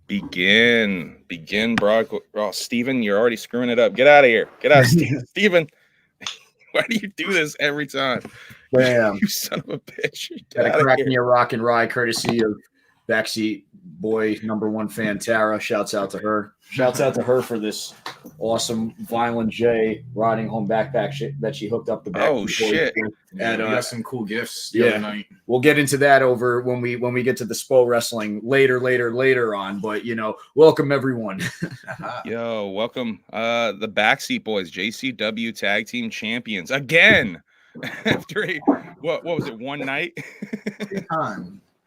Begin, Brock. Oh, Steven, you're already screwing it up. Get out of here. Get out, Steven. Why do you do this every time? Bam. You son of a bitch. Got a crack in your rock and rye, courtesy of Backseat Boy #1 fan Tara. Shouts out to her. Shouts out to her for this awesome Violent J riding home backpack shit that she hooked up the back. Oh shit! And we got some cool gifts the other night. We'll get into that over when we get to the SPO wrestling later on. But welcome everyone. Yo, welcome. The Backseat Boyz, JCW Tag Team Champions again. After what was it? One night?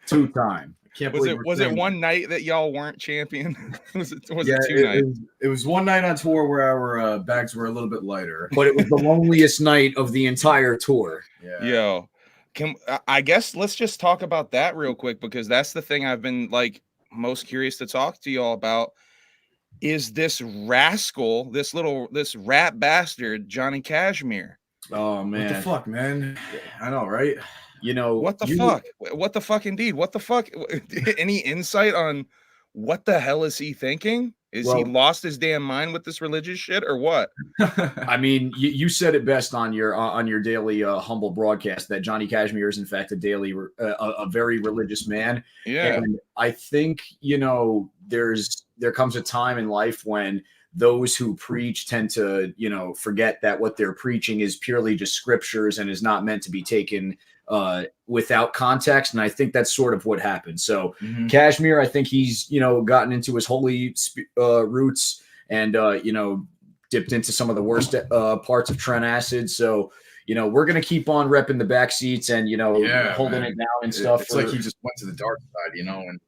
Two time. Was it one night that y'all weren't champion? was it 2 nights? It was one night on tour where our bags were a little bit lighter, but it was the loneliest night of the entire tour. Yeah. Yo, I guess let's just talk about that real quick, because that's the thing I've been most curious to talk to y'all about. Is this rascal, this rat bastard, Johnny Cashmere? Oh man, what the fuck, man? I know, right? What the fuck? What the fuck indeed? What the fuck? Any insight on what the hell is he thinking? He lost his damn mind with this religious shit or what? I mean, you said it best on your daily humble broadcast that Johnny Cashmere is in fact a very religious man. Yeah. And I think, there comes a time in life when those who preach tend to, forget that what they're preaching is purely just scriptures and is not meant to be taken without context. And I think that's sort of what happened. So Cashmere, I think he's, gotten into his holy roots and, dipped into some of the worst parts of Trent Acid. So, we're going to keep on repping the back seats and, holding it down and stuff. It's like he just went to the dark side, and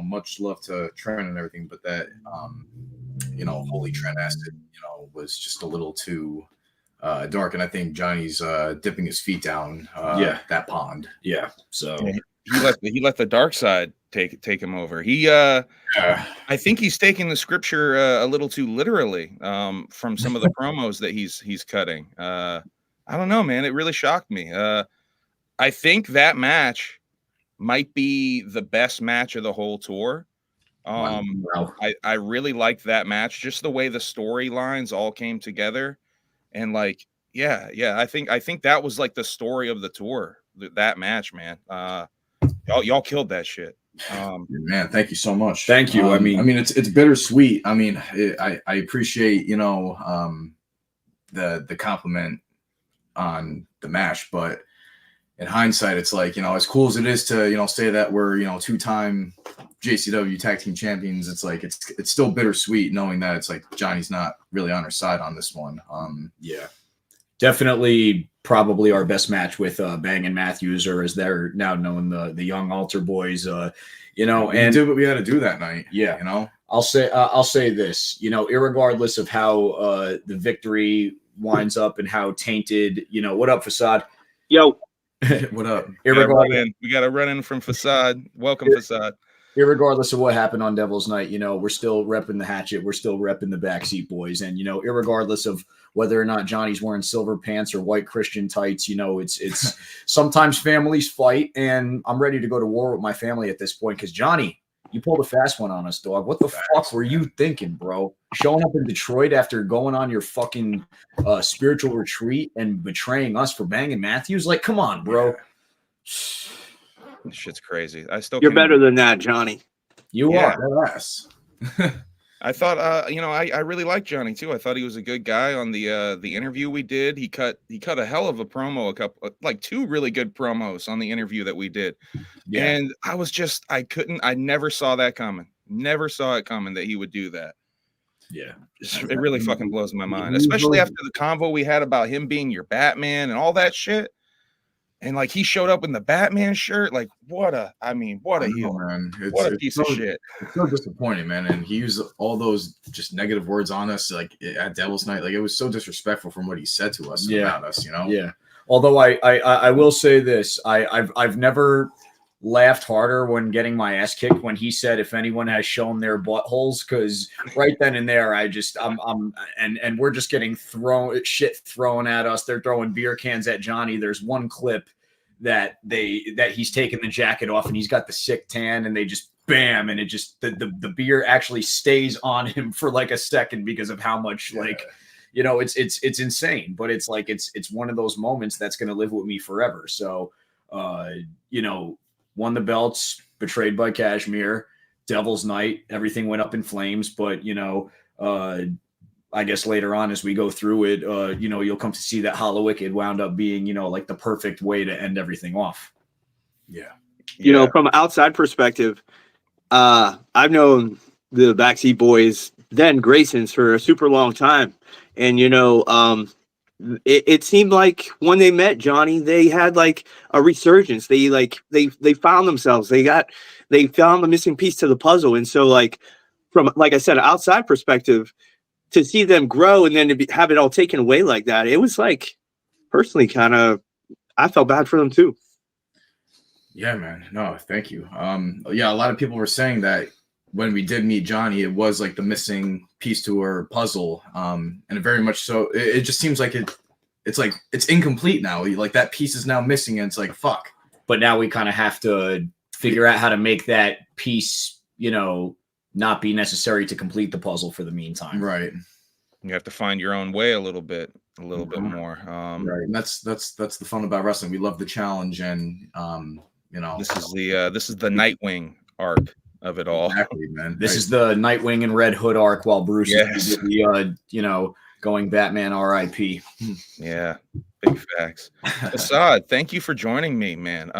much love to Trent and everything. But that, holy Trent Acid, was just a little too dark, and I think Johnny's dipping his feet down that pond. Yeah. So he let the dark side take him over. I think he's taking the scripture a little too literally from some of the promos that he's cutting. I don't know, man. It really shocked me. I think that match might be the best match of the whole tour. I really liked that match, just the way the storylines all came together. And I think that was like the story of the tour. That match, man. Y'all killed that shit. Man, thank you so much. Thank you. I mean, it's bittersweet. I mean, I appreciate the compliment on the match, but in hindsight, it's like, as cool as it is to say that we're 2-time JCW tag team champions, it's like it's still bittersweet knowing that it's like Johnny's not really on our side on this one. Definitely probably our best match with Bang and Matthews, or as they're now known, the Young Altar Boys. And we did what we had to do that night. Yeah, I'll say this, irregardless of how the victory winds up and how tainted, what up, Facade? Yo. What up? We got a run in from Facade. Welcome, Facade. Irregardless of what happened on Devil's Night, we're still repping the Hatchet. We're still repping the Backseat Boys. And, irregardless of whether or not Johnny's wearing silver pants or white Christian tights, it's sometimes families fight. And I'm ready to go to war with my family at this point because, Johnny, you pulled a fast one on us, dog. What the fuck were you thinking, bro? Showing up in Detroit after going on your fucking spiritual retreat and betraying us for banging Matthews? Like, come on, bro. This shit's crazy. You're better than that, Johnny. You are. Yes. I thought, I really liked Johnny too. I thought he was a good guy on the interview we did. He cut a hell of a promo, two really good promos on the interview that we did. Yeah. And I never saw that coming. Never saw it coming that he would do that. Yeah. It really fucking blows my mind, especially after the convo we had about him being your Batman and all that shit. And he showed up in the Batman shirt. What a heel, man. What a piece of shit. It's so disappointing, man. And he used all those just negative words on us, at Devil's Night. It was so disrespectful from what he said to us about us, Yeah. Although I will say this, I've never laughed harder when getting my ass kicked when he said if anyone has shown their buttholes, because right then and there and we're just getting shit thrown at us. They're throwing beer cans at Johnny. There's one clip that he's taking the jacket off and he's got the sick tan and they just bam, and it just the beer actually stays on him for like a second because of how much it's insane. But it's like it's one of those moments that's going to live with me forever. So won the belts, betrayed by Kashmir, Devil's Night, everything went up in flames. But I guess later on as we go through it, you'll come to see that Hallowicked wound up being like the perfect way to end everything off. Yeah. From an outside perspective, I've known the Backseat Boyz, then Graysons, for a super long time. And, it seemed like when they met Johnny, they had like a resurgence. They found themselves. They found the missing piece to the puzzle. And so from, like I said, an outside perspective, to see them grow and then to have it all taken away like that, it was like personally I felt bad for them too. Yeah, man. No, thank you. A lot of people were saying that when we did meet Johnny, it was like the missing piece to our puzzle. And very much so, it just seems like it's like it's incomplete now. Like that piece is now missing, and it's like fuck. But now we kind of have to figure out how to make that piece, not be necessary to complete the puzzle for the meantime. Right. You have to find your own way a little bit more. Right. And that's the fun about wrestling. We love the challenge, and this is the Nightwing arc of it all. Exactly, man. This is the Nightwing and Red Hood arc, while Bruce is going Batman RIP. Yeah, big facts. Facade, thank you for joining me, man.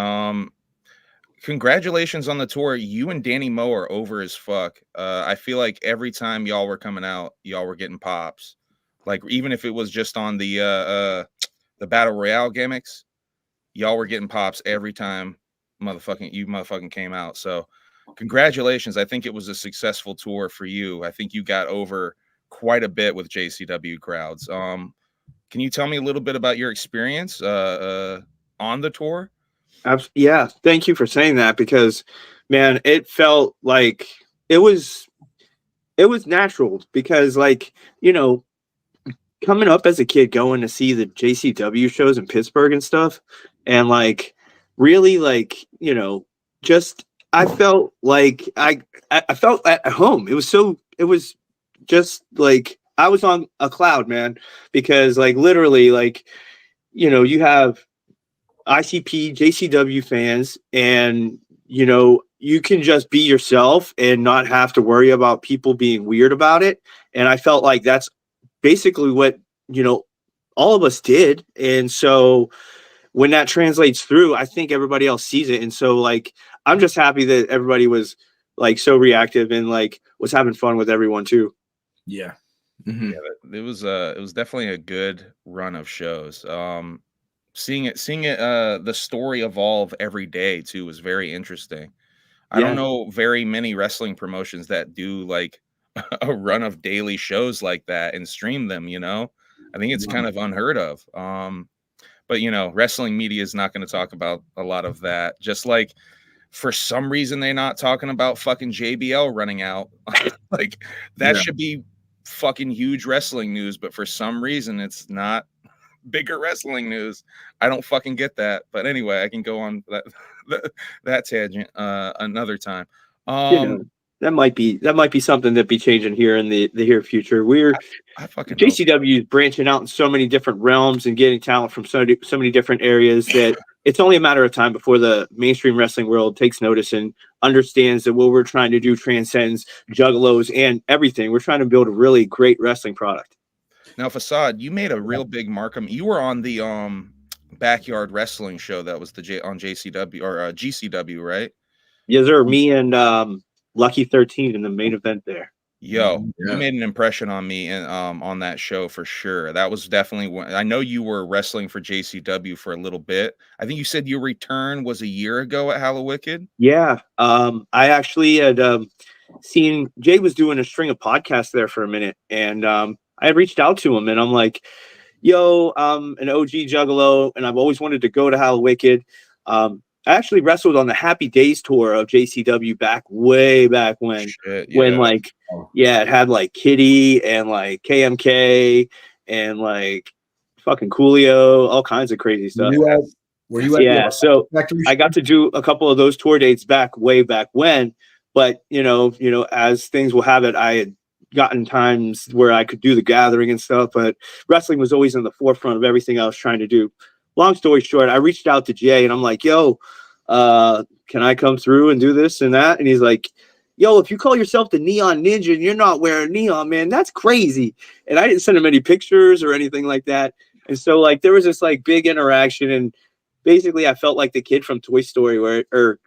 Congratulations on the tour. You and Danny Moe are over as fuck. I feel like every time y'all were coming out, y'all were getting pops. Like even if it was just on the Battle Royale gimmicks, y'all were getting pops every time you motherfucking came out. So congratulations. I think it was a successful tour for you. I think you got over quite a bit with JCW crowds. Can you tell me a little bit about your experience on the tour? Yeah, thank you for saying that, because man, it felt like it was natural, because coming up as a kid, going to see the JCW shows in Pittsburgh and stuff, and really just I felt like I felt at home. It was just like I was on a cloud, man, because literally you have ICP, JCW fans, and you can just be yourself and not have to worry about people being weird about it. And I felt like that's basically what all of us did. And so when that translates through, I think everybody else sees it. And so I'm just happy that everybody was so reactive and was having fun with everyone too. Yeah. Mm-hmm. Yeah, it was definitely a good run of shows. Seeing it, the story evolve every day too was very interesting. I don't know very many wrestling promotions that do a run of daily shows like that and stream them. I think it's kind of unheard of. But wrestling media is not going to talk about a lot of that. Just for some reason they're not talking about fucking JBL running out. That should be fucking huge wrestling news, but for some reason it's not bigger wrestling news. I don't fucking get that. But anyway, I can go on that tangent another time. That might be something that be changing here in the near future. I fucking JCW is branching out in so many different realms and getting talent from so many different areas that it's only a matter of time before the mainstream wrestling world takes notice and understands that what we're trying to do transcends juggalos and everything. We're trying to build a really great wrestling product. Now, Facade, you made a real big mark. You were on the Backyard Wrestling show that was on JCW or GCW, right? Yes, sir. Me and Lucky 13 in the main event there. You made an impression on me on that show for sure. That was definitely I know you were wrestling for JCW for a little bit. I think you said your return was a year ago at Hallowicked. Yeah. I actually had seen Jay was doing a string of podcasts there for a minute, and I had reached out to him, and I'm like, yo, I'm an OG Juggalo, and I've always wanted to go to Hallowicked. I actually wrestled on the Happy Days tour of JCW way back when. Shit, yeah. When it had Kitty and KMK and fucking Coolio, all kinds of crazy stuff. Were you at so I got to do a couple of those tour dates way back when. But as things will have it, I had gotten times where I could do the gathering and stuff, but wrestling was always in the forefront of everything I was trying to do. Long story short, I reached out to Jay and I'm like, yo, can I come through and do this and that? And he's like, yo, if you call yourself the Neon Ninja and you're not wearing neon, man, that's crazy. And I didn't send him any pictures or anything like that. And so like there was this like big interaction, and basically I felt like the kid from Toy Story or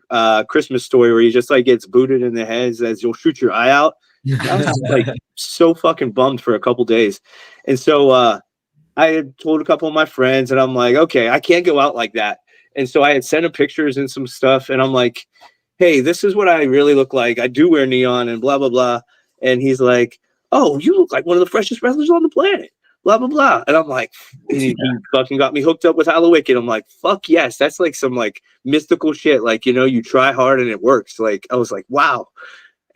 Christmas Story, where he just like gets booted in the head, says you'll shoot your eye out. I was like so fucking bummed for a couple days. And so I had told a couple of my friends, and I'm like, okay, I can't go out like that. And so I had sent him pictures and some stuff, and I'm like, hey, this is what I really look like. I do wear neon and blah, blah, blah. And he's like, oh, you look like one of the freshest wrestlers on the planet, blah, blah, blah. And I'm like, he fucking got me hooked up with Hallowicked. I'm like, fuck yes. That's like some like mystical shit. Like, you try hard and it works. Like, I was like, wow.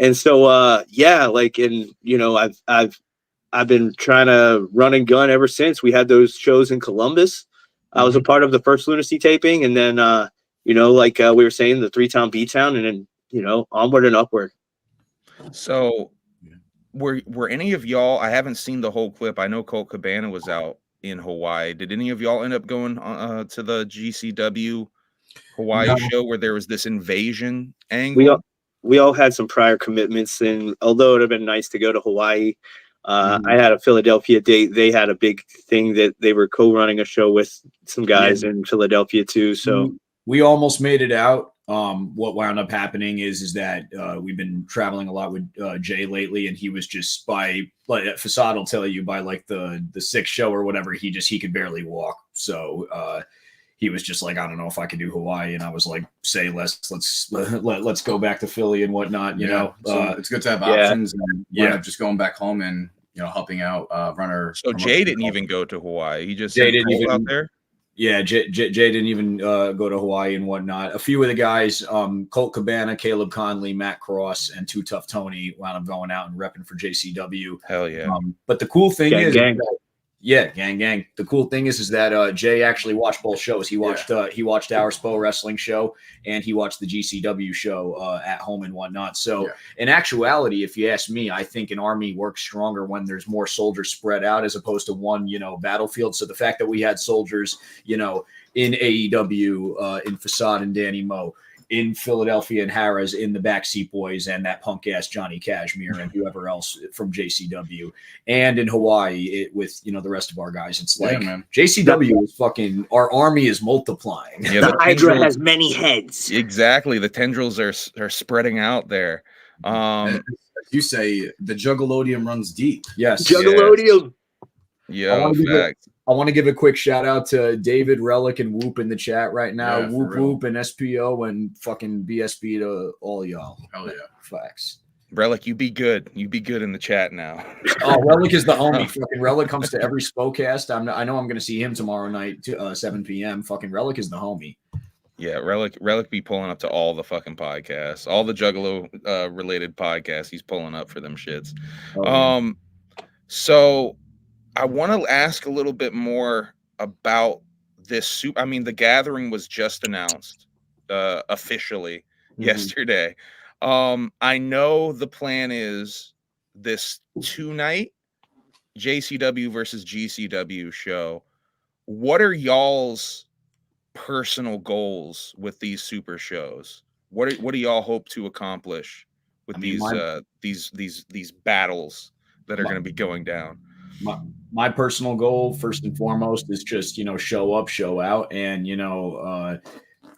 And so, yeah, like, and, I've been trying to run and gun ever since. We had those shows in Columbus. I was a part of the first Lunacy taping. And then, like we were saying, the 3-town B-town, and then, onward and upward. So were any of y'all, I haven't seen the whole clip. I know Colt Cabana was out in Hawaii. Did any of y'all end up going to the GCW Hawaii show where there was this invasion angle? We all had some prior commitments, and although it would have been nice to go to Hawaii, I had a Philadelphia date. They had a big thing that they were co-running a show with some guys in Philadelphia too. So we almost made it out. What wound up happening is that we've been traveling a lot with Jay lately, and he was just by like Facade will tell you by like the 6th show or whatever, he could barely walk. So he was just like, I don't know if I could do Hawaii, and I was like, say less. Let's go back to Philly and whatnot. You know, so it's good to have options. And just going back home and helping out runner. So Jay didn't even go to Hawaii. He just Jay didn't even out there. Yeah, Jay didn't even go to Hawaii and whatnot. A few of the guys, Colt Cabana, Caleb Conley, Matt Cross, and Too Tough Tony wound up going out and repping for JCW. Hell yeah! But the cool thing is, gang. Gang. The cool thing is that Jay actually watched both shows. He watched our Spo wrestling show, and he watched the GCW show at home and whatnot. So in actuality, if you ask me, I think an army works stronger when there's more soldiers spread out as opposed to one, battlefield. So the fact that we had soldiers, in AEW, in Facade and Danny Moe, in Philadelphia and Harris, in the Backseat Boyz, and that punk ass Johnny Cashmere and whoever else from JCW, and in Hawaii with the rest of our guys. It's like JCW is fucking, our army is multiplying. Yeah, the Hydra has many heads. Exactly, the tendrils are spreading out there. As you say, the Juggalodium runs deep. Yes, Juggalodium. Yeah, fact. I want to give a quick shout out to David, Relic, and Whoop in the chat right now. Yeah, Whoop, and SPO, and fucking BSB to all y'all. Hell yeah. Facts. Relic, you be good. You be good in the chat now. Oh, Relic is the homie. Fucking Relic comes to every Spocast. I know I'm going to see him tomorrow night, 7 p.m. Fucking Relic is the homie. Yeah, Relic be pulling up to all the fucking podcasts, all the Juggalo related podcasts. He's pulling up for them shits. So I want to ask a little bit more about this. I mean, the gathering was just announced officially yesterday. I know the plan is this 2-night JCW versus GCW show. What are y'all's personal goals with these super shows? What do y'all hope to accomplish with these battles that are going to be going down? My personal goal, first and foremost, is just, show up, show out. And,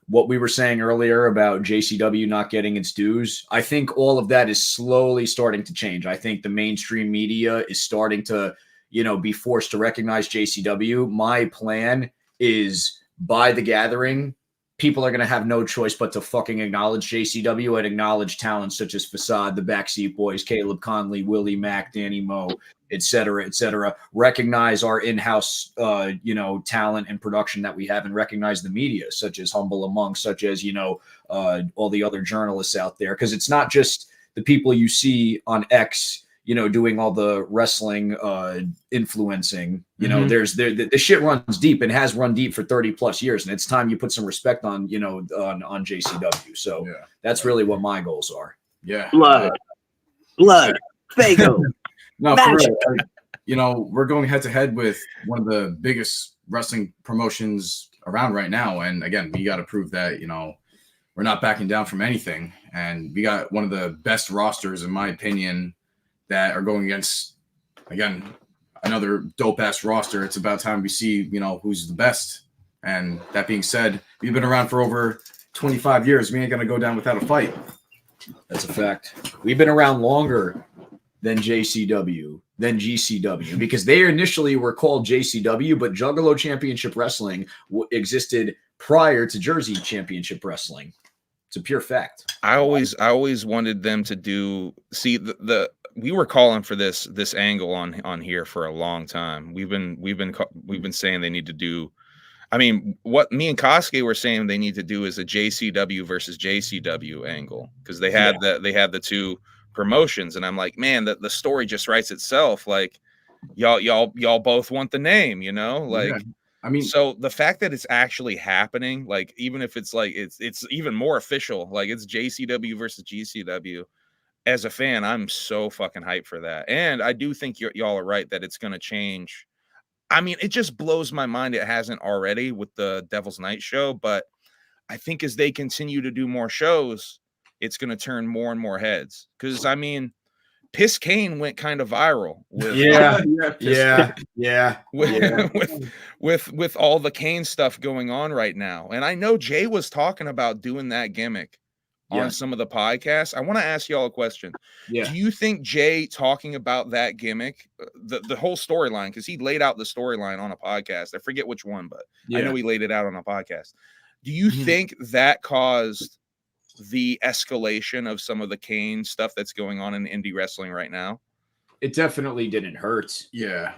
what we were saying earlier about JCW not getting its dues, I think all of that is slowly starting to change. I think the mainstream media is starting to, be forced to recognize JCW. My plan is by the gathering, people are going to have no choice but to fucking acknowledge JCW and acknowledge talents such as Facade, the Backseat Boyz, Caleb Conley, Willie Mac, Danny Moe, et cetera, recognize our in-house, talent and production that we have, and recognize the media such as Humble Among, such as, all the other journalists out there. Cause it's not just the people you see on X, doing all the wrestling, influencing, the shit runs deep and has run deep for 30 plus years. And it's time you put some respect on, on JCW. So that's really what my goals are. Yeah. Blood. Fago. No, for real. We're going head to head with one of the biggest wrestling promotions around right now. And again, we got to prove that, we're not backing down from anything. And we got one of the best rosters, in my opinion, that are going against, again, another dope-ass roster. It's about time we see, who's the best. And that being said, we've been around for over 25 years. We ain't going to go down without a fight. That's a fact. We've been around longer than JCW, than GCW, because they initially were called JCW, but Juggalo Championship Wrestling existed prior to Jersey Championship Wrestling. It's a pure fact. I always wanted them to do. See, we were calling for this angle on here for a long time. We've been saying they need to do. I mean, what me and Kosuke were saying they need to do is a JCW versus JCW angle, because they had the two promotions, and I'm like, man, the story just writes itself. Like, y'all both want the name, like. Yeah. I mean, so the fact that it's actually happening, like, even if it's like it's even more official, like it's JCW versus GCW. As a fan, I'm so fucking hyped for that, and I do think y'all are right that it's going to change. I mean, it just blows my mind it hasn't already with the Devil's Night show, but I think as they continue to do more shows, it's going to turn more and more heads. Because, I mean, Piss Kane went kind of viral. With, with all the Kane stuff going on right now. And I know Jay was talking about doing that gimmick on some of the podcasts. I want to ask y'all a question. Yeah. Do you think Jay talking about that gimmick, the whole storyline, because he laid out the storyline on a podcast. I forget which one, but I know he laid it out on a podcast. Do you think that caused the escalation of some of the Kane stuff that's going on in indie wrestling right now? It definitely didn't hurt. Yeah.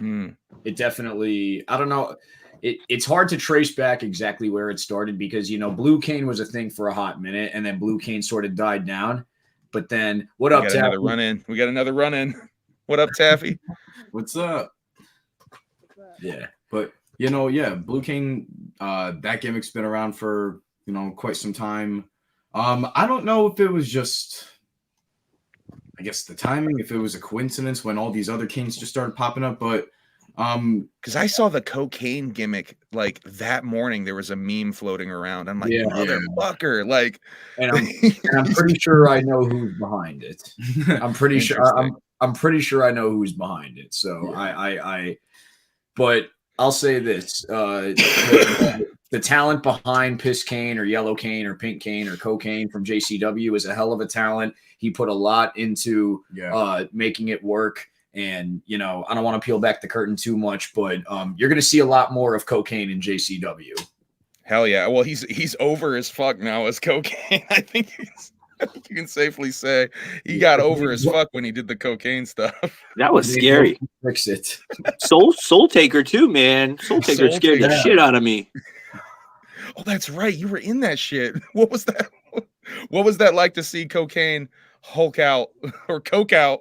It definitely, I don't know. It's hard to trace back exactly where it started because, Blue Kane was a thing for a hot minute, and then Blue Kane sort of died down. But then, what up, Taffy? We got another run in. What up, Taffy? What's up? Yeah. But, Blue Kane, that gimmick's been around for, quite some time. I don't know if it was just, I guess, the timing, if it was a coincidence when all these other Kanes just started popping up, but because I saw the cocaine gimmick like that morning. There was a meme floating around. I'm like, motherfucker, like, and I'm pretty sure I know who's behind it. I'm pretty sure I'm pretty sure I know who's behind it. So but I'll say this: the talent behind Piss Kane or Yellow Kane or Pink Kane or Cocaine from JCW is a hell of a talent. He put a lot into making it work. And, I don't want to peel back the curtain too much, but you're going to see a lot more of Cocaine in JCW. Hell yeah. Well, he's over as fuck now as Cocaine. I think you can safely say he got over as fuck when he did the cocaine stuff. That was scary. Fix it. Soul Taker too, man. Soul Taker scared the shit out of me. Oh, that's right. You were in that shit. What was that? What was that like to see Cocaine Hulk out or Coke out?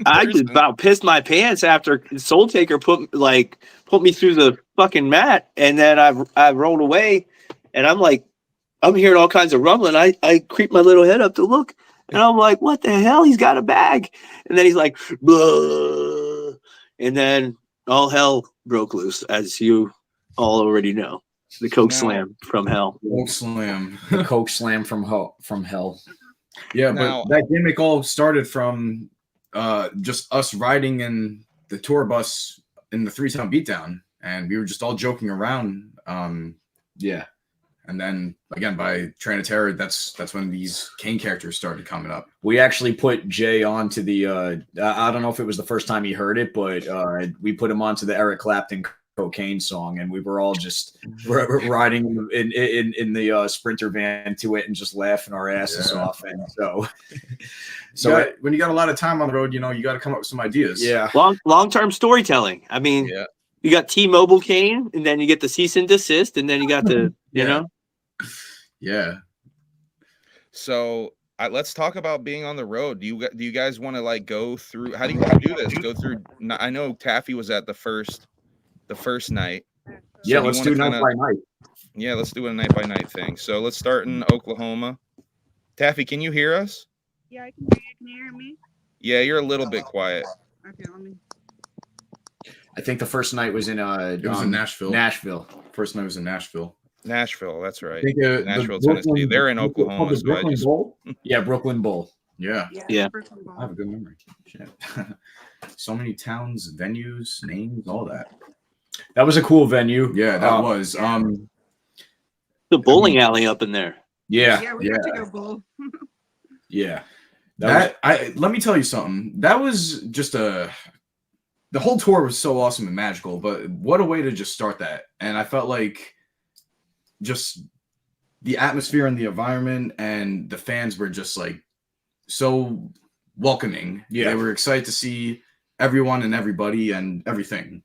I just about pissed my pants after Soul Taker put me through the fucking mat, and then I rolled away, and I'm hearing all kinds of rumbling. I creep my little head up to look, and I'm like, what the hell? He's got a bag, and then he's like, blah, and then all hell broke loose, as you all already know. The Coke Slam from hell. Coke Slam. The Coke Slam from hell. Yeah, but that gimmick all started from just us riding in the tour bus in the 3-Town Beatdown, and we were just all joking around. And then again by Train of Terror, that's when these Kane characters started coming up. We actually put Jay onto the I don't know if it was the first time he heard it, but we put him onto the Eric Clapton Cocaine song, and we were all just riding in the Sprinter van to it and just laughing our asses off. And so when you got a lot of time on the road, you got to come up with some ideas. Yeah, long-term storytelling. I mean, you got T-Mobile Kane, and then you get the cease and desist, and then you got the you know. Yeah. So let's talk about being on the road. Do you guys want to go through? How do you want to do this? Go through. I know Taffy was at the first night. So let's do night by night. Yeah, let's do a night by night thing. So let's start in Oklahoma. Taffy, can you hear us? Yeah, I can hear you. Can you hear me? Yeah, you're a little bit quiet. Okay, let me. I think the first night was in It was in Nashville. Nashville. First night was in Nashville. Nashville, that's right. I think, Nashville, the Tennessee. Brooklyn- They're in what's it called, Oklahoma, the so I Brooklyn just Bowl? Yeah, Brooklyn Bowl. Yeah. Yeah. Brooklyn Bowl. I have a good memory. Shit. So many towns, venues, names, all that. That was a cool venue. Yeah, that was. The bowling alley up in there. Yeah, Yeah, we got to go bowl. yeah. Let me tell you something. That was just the whole tour was so awesome and magical, but what a way to just start that. And I felt like just the atmosphere and the environment and the fans were just like so welcoming. Yeah. They were excited to see everyone and everybody and everything.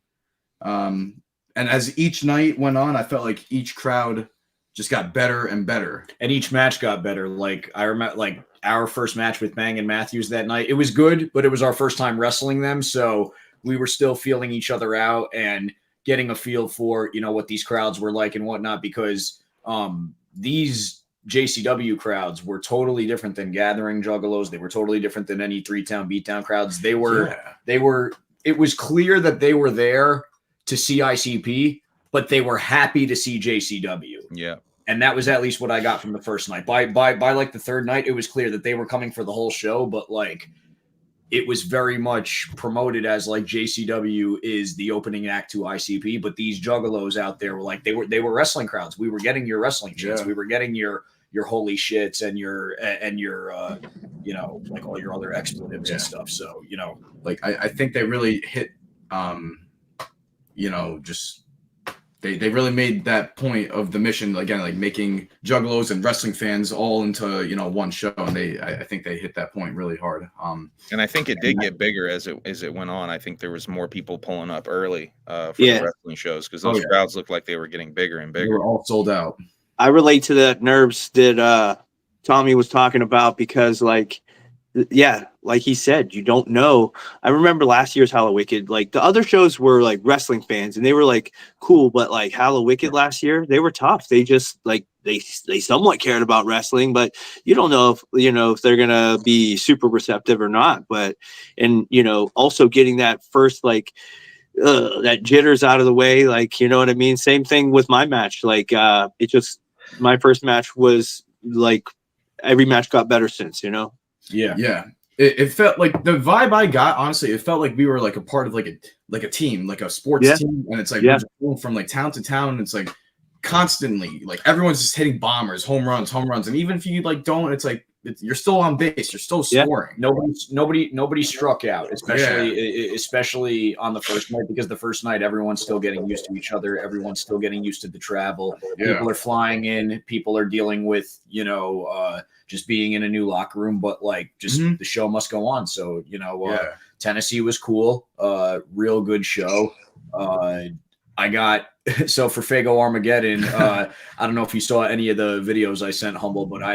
And as each night went on, I felt like each crowd just got better and better. And each match got better. Like I remember, like our first match with Bang and Matthews that night. It was good, but it was our first time wrestling them, so we were still feeling each other out and getting a feel for what these crowds were like and whatnot. Because these JCW crowds were totally different than Gathering Juggalos. They were totally different than any 3-town beatdown crowds. They were. It was clear that they were there to see ICP, but they were happy to see JCW. yeah. And that was at least what I got from the first night. By like the third night, it was clear that they were coming for the whole show, but like it was very much promoted as like JCW is the opening act to ICP, but these juggalos out there were like they were wrestling crowds. We were getting your wrestling shits. Yeah. We were getting your holy shits and your like all your other expletives and stuff. So like I think they really hit just they really made that point of the mission again, like making juggalos and wrestling fans all into one show, and I think they hit that point really hard. And I think it did get bigger as it went on. I think there was more people pulling up early for the wrestling shows because those crowds looked like they were getting bigger and They bigger. were all sold out. I relate to that nerves that Tommy was talking about because, like he said, you don't know. I remember last year's Hallowicked, like the other shows were like wrestling fans and they were like cool, but like Hallowicked last year, they were tough. They just like they somewhat cared about wrestling, but you don't know if they're gonna be super receptive or not. But also getting that first like that jitters out of the way, like you know what I mean. Same thing with my match. Like my first match was like every match got better since. yeah. It felt like the vibe I got. Honestly, it felt like we were like a part of like a team, like a sports team, and it's like we're just going from like town to town. And it's like constantly like everyone's just hitting bombers, home runs, and even if you like don't, it's like you're still on base, you're still scoring. Nobody struck out, especially on the first night, because the first night everyone's still getting used to each other, everyone's still getting used to the travel. People are flying in, people are dealing with just being in a new locker room, but like just the show must go on. So Tennessee was cool, real good show. I got so for Fago Armageddon. I don't know if you saw any of the videos I sent Humble, but I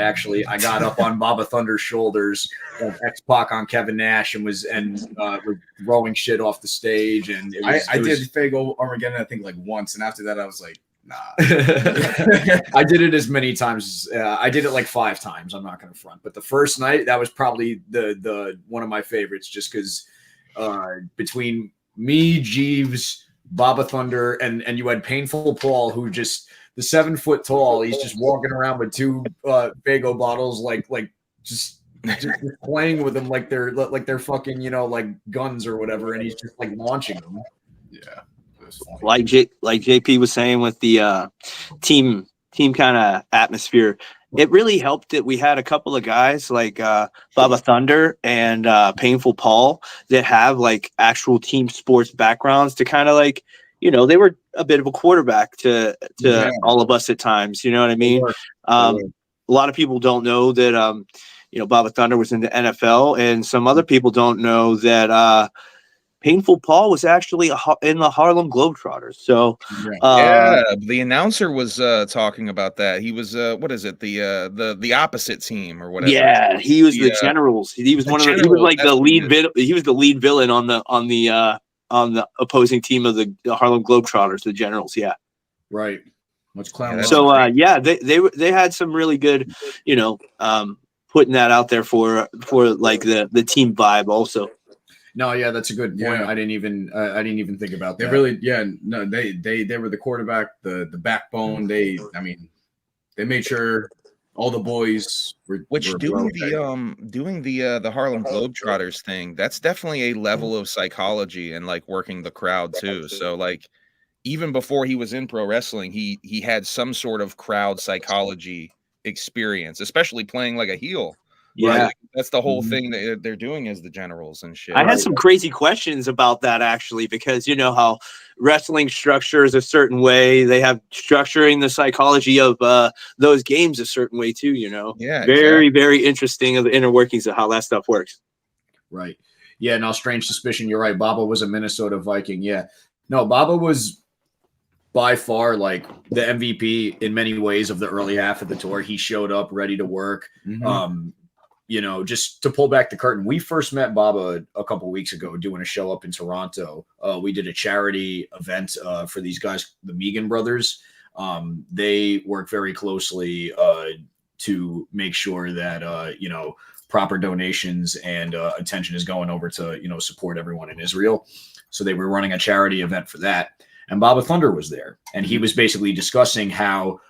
got up on Baba Thunder's shoulders, X-Pac on Kevin Nash, and was throwing shit off the stage. And I did Fago Armageddon I think like once, and after that I was like, nah. I did it as many times. I did it like 5 times. I'm not going to front, but the first night that was probably the one of my favorites, just because between me, Jeeves, Baba Thunder, and you had Painful Paul, who just the 7 foot tall. He's just walking around with 2 Fago bottles, like just playing with them like they're fucking like guns or whatever, and he's just like launching them. Yeah. Like JP was saying with the team kind of atmosphere, it really helped that we had a couple of guys like Baba Thunder and Painful Paul that have like actual team sports backgrounds to kind of like they were a bit of a quarterback to all of us at times. You know what I mean? A lot of people don't know that Baba Thunder was in the NFL, and some other people don't know that Painful Paul was actually in the Harlem Globetrotters. So, the announcer was talking about that. He was what is it? The opposite team or whatever. Yeah, he was the Generals. He was He was like the lead. He was the lead villain on the opposing team of the Harlem Globetrotters, the Generals. Yeah, right. Much clown. So they had some really good, putting that out there for like the team vibe also. No, yeah, that's a good point. Yeah. I didn't even think about They that. really, no, they were the quarterback, the backbone. They made sure all the boys were. Which were doing well the Harlem Globetrotters thing, that's definitely a level of psychology and like working the crowd too. So like even before he was in pro wrestling, he had some sort of crowd psychology experience, especially playing like a heel. Yeah. Like, that's the whole Mhm. thing that they're doing as the generals and shit. I had some crazy questions about that actually, because you know how wrestling structures a certain way. They have structuring the psychology of those games a certain way too, you know. Yeah, Very, very interesting of the inner workings of how that stuff works. Right. Yeah, no, strange suspicion. You're right. Baba was a Minnesota Viking. Yeah. No, Baba was by far like the MVP in many ways of the early half of the tour. He showed up ready to work. Mhm. You know, just to pull back the curtain, we first met Baba a couple weeks ago doing a show up in Toronto. We did a charity event for these guys, the Megan brothers. They work very closely to make sure that, you know, proper donations and attention is going over to, you know, support everyone in Israel. So they were running a charity event for that. And Baba Thunder was there. And he was basically discussing how,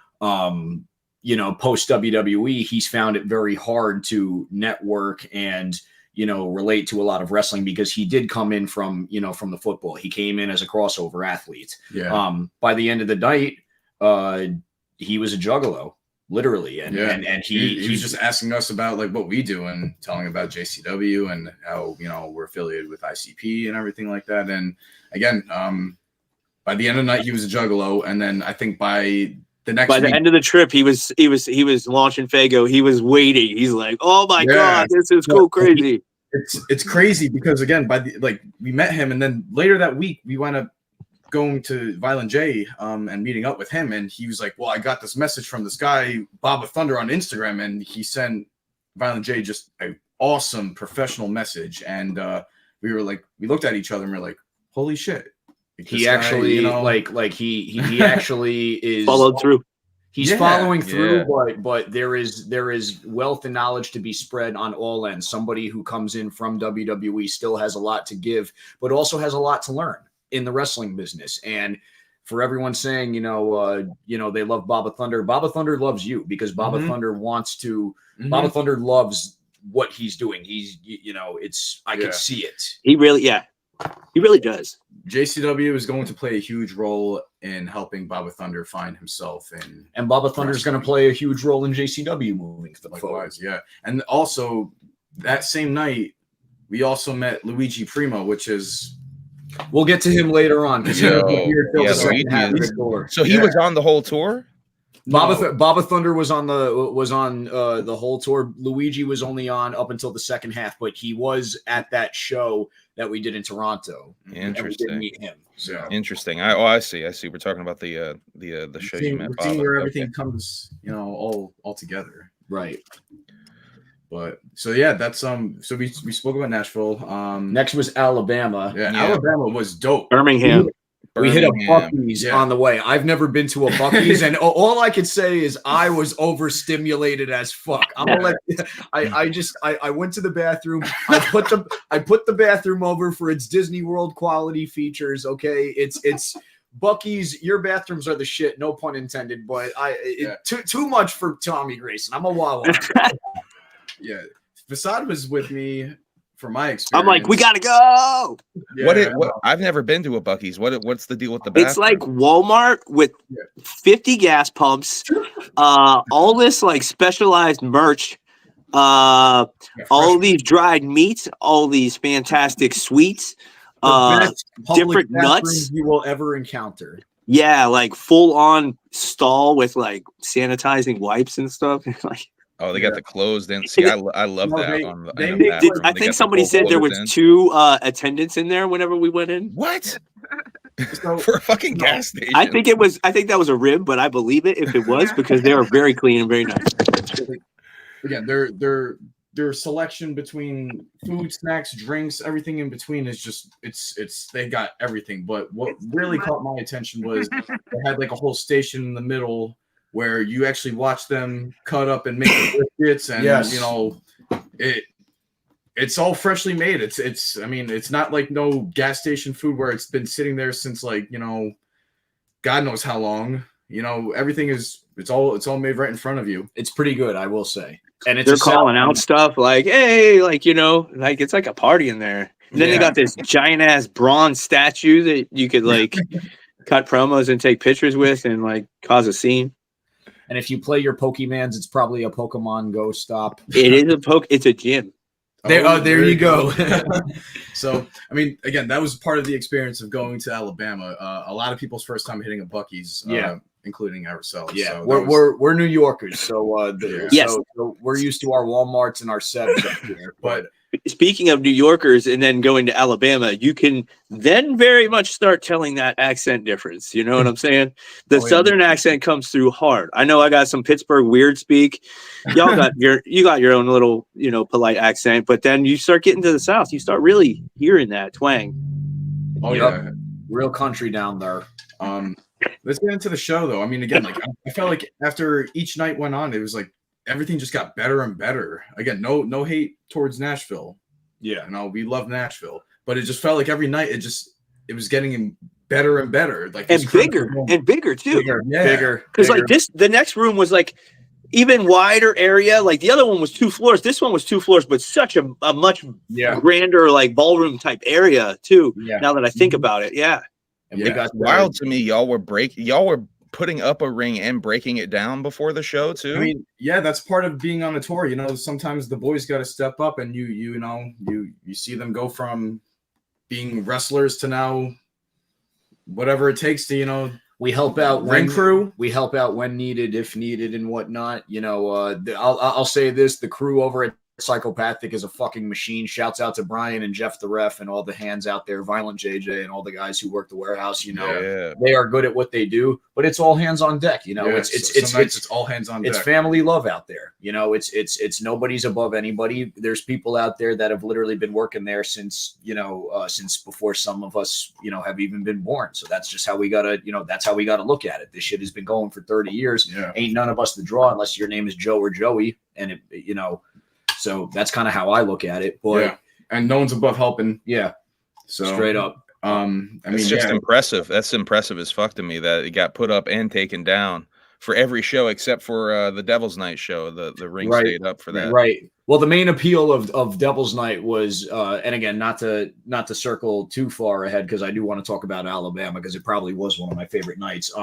you know, post WWE, he's found it very hard to network and, you know, relate to a lot of wrestling because he did come in from, you know, from the football. He came in as a crossover athlete. Yeah. By the end of the night, he was a juggalo, literally. And, and he was just asking us about like what we do and telling about JCW and how, you know, we're affiliated with ICP and everything like that. And again, by the end of the night, he was a juggalo. And then I think by the end of the trip, he was launching Fago. He was waiting. He's like, "Oh my god, this is cool, crazy." It's crazy because again, we met him, and then later that week we wound up going to Violent J and meeting up with him, and he was like, "Well, I got this message from this guy, Baba Thunder, on Instagram, and he sent Violent J just an awesome professional message." And we looked at each other and we're like, "Holy shit!" He actually, you know, he actually is followed through. He's following through, but there is wealth and knowledge to be spread on all ends. Somebody who comes in from WWE still has a lot to give, but also has a lot to learn in the wrestling business. And for everyone saying, you know, they love Baba Thunder loves you because Baba Thunder wants to. Baba Thunder loves what he's doing. He's, you know, I can see it. He really does. JCW is going to play a huge role in helping Baba Thunder find himself and Baba Thunder is going to play a huge role in JCW moving forward. Yeah. And also that same night, we also met Luigi Primo, which is we'll get to him later on. So he was on the whole tour. Baba Thunder was on the whole tour. Luigi was only on up until the second half, but he was at that show that we did in Toronto. Interesting. And we did meet him. So. Interesting. I see. We're talking about the show you met. We're seeing where everything comes, you know, all together. Right. But so yeah, that's so we spoke about Nashville. Next was Alabama. Yeah, Alabama was dope. Birmingham. We hit a Buc-ee's on the way. I've never been to a Buc-ee's, and all I could say is I was overstimulated as fuck. I'm gonna I went to the bathroom. I put the bathroom over for its Disney World quality features. Okay, it's Buc-ee's. Your bathrooms are the shit. No pun intended. But too much for Tommy Grayson. I'm a Wawa. Yeah, Facade was with me. For my experience, I'm like, we gotta go. Yeah. What? I've never been to a Buc-ee's. What's the deal with the bathroom? It's like Walmart with 50 gas pumps, all this like specialized merch, all these dried meats, all these fantastic sweets, different nuts you will ever encounter. Yeah, like full on stall with like sanitizing wipes and stuff. Like. Oh, they got the closed in. See, I love that. I think somebody said there was 2 attendants in there whenever we went in. What? For a fucking gas station? I think that was a rib, but I believe it if it was because they were very clean and very nice. Again, their selection between food, snacks, drinks, everything in between is just it's they got everything. But what really caught my attention was they had like a whole station in the middle where you actually watch them cut up and make the biscuits, and Yes. you know, it's all freshly made. It's I mean, it's not like no gas station food where it's been sitting there since like, you know, God knows how long. You know, everything is it's all made right in front of you. It's pretty good, I will say. And it's They're calling out stuff like, hey, like, you know, like it's like a party in there. And then they got this giant ass bronze statue that you could like cut promos and take pictures with and like cause a scene. And if you play your Pokemans, it's probably a Pokemon Go stop. It is it's a gym. There you go. So, I mean, again, that was part of the experience of going to Alabama. A lot of people's first time hitting a Buc-ee's, including ourselves. Yeah, so we're New Yorkers, so Yes. so we're used to our Walmarts and our Sevens up here. But Speaking of New Yorkers and then going to Alabama, you can then very much start telling that accent difference. You know what I'm saying? The Southern accent comes through hard. I know I got some Pittsburgh weird speak. Y'all got your own little, you know, polite accent, but then you start getting to the South, you start really hearing that twang. oh yeah, Real country down there. let's get into the show though. I mean, again, like I felt like after each night went on, it was like everything just got better and better. Again, no hate towards Nashville. Yeah, You know, we love Nashville, but it just felt like every night it was getting better and better, like And this bigger critical- and bigger too. bigger. Because like the next room was like even wider area. Like the other one was 2 floors. This one was 2 floors, but such a much grander like ballroom type area too. Yeah. Now that I think about it, yeah. And Yeah. we got Wild to me, y'all were putting up a ring and breaking it down before the show too. I mean, yeah, that's part of being on a tour. You know, sometimes the boys got to step up, and you see them go from being wrestlers to now whatever it takes to, you know, we help out ring crew. We help out when needed, if needed, and whatnot. You know, I'll say this: the crew over at Psychopathic is a fucking machine. Shouts out to Brian and Jeff the ref and all the hands out there, Violent JJ and all the guys who work the warehouse. You know, they are good at what they do, but it's all hands on deck. You know, it's all hands on deck. It's family love out there. You know, it's nobody's above anybody. There's people out there that have literally been working there since before some of us, you know, have even been born. So that's just how we gotta look at it. This shit has been going for 30 years. Yeah. Ain't none of us the draw unless your name is Joe or Joey, and so that's kind of how I look at it. But and no one's above helping. Yeah, So straight up. I mean, it's just impressive. That's impressive as fuck to me that it got put up and taken down for every show except for the Devil's Night show. The ring stayed up for that. Right. Well, the main appeal of Devil's Night was, and again, not to circle too far ahead because I do want to talk about Alabama because it probably was one of my favorite nights.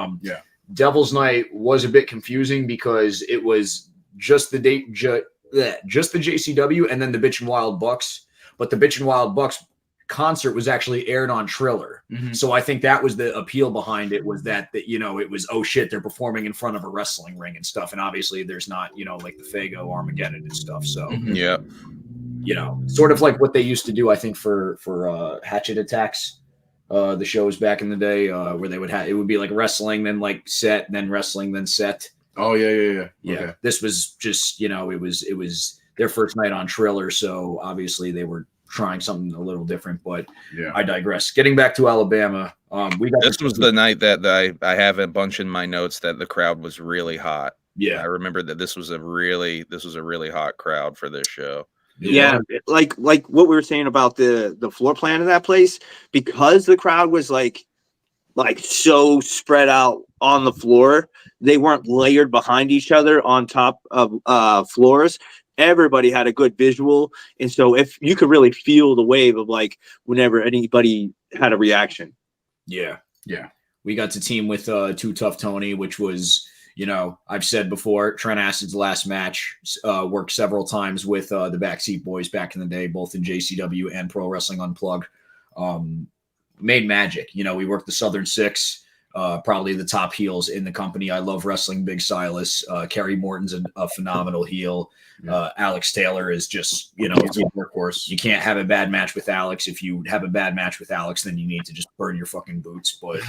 Devil's Night was a bit confusing because it was just the JCW and then the Bitch and Wild Bucks, but the Bitch and Wild Bucks concert was actually aired on Triller. Mhm. So I think that was the appeal behind it, was that you know, it was, oh shit, they're performing in front of a wrestling ring and stuff, and obviously there's not, you know, like the Fago Armageddon and stuff. So Yeah. you know, sort of like what they used to do, I think, for Hatchet Attacks, the shows back in the day, where they would it would be like wrestling, then like set, then wrestling, then set. Oh yeah. Okay. This was just, you know, it was their first night on Triller, so obviously they were trying something a little different. But I digress. Getting back to Alabama, this was the night that I have a bunch in my notes that the crowd was really hot. Yeah, I remember that this was a really hot crowd for this show. Yeah, like what we were saying about the floor plan of that place, because the crowd was like so spread out on the floor. They weren't layered behind each other on top of floors. Everybody had a good visual, and so if you could really feel the wave of like whenever anybody had a reaction. Yeah. We got to team with Too Tough Tony, which was, you know, I've said before, Trent Acid's last match, worked several times with the Backseat Boyz back in the day, both in JCW and Pro Wrestling Unplugged. Made magic. You know, we worked the Southern Six, probably the top heels in the company. I love wrestling Big Silas. Kerry Morton's a phenomenal heel. Alex Taylor is just, you know, He's a workhorse. You can't have a bad match with Alex. If you have a bad match with Alex, then you need to just burn your fucking boots. But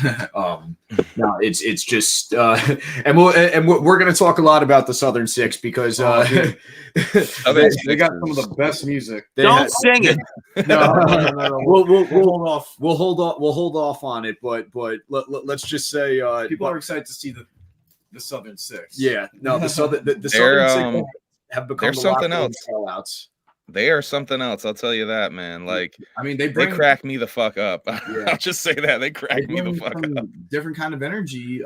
no, it's just and we're gonna talk a lot about the Southern Six because they got some of the best music. Don't sing it. No. We'll hold off on it. But let's just say People are excited to see the Southern Six. Yeah, no, the Southern They're, Southern Six have become they're the something locker room else. sellouts. They are something else. I'll tell you that, man. Like, I mean, they bring crack me the fuck up. Yeah. I'll just say that they crack me the bring fuck some up. different kind of energy,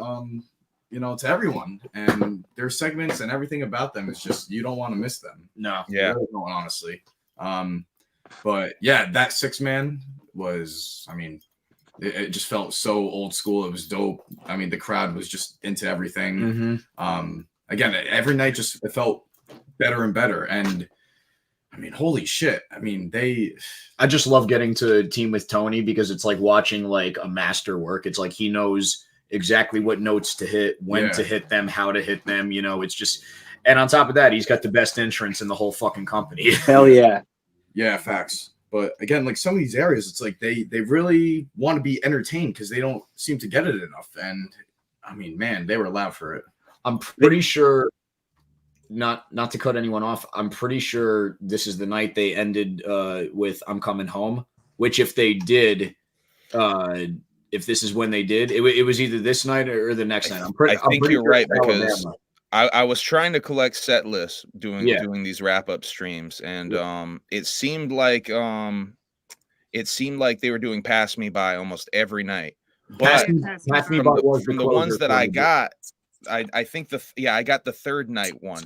you know, to everyone, and their segments and everything about them is just you don't want to miss them. No, Yeah, You really don't, honestly. But yeah, that 6-man was, I mean, it just felt so old school. It was dope. I mean, the crowd was just into everything. Again, every night it felt better and better. And I mean, holy shit. I mean, I just love getting to team with Tony because it's like watching like a master work. It's like he knows exactly what notes to hit, when to hit them, how to hit them. You know, it's just, and on top of that, he's got the best entrance in the whole fucking company. Hell yeah. Yeah, facts. But again, like some of these areas, it's like they really want to be entertained because they don't seem to get it enough. And I mean, man, they were loud for it. I'm pretty sure, not to cut anyone off, I'm pretty sure this is the night they ended with "I'm Coming Home," which if they did, if this is when they did, it was either this night or the next night. I think you're right because Alabama. I was trying to collect set lists doing these wrap up streams, and it seemed like they were doing Pass Me By almost every night. But Pass Me from By the, was from the ones that I got, I think I got the third night one.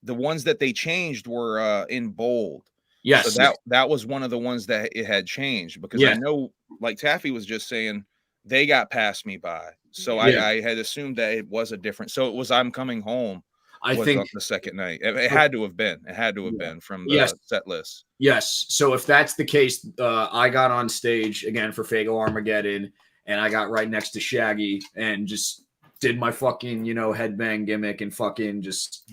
The ones that they changed were in bold. Yes, so that was one of the ones that it had changed because I know, like Taffy was just saying, they got Pass Me By. So I had assumed that it was a different. So it was I'm Coming Home. I think on the second night. It had to have been. It had to have been from the set list. Yes. So if that's the case, I got on stage again for Fago Armageddon, and I got right next to Shaggy and just did my fucking, headbang gimmick and fucking just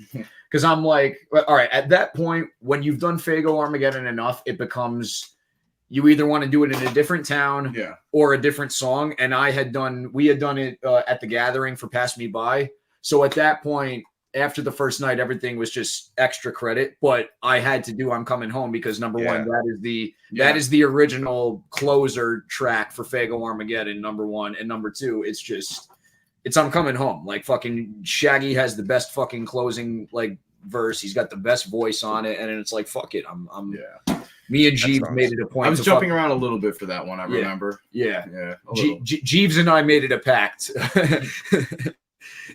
because I'm like, all right, at that point, when you've done Fago Armageddon enough, it becomes you either want to do it in a different town or a different song. And we had done it at the Gathering for Pass Me By. So at that point, after the first night, everything was just extra credit, but I had to do I'm Coming Home because number one, that is the original closer track for Fago Armageddon, number one. And number two, it's I'm Coming Home. Like fucking Shaggy has the best fucking closing like verse. He's got the best voice on it. And it's like, fuck it. Me and Jeeves made it a point. I was jumping around a little bit for that one. I remember. Yeah. Jeeves and I made it a pact.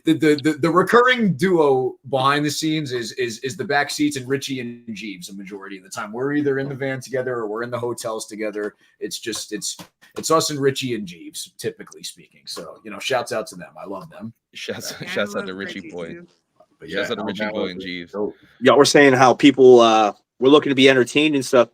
The recurring duo behind the scenes is the Backseats and Richie and Jeeves. A majority of the time, we're either in the van together or we're in the hotels together. It's us and Richie and Jeeves, typically speaking. So shouts out to them. I love them. Shouts out to Richie Boy. But shouts out to Richie Boy and Jeeves. Y'all were saying how people were looking to be entertained and stuff.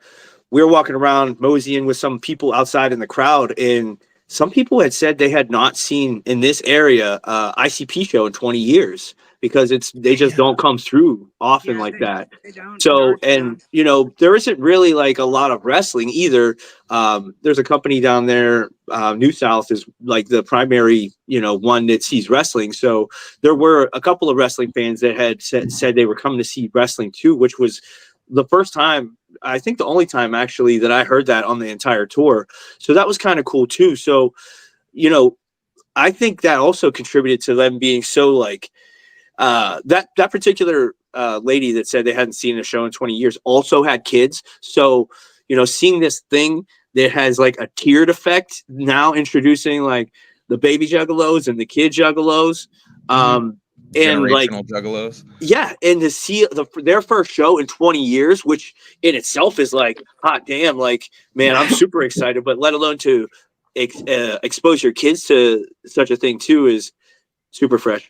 We were walking around moseying with some people outside in the crowd, and some people had said they had not seen in this area ICP show in 20 years because they just don't come through often like that. They don't. So, and there isn't really like a lot of wrestling either. There's a company down there, New South is like the primary, one that sees wrestling. So there were a couple of wrestling fans that had said they were coming to see wrestling too, which was the first time, I think the only time actually that I heard that on the entire tour. So that was kind of cool too. So, I think that also contributed to them being so like that particular lady that said they hadn't seen a show in 20 years also had kids. So, seeing this thing that has like a tiered effect now introducing like the baby juggalos and the kid juggalos. And like juggalos. Yeah, and to see their first show in 20 years, which in itself is like hot damn, like man, I'm super excited. But let alone to expose your kids to such a thing too is super fresh.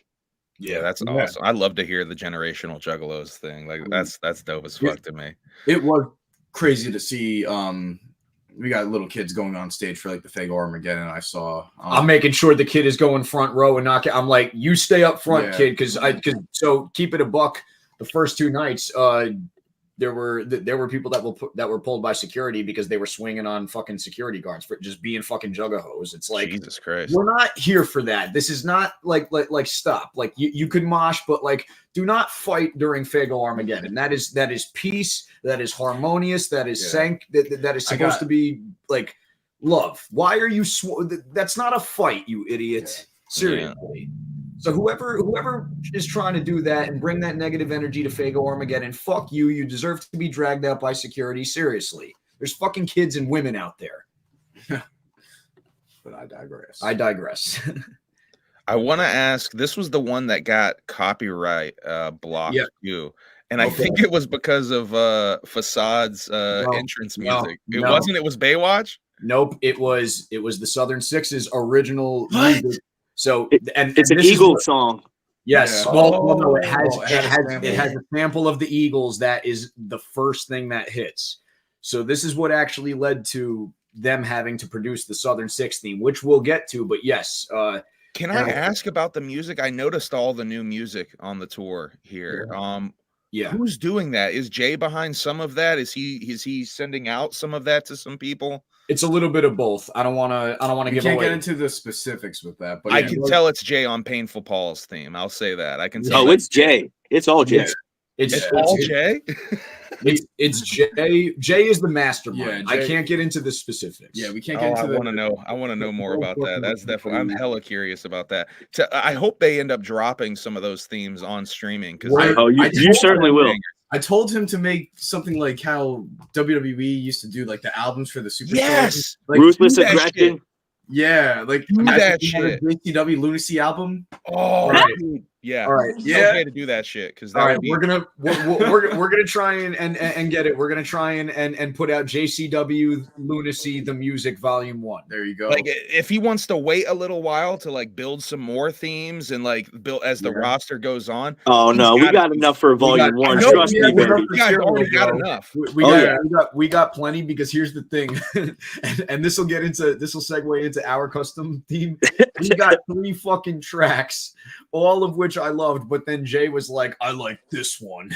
Yeah, that's awesome. I love to hear the generational juggalos thing. Like that's dope as fuck to me. It was crazy to see. We got little kids going on stage for like the Fago Armageddon. I saw. I'm making sure the kid is going front row and not. I'm like, you stay up front, kid, because so keep it a buck. The first two nights, there were people that were pulled by security because they were swinging on fucking security guards for just being fucking juggahos. It's like Jesus Christ, we're not here for that. This is not like stop. Like you could mosh, but like do not fight during Fago Armageddon. That is peace. That is harmonious. That is that is supposed to be like love. Why are you? That's not a fight, you idiot. Seriously. So whoever is trying to do that and bring that negative energy to Fago Armageddon, fuck you. You deserve to be dragged out by security. Seriously. There's fucking kids and women out there. But I digress. I digress. I want to ask, this was the one that got copyright blocked too. And I think it was because of Facade's entrance music. It wasn't, it was Baywatch? Nope, it was the Southern Six's original music. So it's an Eagles song. Yes. Yeah. Well, no, it has a sample of the Eagles that is the first thing that hits. So this is what actually led to them having to produce the Southern Six theme, which we'll get to. But yes, can I ask about the music? I noticed all the new music on the tour here. Yeah. Who's doing that? Is Jay behind some of that? Is he sending out some of that to some people? It's a little bit of both. I don't want to give away. Can't get into the specifics with that, but I can tell it's Jay on Painful Paul's theme. I'll say that. I can tell. Oh, it's Jay. It's all Jay. It's all Jay. It's Jay. Jay is the mastermind. Yeah, I can't get into the specifics. Yeah, we can't get into I want to know more about that. That's definitely. I'm hella curious about that. I hope they end up dropping some of those themes on streaming because you certainly will. I told him to make something like how WWE used to do, like the albums for the superstars. Yes, like, Ruthless Aggression. Yeah, like that shit. JCW Lunacy album. Oh, right. Yeah. All right. Yeah. Okay to do that shit because all right, we're gonna try and get it. We're gonna try and put out JCW Lunacy the Music Volume 1. There you go. Like if he wants to wait a little while to like build some more themes and like build as the roster goes on. Oh no, we got enough for Volume 1. Trust me, baby. You guys already got enough. We got plenty because here's the thing, and this will segue into our custom theme. We got 3 fucking tracks, all of which I loved, but then Jay was like, I like this one.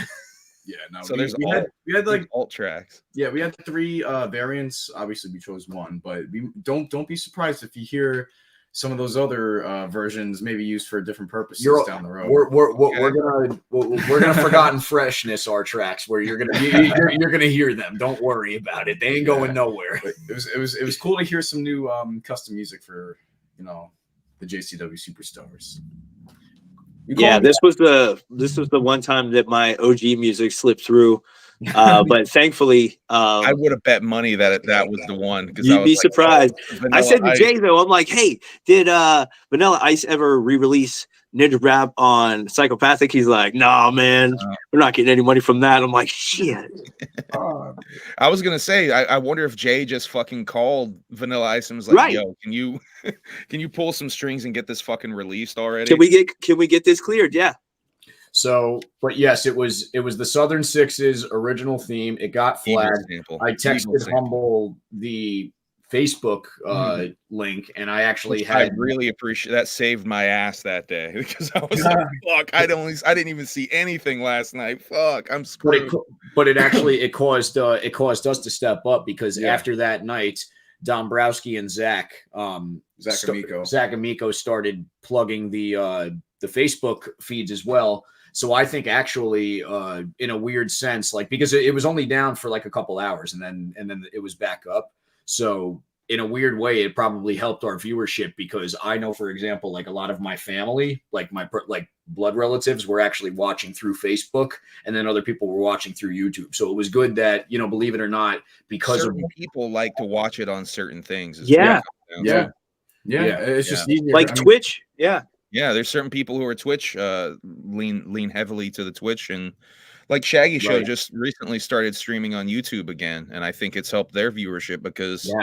Yeah, no. So we had like alt tracks. Yeah, we had 3 variants. Obviously, we chose 1, but we don't be surprised if you hear some of those other versions maybe used for different purposes down the road. We're gonna Forgotten Freshness our tracks where you're gonna hear them. Don't worry about it. They ain't going nowhere. But it was cool to hear some new custom music for the JCW superstars. Yeah, this was the one time that my OG music slipped through, but thankfully, I would have bet money that was the one. You'd be surprised. I said to Jay though, I'm like, "Hey, did Vanilla Ice ever re-release Ninja Rap on Psychopathic?" He's like, "Nah, man, we're not getting any money from that." I'm like, "Shit." I was gonna say, I wonder if Jay just fucking called Vanilla Ice and was like, "Yo, can you pull some strings and get this fucking released already? Can we get this cleared?" Yeah. So, but yes, it was the Southern Six's original theme. It got flagged. I texted Humble the Facebook link, and I actually I really appreciate that. Saved my ass that day because I was like, fuck, I didn't even see anything last night. Fuck, I'm screwed. But it caused us to step up because after that night, Dombrowski and Zach Amico started plugging the Facebook feeds as well. So I think actually, in a weird sense, like because it was only down for like a couple hours and then it was back up. So in a weird way, it probably helped our viewership because I know, for example, like a lot of my family, like my blood relatives were actually watching through Facebook and then other people were watching through YouTube. So it was good that, believe it or not, because certain people like to watch it on certain things. Yeah. It's just easier. Like Twitch. Yeah. Yeah. There's certain people who are Twitch, lean heavily to the Twitch, and like Shaggy Show just recently started streaming on YouTube again. And I think it's helped their viewership because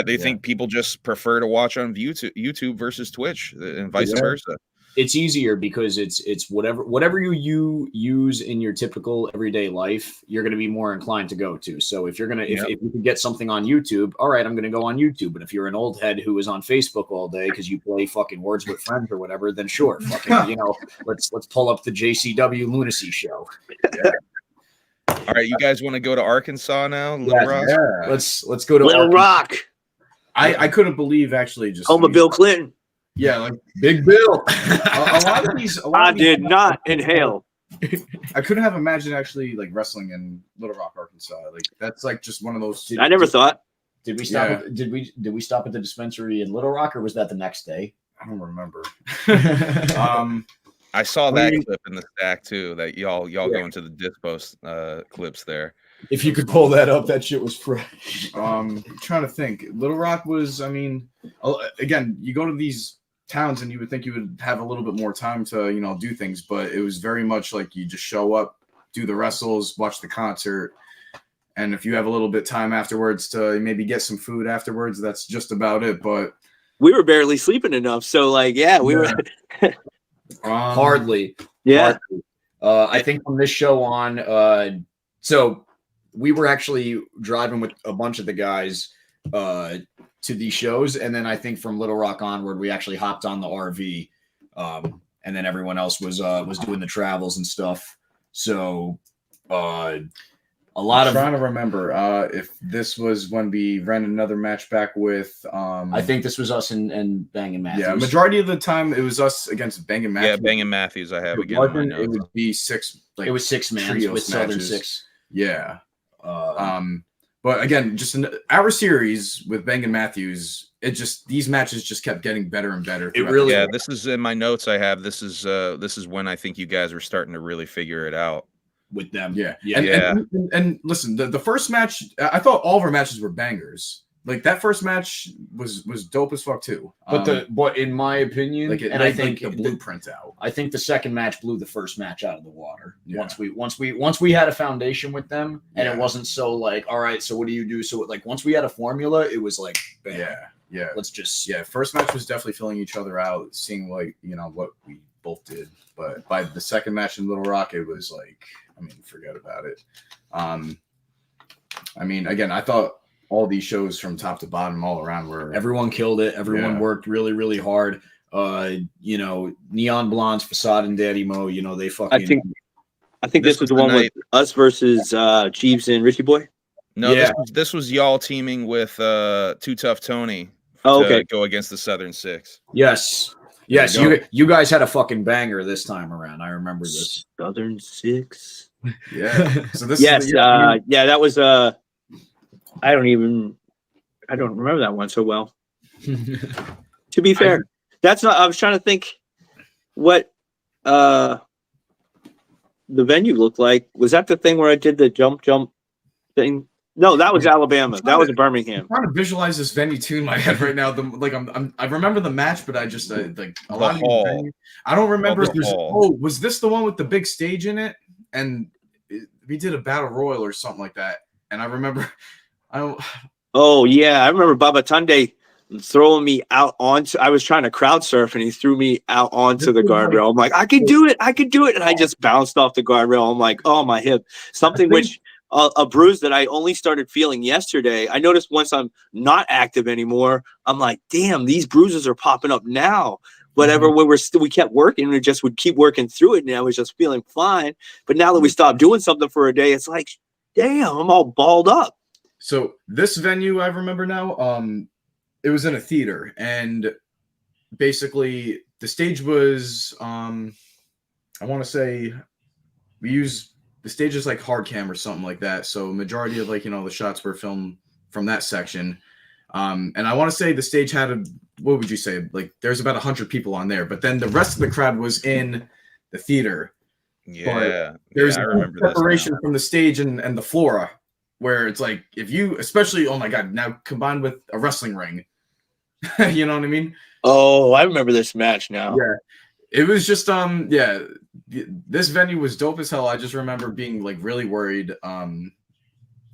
they think people just prefer to watch on YouTube versus Twitch and vice versa. It's easier because it's whatever you use in your typical everyday life, you're going to be more inclined to go to. So if you're going to, if you can get something on YouTube, all right, I'm going to go on YouTube. But if you're an old head who is on Facebook all day because you play fucking Words with Friends or whatever, then sure, fucking, let's pull up the JCW Lunacy show. All right, you guys want to go to Arkansas now? Little Rock? Yeah. Let's go to Little Rock. I couldn't believe actually just home of Bill Clinton. Yeah, like Big Bill. a lot of these. I did not inhale. I couldn't have imagined actually like wrestling in Little Rock, Arkansas. Like that's like just one of those. I never thought. Did we stop? Did we stop at the dispensary in Little Rock, or was that the next day? I don't remember. I saw that clip in the stack too. That y'all go into the dispo clips there. If you could pull that up, that shit was fresh. I'm trying to think. Little Rock was, I mean, again, you go to these towns and you would think you would have a little bit more time to, do things, but it was very much like you just show up, do the wrestles, watch the concert, and if you have a little bit time afterwards to maybe get some food afterwards, that's just about it. But we were barely sleeping enough, so like, we were hardly. Yeah. Hardly. I think from this show on, so we were actually driving with a bunch of the guys to these shows, and then I think from Little Rock onward, we actually hopped on the RV, and then everyone else was doing the travels and stuff. So a lot I'm trying to remember if this was when we ran another match back with. I think this was us and Bangin' Matthews. Yeah, majority of the time it was us against Bangin' Matthews. Yeah, Bangin' Matthews. I have It again. In my wasn't, notes. it would be six. Like, it was 6 man trios with Southern matches. 6. Yeah. But again, just in our series with Bangin' Matthews, these matches just kept getting better and better. It really, yeah. This is in my notes. I have this is when I think you guys were starting to really figure it out with them. Yeah, yeah. And listen, the first match, I thought all of our matches were bangers. Like that first match was dope as fuck too. But in my opinion, I think the blueprint out. I think the second match blew the first match out of the water. Yeah. Once we had a foundation with them, and it wasn't so like, all right, so what do you do? So like once we had a formula, it was like, bam, let's just First match was definitely filling each other out, seeing like what we both did. But by the second match in Little Rock, it was like, I mean, forget about it. I mean, again, I thought all these shows from top to bottom all around were everyone killed it. Everyone worked really, really hard. Neon Blondes, Facade, and Daddy Mo, they fucking. I think this was the one with us versus Jeeves and Richie Boy. No, this was y'all teaming with Too Tough Tony. To go against the Southern Six. Yes. You guys had a fucking banger this time around. I remember this. Southern Six. Yeah. So this. That was I don't remember that one so well. To be fair, I was trying to think what the venue looked like. Was that the thing where I did the jump thing? No, that was Alabama. That was Birmingham. I'm trying to visualize this venue too in my head right now. I remember the match, but I just like a lot of venues, I don't remember. Was this the one with the big stage in it? And we did a battle royal or something like that. And I remember, Oh yeah, I remember Baba Tunde throwing me out onto. I was trying to crowd surf, and he threw me out onto the guardrail. I'm like, I can do it, and I just bounced off the guardrail. I'm like, oh, my hip, a bruise that I only started feeling yesterday. I noticed once I'm not active anymore, I'm like, damn, these bruises are popping up now. Whatever, when we kept working, we just would keep working through it, and I was just feeling fine. But now that we stopped doing something for a day, it's like, damn, I'm all balled up. So this venue, I remember now, it was in a theater, and basically the stage was, I want to say the stage is like hard cam or something like that. So majority of the shots were filmed from that section. And I want to say the stage had what would you say? Like there's about 100 people on there, but then the rest of the crowd was in the theater. Yeah. There's I remember separation from the stage and the floor, where it's like, if you, especially, oh my God, now combined with a wrestling ring, you know what I mean? Oh, I remember this match now. Yeah. It was just, this venue was dope as hell. I just remember being like really worried,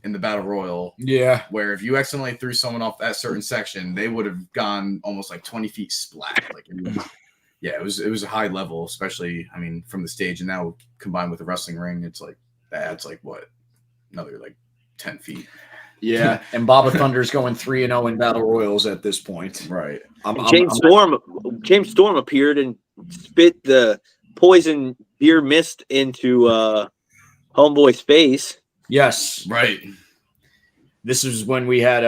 in the battle royal. Yeah. Where if you accidentally threw someone off that certain section, they would have gone almost like 20 feet splat. Like, it was a high level, especially, I mean, from the stage, and now combined with the wrestling ring, it's like, that's like what? Another like 10 feet. Yeah, and Baba Thunder's going 3-0 in battle royals at this point. Right. James Storm appeared and spit the poison beer mist into Homeboy's face. Yes. Right. This is when we had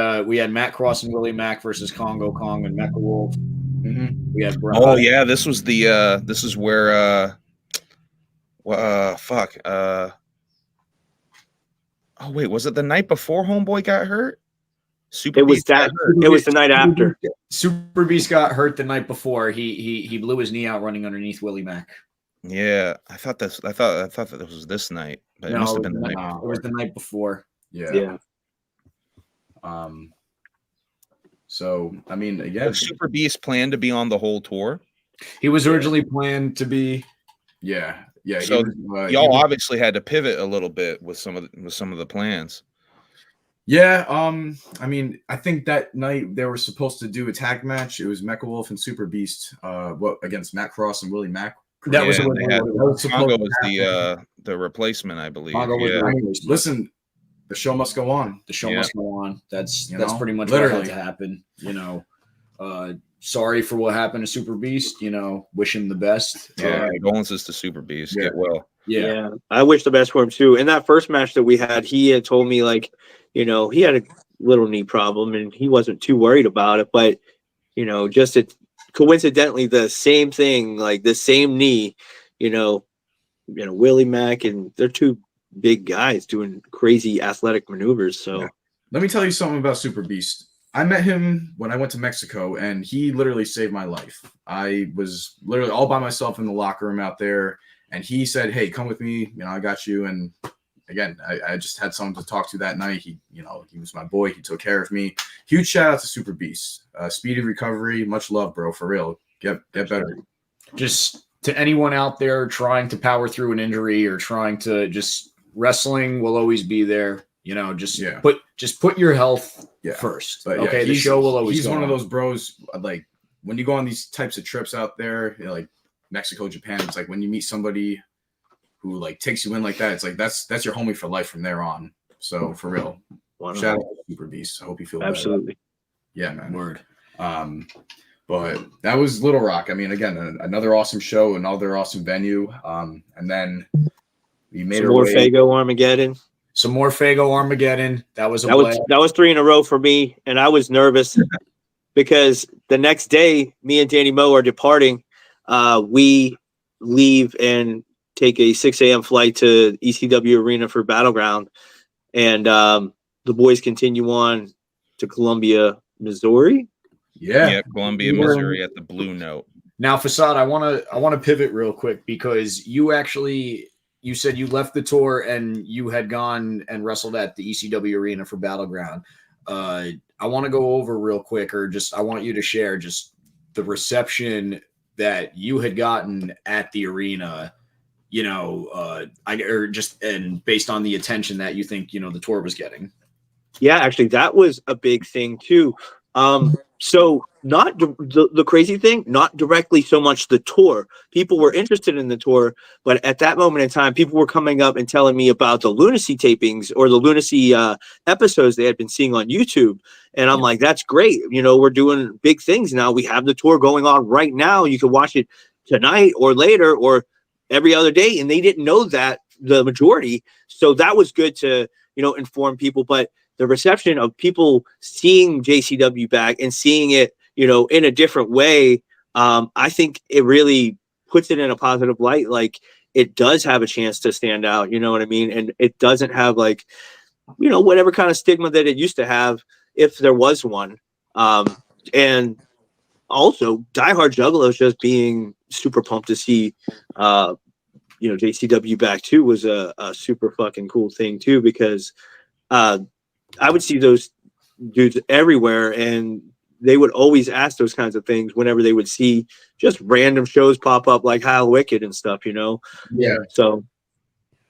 Matt Cross and Willie Mack versus Congo Kong and Mecha Wolf. Mm-hmm. We had this was the this is where oh wait, was it the night before Homeboy got hurt? Super It was Beast got that. hurt. It was the night after. Super Beast got hurt the night before. He blew his knee out running underneath Willie Mac. Yeah, I thought that was this night, but it must have been the night. It was the night before. Yeah. So I mean, again, Did Super Beast planned to be on the whole tour. He was originally planned to be. Yeah. So y'all obviously had to pivot a little bit with some of the plans. Yeah. I mean, I think that night they were supposed to do a tag match. It was Mecha Wolf and Super Beast. Against Matt Cross and Willie Mac. That was Congo was the replacement, I believe. Listen, the show must go on. The show must go on. That's pretty much literally what had to happen. Sorry for what happened to Super Beast. Wish him the best. Condolences to Super Beast. Get well. Yeah, I wish the best for him too. In that first match that we had, he had told me he had a little knee problem and he wasn't too worried about it, but just coincidentally the same thing, like the same knee, Willie Mac, and they're two big guys doing crazy athletic maneuvers. So let me tell you something about Super Beast. I met him when I went to Mexico, and he literally saved my life. I was literally all by myself in the locker room out there, and he said, "Hey, come with me. I got you." And again, I just had someone to talk to that night. He was my boy. He took care of me. Huge shout out to Super Beast. Speedy recovery. Much love, bro. For real. Get better. Just to anyone out there trying to power through an injury or trying to wrestling will always be there. Just put your health first. But okay, the show will always. He's go one on. of those bros. Like when you go on these types of trips out there, like Mexico, Japan. It's like when you meet somebody who takes you in like that. It's like that's your homie for life from there on. So for real, shout out to Super Beast. I hope you feel absolutely. Better. Yeah, man. Word. But that was Little Rock. I mean, again, another awesome show, another awesome venue. And then we made some more Fago Armageddon. Some more Fago Armageddon. That was 3 in a row for me, and I was nervous because the next day, me and Danny Moe are departing. We leave and take a 6 a.m. flight to ECW Arena for Battleground, and the boys continue on to Columbia, Missouri. Yeah, Columbia, Missouri at the Blue Note. Now, Facade, I want to pivot real quick because you said you left the tour and you had gone and wrestled at the ECW Arena for Battleground. I want to go over real quick, I want you to share just the reception that you had gotten at the arena, and based on the attention that you think, the tour was getting. Yeah, actually, that was a big thing too. So not the crazy thing, not directly so much the tour. People were interested in the tour, but at that moment in time, people were coming up and telling me about the Lunacy tapings or the Lunacy episodes they had been seeing on YouTube. And I'm like, that's great. We're doing big things now. We have the tour going on right now. You can watch it tonight or later or every other day. And they didn't know that, the majority. So that was good to, inform people. But the reception of people seeing JCW back and seeing it, in a different way, I think it really puts it in a positive light. Like it does have a chance to stand out, you know what I mean? And it doesn't have whatever kind of stigma that it used to have, if there was one. And also Diehard Juggalos just being super pumped to see, JCW back too was a super fucking cool thing too, because I would see those dudes everywhere and they would always ask those kinds of things whenever they would see just random shows pop up like Hallowicked and stuff, Yeah. So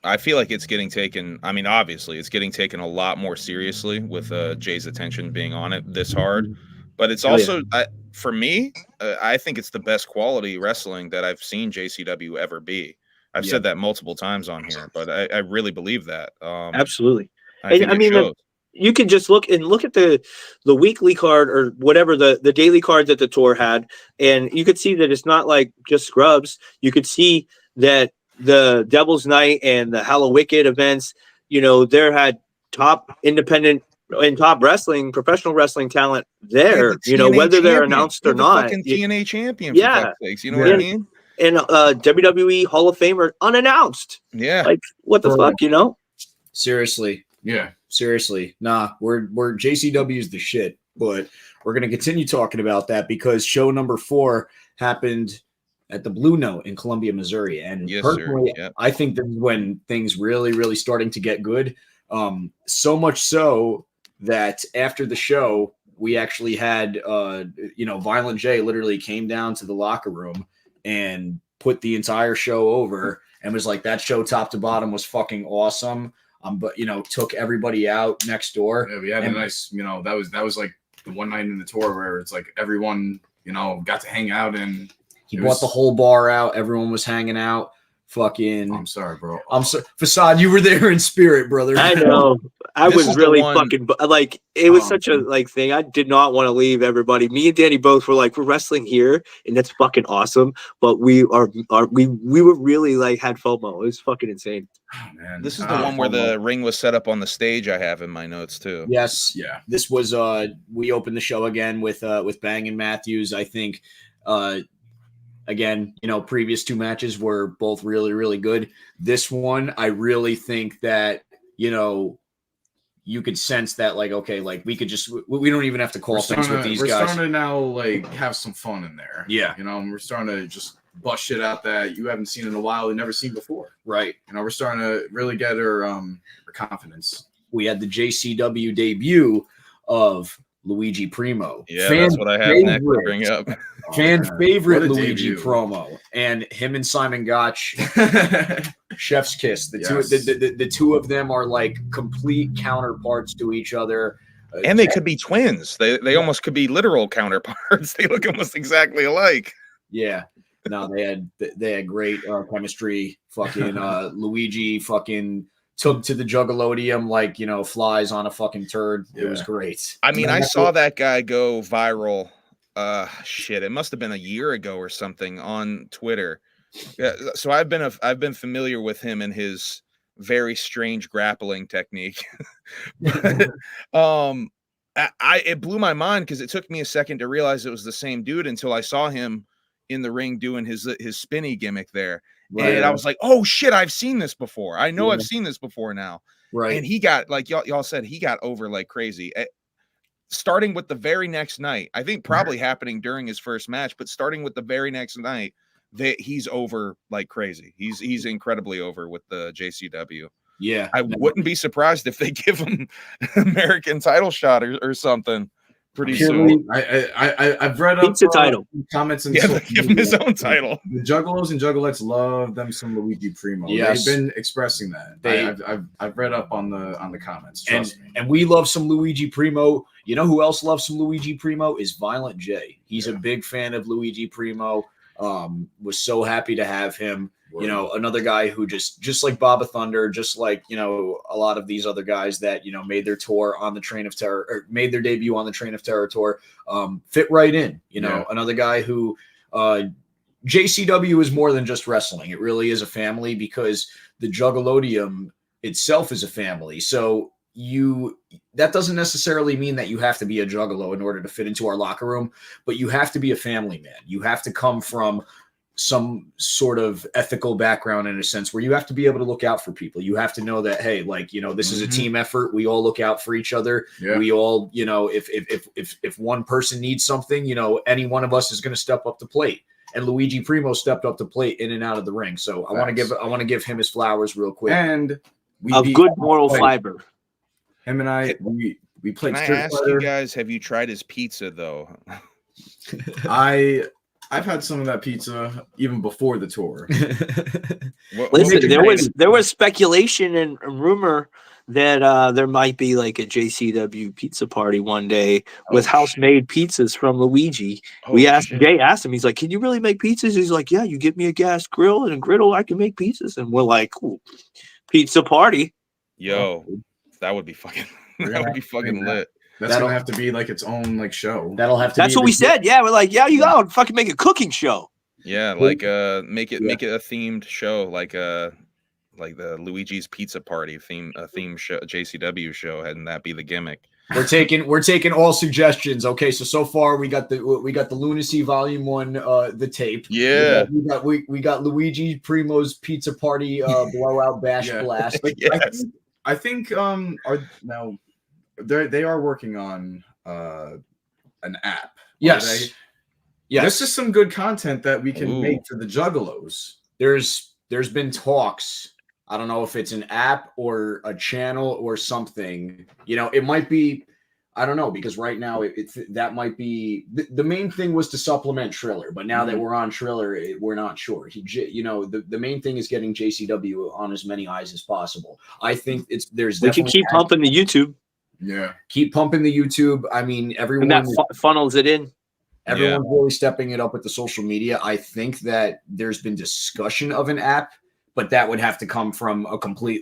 I feel like it's getting taken. I mean, obviously it's getting taken a lot more seriously with Jay's attention being on it this hard, but it's also, for me, I think it's the best quality wrestling that I've seen JCW ever be. I've said that multiple times on here, but I really believe that. Absolutely. I mean, you can just look at the weekly card or whatever the daily card that the tour had, and you could see that it's not like just scrubs. You could see that the Devil's Night and the Hallowicked events, there had top independent and top wrestling, professional wrestling talent there, whether they're announced or not. Fucking TNA champion, yeah, for fuck's sakes, you know what I mean? And WWE Hall of Famer unannounced. Yeah, like what the fuck, Seriously. Yeah. Seriously, nah, we're JCW's the shit, but we're gonna continue talking about that because show number 4 happened at the Blue Note in Columbia, Missouri, and Yes, personally, sir. Yep. I think that when things really starting to get good, so much so that after the show, we actually had Violent J literally came down to the locker room and put the entire show over and was like, that show top to bottom was fucking awesome. But took everybody out next door. Yeah, we had a nice, that was like the one night in the tour where it's like everyone, got to hang out, and he bought the whole bar out. Everyone was hanging out. Fucking, I'm sorry, bro. I'm sorry, Facade. You were there in spirit, brother. I know. I This was is the really one- fucking like it was such a thing. I did not want to leave everybody. Me and Danny both were like, we're wrestling here, and that's fucking awesome. But we were really like had FOMO. It was fucking insane. Oh, man. This is the one where the ring was set up on the stage. I have in my notes too. Yes. Yeah. This was we opened the show again with Bang and Matthews. I think again, previous 2 matches were both really good. This one, I really think that, you could sense that like, okay, like we could just, we don't even have to call things with these we're guys. starting to now like have some fun in there. Yeah. We're starting to just bust shit out that you haven't seen in a while, you never seen before. Right. We're starting to really get her confidence. We had the JCW debut of Luigi Primo. Yeah, that's what I have next to bring up. Fan favorite What a Luigi debut. promo, and him and Simon Gotch, chef's kiss. The two of them are like complete counterparts to each other, And they could be twins. They almost could be literal counterparts. They look almost exactly alike. Yeah, no, they had great chemistry. Fucking Luigi fucking took to the Juggalodium like flies on a fucking turd. It was great. I mean, I saw that guy go viral. Shit, it must have been a year ago or something on Twitter. Yeah, so I've been familiar with him and his very strange grappling technique. But, it blew my mind because it took me a second to realize it was the same dude until I saw him in the ring doing his spinny gimmick there. Right. And I was like, oh shit, I've seen this before. I know I've seen this before now. Right. And he got, like y'all said, he got over like crazy. Starting with the very next night, I think probably happening during his first match, but starting with the very next night, he's over like crazy. He's incredibly over with the JCW. Yeah. I wouldn't be surprised if they give him American title shot or something pretty soon. I've read up Pizza title comments and Give him his own title. The Juggalos and Juggalettes love them some Luigi Primo. Yes. They've been expressing that. I've read up on the comments. Trust me. And we love some Luigi Primo. You know who else loves some Luigi Primo is Violent J. He's a big fan of Luigi Primo. Was so happy to have him. Word. Another guy who just like Baba Thunder, just like a lot of these other guys that made their tour on the Train of Terror, or made their debut on the Train of Terror tour, fit right in. Another guy who JCW is more than just wrestling. It really is a family because the Juggalodium itself is a family. So that doesn't necessarily mean that you have to be a Juggalo in order to fit into our locker room, but you have to be a family man. You have to come from some sort of ethical background in a sense where you have to be able to look out for people. You have to know that, hey, like, this is a team effort. We all look out for each other. Yeah. We all, if one person needs something, any one of us is going to step up to plate. And Luigi Primo stepped up to plate in and out of the ring. So I want to give him his flowers real quick. And Of good moral fiber. Him and I, we played Can I Street ask Fighter. you guys, have you tried his pizza though? I've had some of that pizza even before the tour. Listen, there was speculation and rumor that there might be like a JCW pizza party one day with house-made pizzas from Luigi. Jay asked him, he's like, "Can you really make pizzas?" He's like, "Yeah, you give me a gas grill and a griddle, I can make pizzas." And we're like, "Cool, pizza party." Yo, that would be fucking lit. That's gonna have to be like its own like show. That'll have to. That's what we said. Yeah, we're like, yeah, you gotta fucking make a cooking show. Yeah, like make it a themed show, like the Luigi's Pizza Party theme show, JCW show, and that be the gimmick. We're taking all suggestions. Okay, so far we got the Lunacy Volume 1 the tape. Yeah. We got Luigi Primo's Pizza Party blowout bash blast. Yes. I think they are working on an app. Yes. Yes. This is some good content that we can Ooh. make for the Juggalos. There's been talks. I don't know if it's an app or a channel or something. You know, it might be. I don't know, because right now that might be the main thing was to supplement Triller, but now that we're on Triller, we're not sure. The main thing is getting JCW on as many eyes as possible. I think we can keep pumping the YouTube. Yeah, keep pumping the YouTube. I mean, everyone and that funnels it in. Everyone's really stepping it up with the social media. I think that there's been discussion of an app, but that would have to come from a complete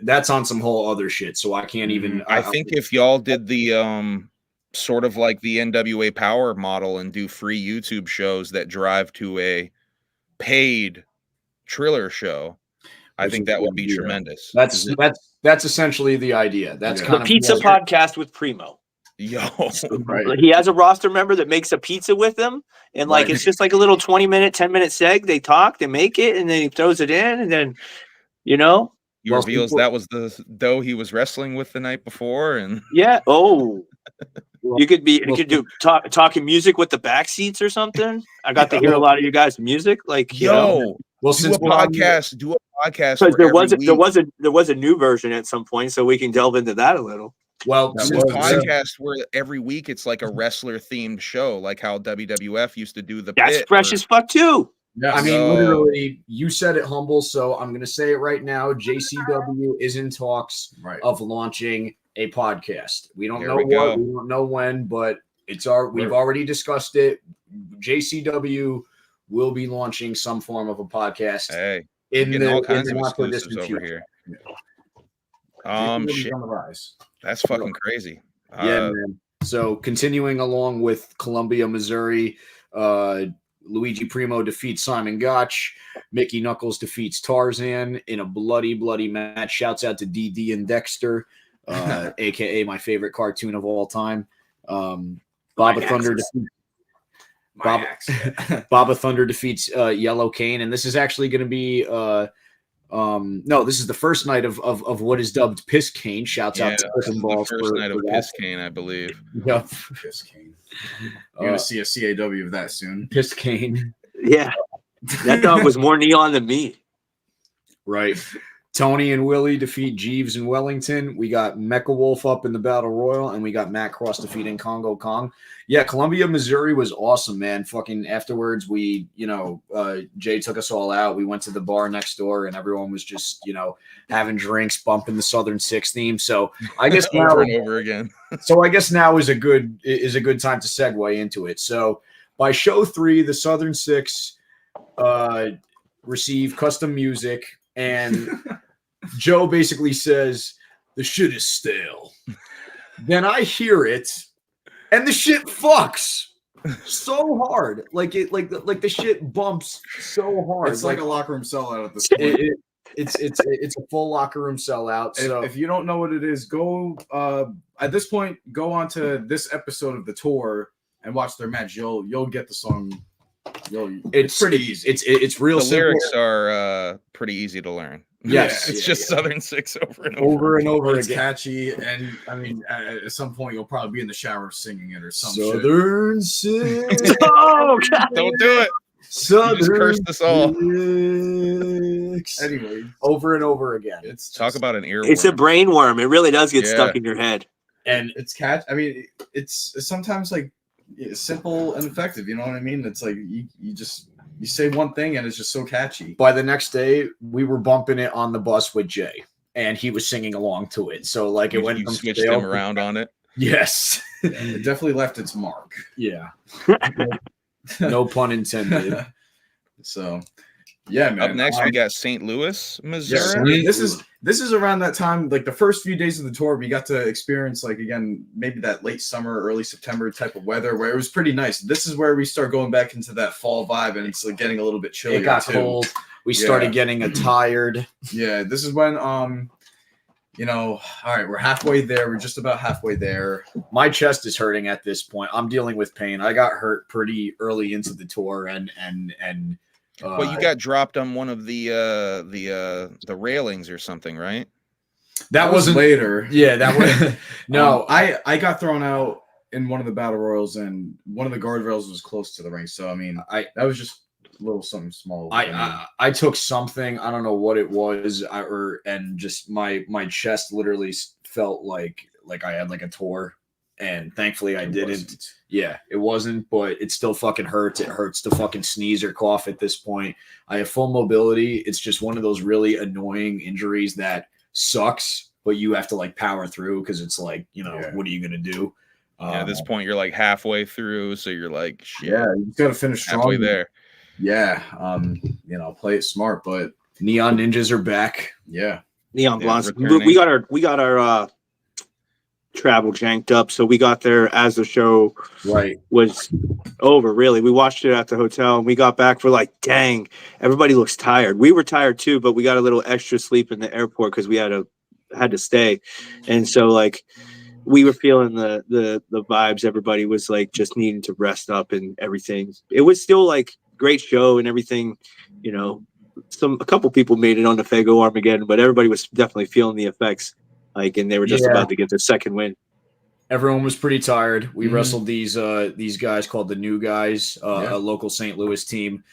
that's on some whole other shit. So I can't even. I think if y'all did the sort of like the NWA Power model and do free YouTube shows that drive to a paid Triller show, I think that would be tremendous. That's essentially the idea. That's kind of pizza podcast with Primo. Yo, right. He has a roster member that makes a pizza with him, and it's just like a little 20-minute, 10-minute seg. They talk, they make it, and then he throws it in, and then he reveals that was the dough he was wrestling with the night before, and you could do talking music with the backseats or something. I got to hear a lot of you guys' music, do a podcast because there was a new version at some point, so we can delve into that a little. Well, podcast where every week it's like a wrestler themed show, like how WWF used to do the. That's fresh as fuck too. Yeah, I mean, literally, you said it, Humble. So I'm going to say it right now. JCW is in talks of launching a podcast. We don't know what, we don't know when, but we've already discussed it. JCW will be launching some form of a podcast. Hey, in all kinds of not exclusives over here. Shit. On the rise. That's fucking crazy. Man. So continuing along with Columbia, Missouri, Luigi Primo defeats Simon Gotch. Mickey Knuckles defeats Tarzan in a bloody, bloody match. Shouts out to DD and Dexter, aka my favorite cartoon of all time. Baba Thunder defeats Yellow Kane, and this is actually going to be this is the first night of what is dubbed Piss Kane. Shouts out to Piss Balls the first night of Piss Kane, I believe. Yep. Piss Kane. You're gonna see a CAW of that soon. Piss Kane. Yeah. That dog was more neon than me. Right. Tony and Willie defeat Jeeves and Wellington. We got Mecha Wolf up in the Battle Royal, and we got Matt Cross defeating Congo Kong. Yeah, Columbia, Missouri was awesome, man. Fucking afterwards, we, Jay took us all out. We went to the bar next door, and everyone was just, having drinks, bumping the Southern Six theme. So I guess now over and over again. So I guess now is a good time to segue into it. So by show 3, the Southern Six receive custom music. And Joe basically says, the shit is stale. Then I hear it, and the shit fucks so hard. Like the shit bumps so hard. It's like a locker room sellout at this point. It's a full locker room sellout. So if you don't know what it is, go at this point, go on to this episode of the tour and watch their match. You'll get the song. It's pretty easy. It's real. The simple. lyrics are pretty easy to learn. Yes, it's just Southern Six over and over It's again. Catchy, and I mean, at some point you'll probably be in the shower singing it or something. Southern Six. Oh God! Don't do it. Southern you just cursed us all. Anyway, over and over again. Talk about an earworm. It's a brain worm. It really does get stuck in your head. And it's catch. I mean, it's sometimes like simple and effective. You know what I mean? It's like you say one thing and it's just so catchy. By the next day, we were bumping it on the bus with Jay, and he was singing along to it. So it went. You switched them around on it. Yes, it definitely left its mark. Yeah, no pun intended. So, yeah, man. Up next, we got St. Louis, Missouri. Yeah, this is around that time, like the first few days of the tour, we got to experience again maybe that late summer, early September type of weather where it was pretty nice. This is where we start going back into that fall vibe, and it's getting a little bit chilly. It got cold. We started getting tired. Yeah, this is when all right, we're halfway there. We're just about halfway there. My chest is hurting at this point. I'm dealing with pain. I got hurt pretty early into the tour, and well, you got dropped on one of the railings or something, right? That was wasn't later. Yeah, that was no. I got thrown out in one of the battle royals, and one of the guardrails was close to the ring. So I mean, that was just a little something small. I took something, I don't know what it was, and just my chest literally felt like I had like a tour, and thankfully I didn't. Wasn't. Yeah, it wasn't, but it still fucking hurts. It hurts to fucking sneeze or cough at this point. I have full mobility. It's just one of those really annoying injuries that sucks, but you have to like power through because it's like, what are you gonna do? At this point, you're like halfway through, so you're like, shit. Yeah, you got to finish strong. Halfway there. Yeah, play it smart, but Neon Ninjas are back. Yeah, Neon Blondes. We got our travel janked up, so we got there as the show was over. Really, we watched it at the hotel, and we got back. We're like, dang, everybody looks tired. We were tired too, but we got a little extra sleep in the airport because we had to stay, and so like. We were feeling the vibes. Everybody was like just needing to rest up and everything. It was still like great show and everything. A couple people made it on the Fago Armageddon, but everybody was definitely feeling the effects. And they were just about to get their second win. Everyone was pretty tired. We wrestled these guys called the New Guys, a local St. Louis team.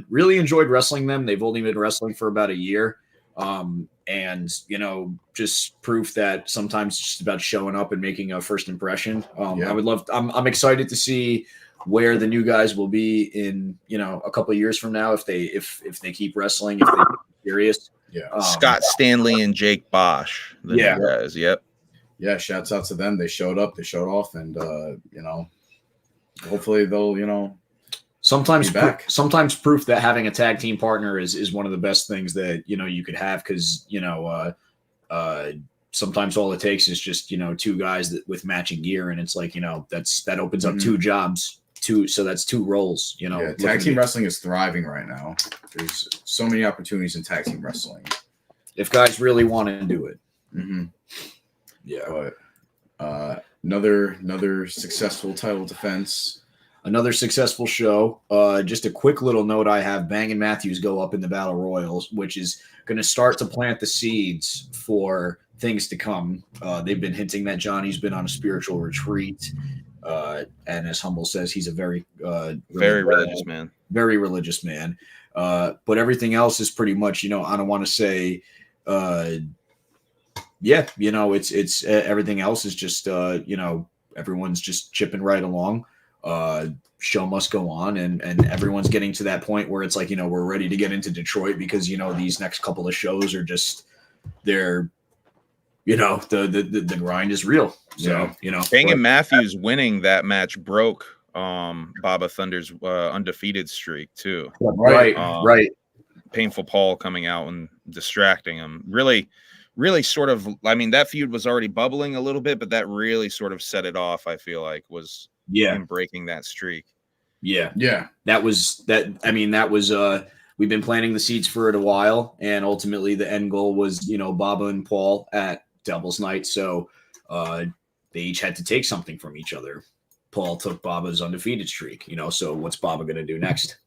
Really enjoyed wrestling them. They've only been wrestling for about a year. And just proof that sometimes it's just about showing up and making a first impression. I'm excited to see where the New Guys will be in a couple of years from now if they keep wrestling, if they're serious. Scott Stanley and Jake Bosch, the New Guys. Yeah, shouts out to them. They showed up, they showed off, and hopefully they'll Sometimes proof that having a tag team partner is one of the best things that you could have, because sometimes all it takes is just two guys with matching gear, and it's like that opens up two jobs, so that's two roles. Tag team wrestling is thriving right now. There's so many opportunities in tag team wrestling if guys really want to do it. But another successful title defense. Another successful show. Just a quick little note I have. Bang and Matthews go up in the Battle Royals, which is going to start to plant the seeds for things to come. They've been hinting that Johnny's been on a spiritual retreat. And as Humble says, he's a very religious man. Very religious man. But everything else is pretty much, I don't want to say, it's everything else is just, everyone's just chipping right along. Show must go on, and everyone's getting to that point where it's like, we're ready to get into Detroit because these next couple of shows are just the grind is real. So Bang and Matthews winning that match broke Baba Thunder's undefeated streak too. Right. Painful Paul coming out and distracting him really sort of, that feud was already bubbling a little bit, but that really sort of set it off. I feel like was him breaking that streak. That was we've been planting the seeds for it a while, and ultimately the end goal was Baba and Paul at Devil's Night, so they each had to take something from each other. Paul took Baba's undefeated streak, so what's Baba gonna do next?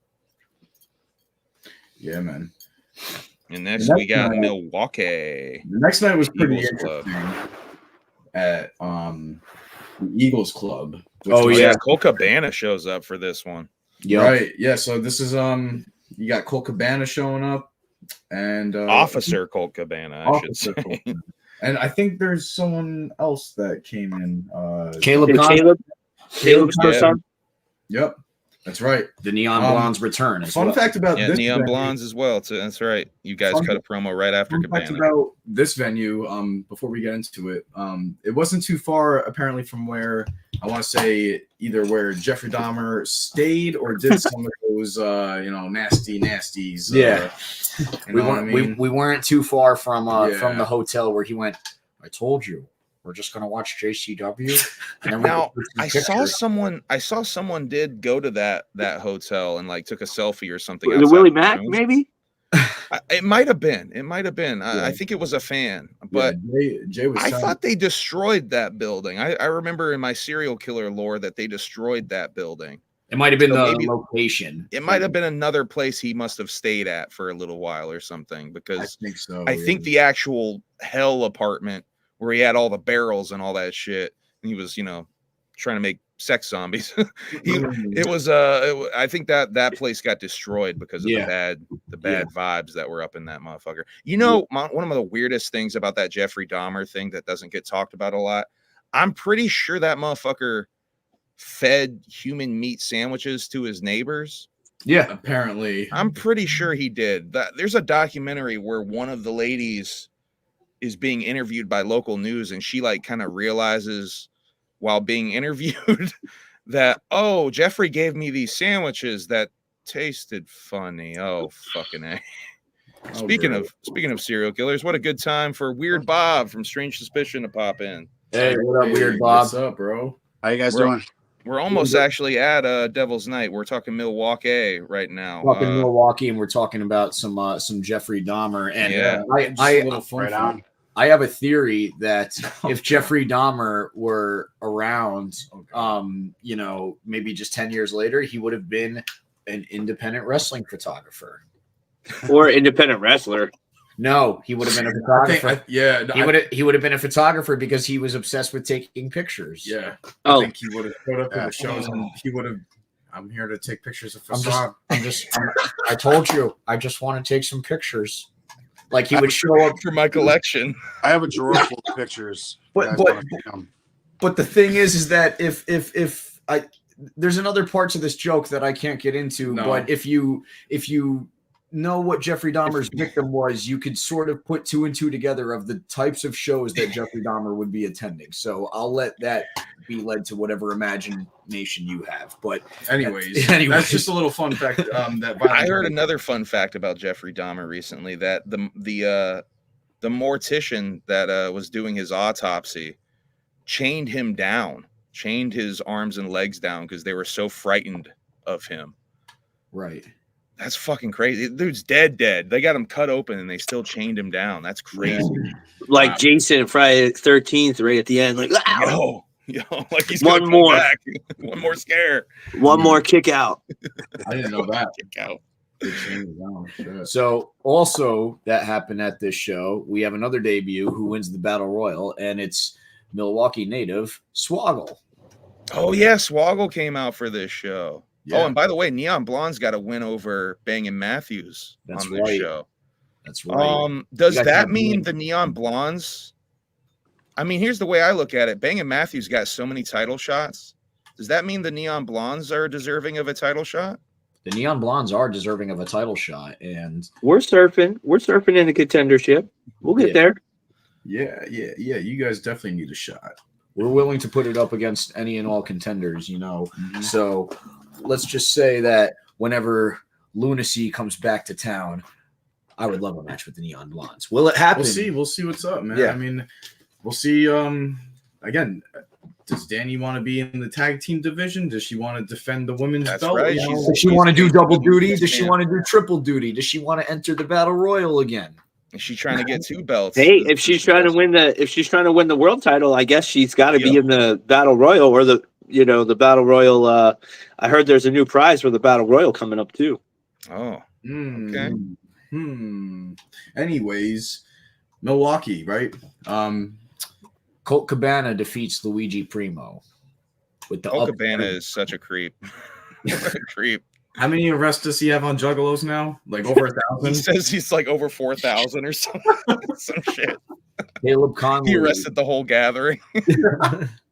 Yeah, man. And next we got Milwaukee. The next night was pretty interesting at the Eagles Club. Colt Cabana shows up for this one. Right. Yeah. So this is you got Colt Cabana showing up, and Officer Colt Cabana, I should say. And I think there's someone else that came in. Caleb. Yep. That's right. The Neon Blondes return. Fun fact about this Neon venue, Blondes as well. So that's right. You guys cut a promo right after Cabana. Fact about this venue, before we get into it, it wasn't too far apparently from where I want to say either where Jeffrey Dahmer stayed or did some of those nasties. We weren't too far from the hotel where he went. I told you. We're just gonna watch JCW. And now I saw someone did go to that hotel and like took a selfie or something. Was it Willie Mack? Maybe it might have been. I think it was a fan, but Jay was. I thought they destroyed that building. I remember in my serial killer lore that they destroyed that building. It might have been So the maybe- location. It might have been another place he must have stayed at for a little while or something, I because think so. I think the actual hell apartment where he had all the barrels and all that shit, and he was, trying to make sex zombies. I think that place got destroyed because of the bad vibes that were up in that motherfucker. One of the weirdest things about that Jeffrey Dahmer thing that doesn't get talked about a lot, I'm pretty sure that motherfucker fed human meat sandwiches to his neighbors. Yeah, apparently. I'm pretty sure he did. There's a documentary where one of the ladies is being interviewed by local news, and she like kind of realizes while being interviewed that, oh, Jeffrey gave me these sandwiches that tasted funny. Oh, fucking A. Speaking of serial killers, what a good time for Weird Bob from Strange Suspicion to pop in. Hey, what up, Weird Bob? What's up, bro? How you guys doing? We're almost actually at Devil's Night. We're talking Milwaukee right now. Talking Milwaukee, and we're talking about some Jeffrey Dahmer. And I have a theory that if Jeffrey Dahmer were around, maybe just 10 years later, he would have been an independent wrestling photographer or independent wrestler. No, he would have been a photographer. He would have been a photographer because he was obsessed with taking pictures. Yeah. Oh. I think he would have showed up in the shows and he would have. I'm here to take pictures of Facade. I told you, I just want to take some pictures. Like he would show up for my collection. I have a drawer full of pictures. But the thing is that if there's another part to this joke that I can't get into. No. But if you know what Jeffrey Dahmer's victim was, you could sort of put two and two together of the types of shows that Jeffrey Dahmer would be attending. So I'll let that be led to whatever imagination you have. But anyways, that's just a little fun fact. I heard another fun fact about Jeffrey Dahmer recently, that the mortician that was doing his autopsy chained him down, chained his arms and legs down because they were so frightened of him. Right. That's fucking crazy. Dude's dead. They got him cut open and they still chained him down. That's crazy. Like Jason Friday the 13th, right at the end, like Yo, like he's one more back. One more scare. One more kick out. I didn't know that. Kick out. So also that happened at this show. We have another debut who wins the Battle Royal, and it's Milwaukee native Swoggle. Oh yeah, Swoggle came out for this show. Yeah. Oh, and by the way, Neon Blonde's got a win over Bangin' Matthews on this show. That's right. Does that mean the Neon Blondes? I mean, here's the way I look at it. Bangin' Matthews got so many title shots. Does that mean the Neon Blondes are deserving of a title shot? The Neon Blondes are deserving of a title shot, and we're surfing in the contendership. We'll get there. Yeah. You guys definitely need a shot. We're willing to put it up against any and all contenders, Mm-hmm. So let's just say that whenever Lunacy comes back to town, I would love a match with the Neon Blondes. Will it happen? We'll see what's up, man. Yeah. I mean, we'll see. Again, does Danny want to be in the tag team division? Does she want to defend the women's belt? Right. Does she want to do double duty? Does she want to do triple duty? Does she want to enter the Battle Royal again? Is she trying to get two belts? Hey, if she's trying to win the world title, I guess she's got to be in the Battle Royal or the Battle Royal. I heard there's a new prize for the Battle Royal coming up too. Oh, okay. Anyways, Milwaukee, right? Colt Cabana defeats Luigi Primo with the Colt Cabana is such a creep. Creep. How many arrests does he have on Juggalos now? Like over 1,000? He says he's like over 4,000 or something. Some shit. Caleb Conley. He arrested the whole gathering.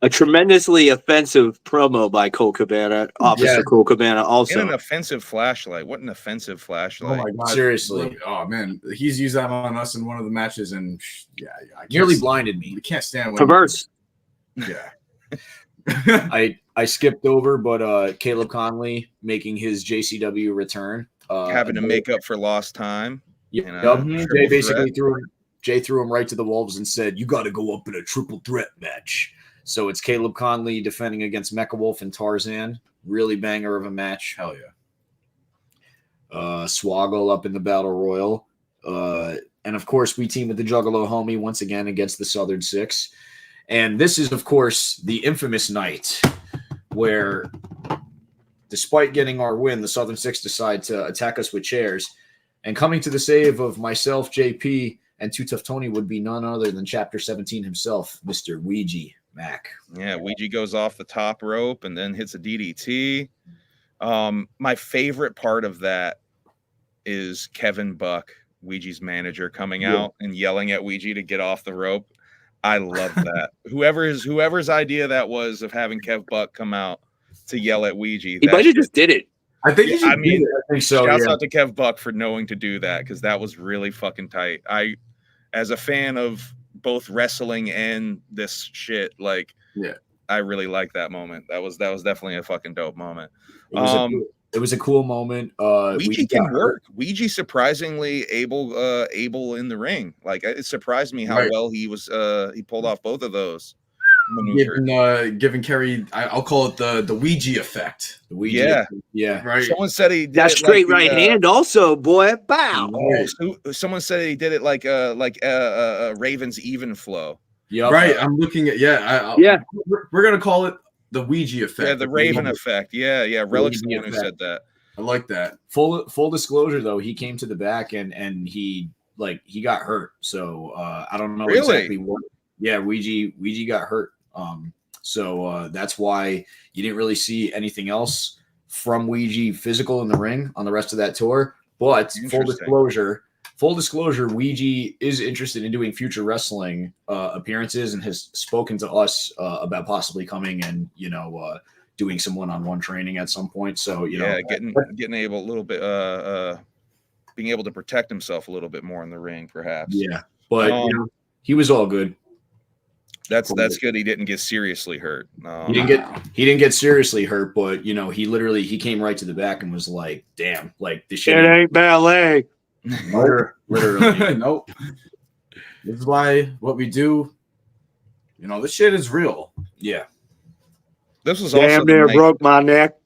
A tremendously offensive promo by Colt Cabana, Officer Colt Cabana. Also, in an offensive flashlight. What an offensive flashlight! Oh my god! Seriously. Oh man, he's used that on us in one of the matches, and I nearly blinded me. We can't stand when perverse. Yeah. I skipped over, but Caleb Conley making his JCW return, having to make up for lost time. Jay basically threw him right to the wolves and said, "You got to go up in a triple threat match." So it's Caleb Conley defending against Mecha Wolf and Tarzan. Really banger of a match. Hell yeah. Swoggle up in the Battle Royal, and of course we team with the Juggalo Homie once again against the Southern Six. And this is, of course, the infamous night where despite getting our win, the Southern Six decide to attack us with chairs. And coming to the save of myself, JP, and Too Tough Tony would be none other than Chapter 17 himself, Mr. Ouija Mac. Yeah, Ouija goes off the top rope and then hits a DDT. My favorite part of that is Kevin Buck, Ouija's manager, coming out and yelling at Ouija to get off the rope. I love that. whoever's idea that was of having Kev Buck come out to yell at Ouija. He might have just did it. I think. I mean, I think so. shouts Yeah. out to Kev Buck for knowing to do that because that was really fucking tight. As a fan of both wrestling and this shit, like, I really like that moment. That was definitely a fucking dope moment. It was a cool moment. Ouija can work. Ouija surprisingly able in the ring. Like, it surprised me how well he was. He pulled off both of those maneuvers. Giving Kerry, I'll call it the Ouija effect. The Ouija, yeah. Right. Someone said he did That it straight like right hand also, boy. Bow. Someone said he did it like Raven's even flow. Yep. Right. I'm looking at We're gonna call it the Ouija effect. Yeah, the Raven effect. Yeah. Relic's the one who said that. I like that. Full disclosure though, he came to the back and he got hurt. So I don't know exactly what. Yeah, Ouija got hurt. So that's why you didn't really see anything else from Ouija physical in the ring on the rest of that tour. But full disclosure, Ouija is interested in doing future wrestling appearances and has spoken to us about possibly coming and doing some one-on-one training at some point. So getting able a little bit being able to protect himself a little bit more in the ring, perhaps. Yeah, but he was all good. That's good. He didn't get seriously hurt. He didn't get seriously hurt, but he came right to the back and was like, "Damn, like this shit ain't ballet." Literally. Nope. This is why what we do. This shit is real. Yeah. This was damn also near broke my neck,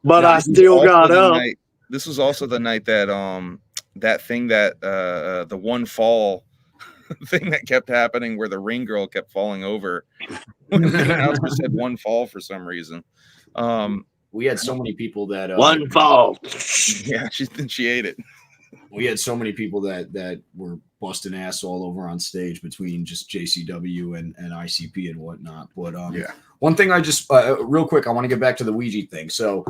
but I still got up. This was also the night that that thing that the one fall thing that kept happening where the ring girl kept falling over. The announcer said one fall for some reason. We had so many people that one fall. Yeah, she ate it. We had so many people that were busting ass all over on stage between just JCW and ICP and whatnot. But one thing I just real quick, I want to get back to the Ouija thing. So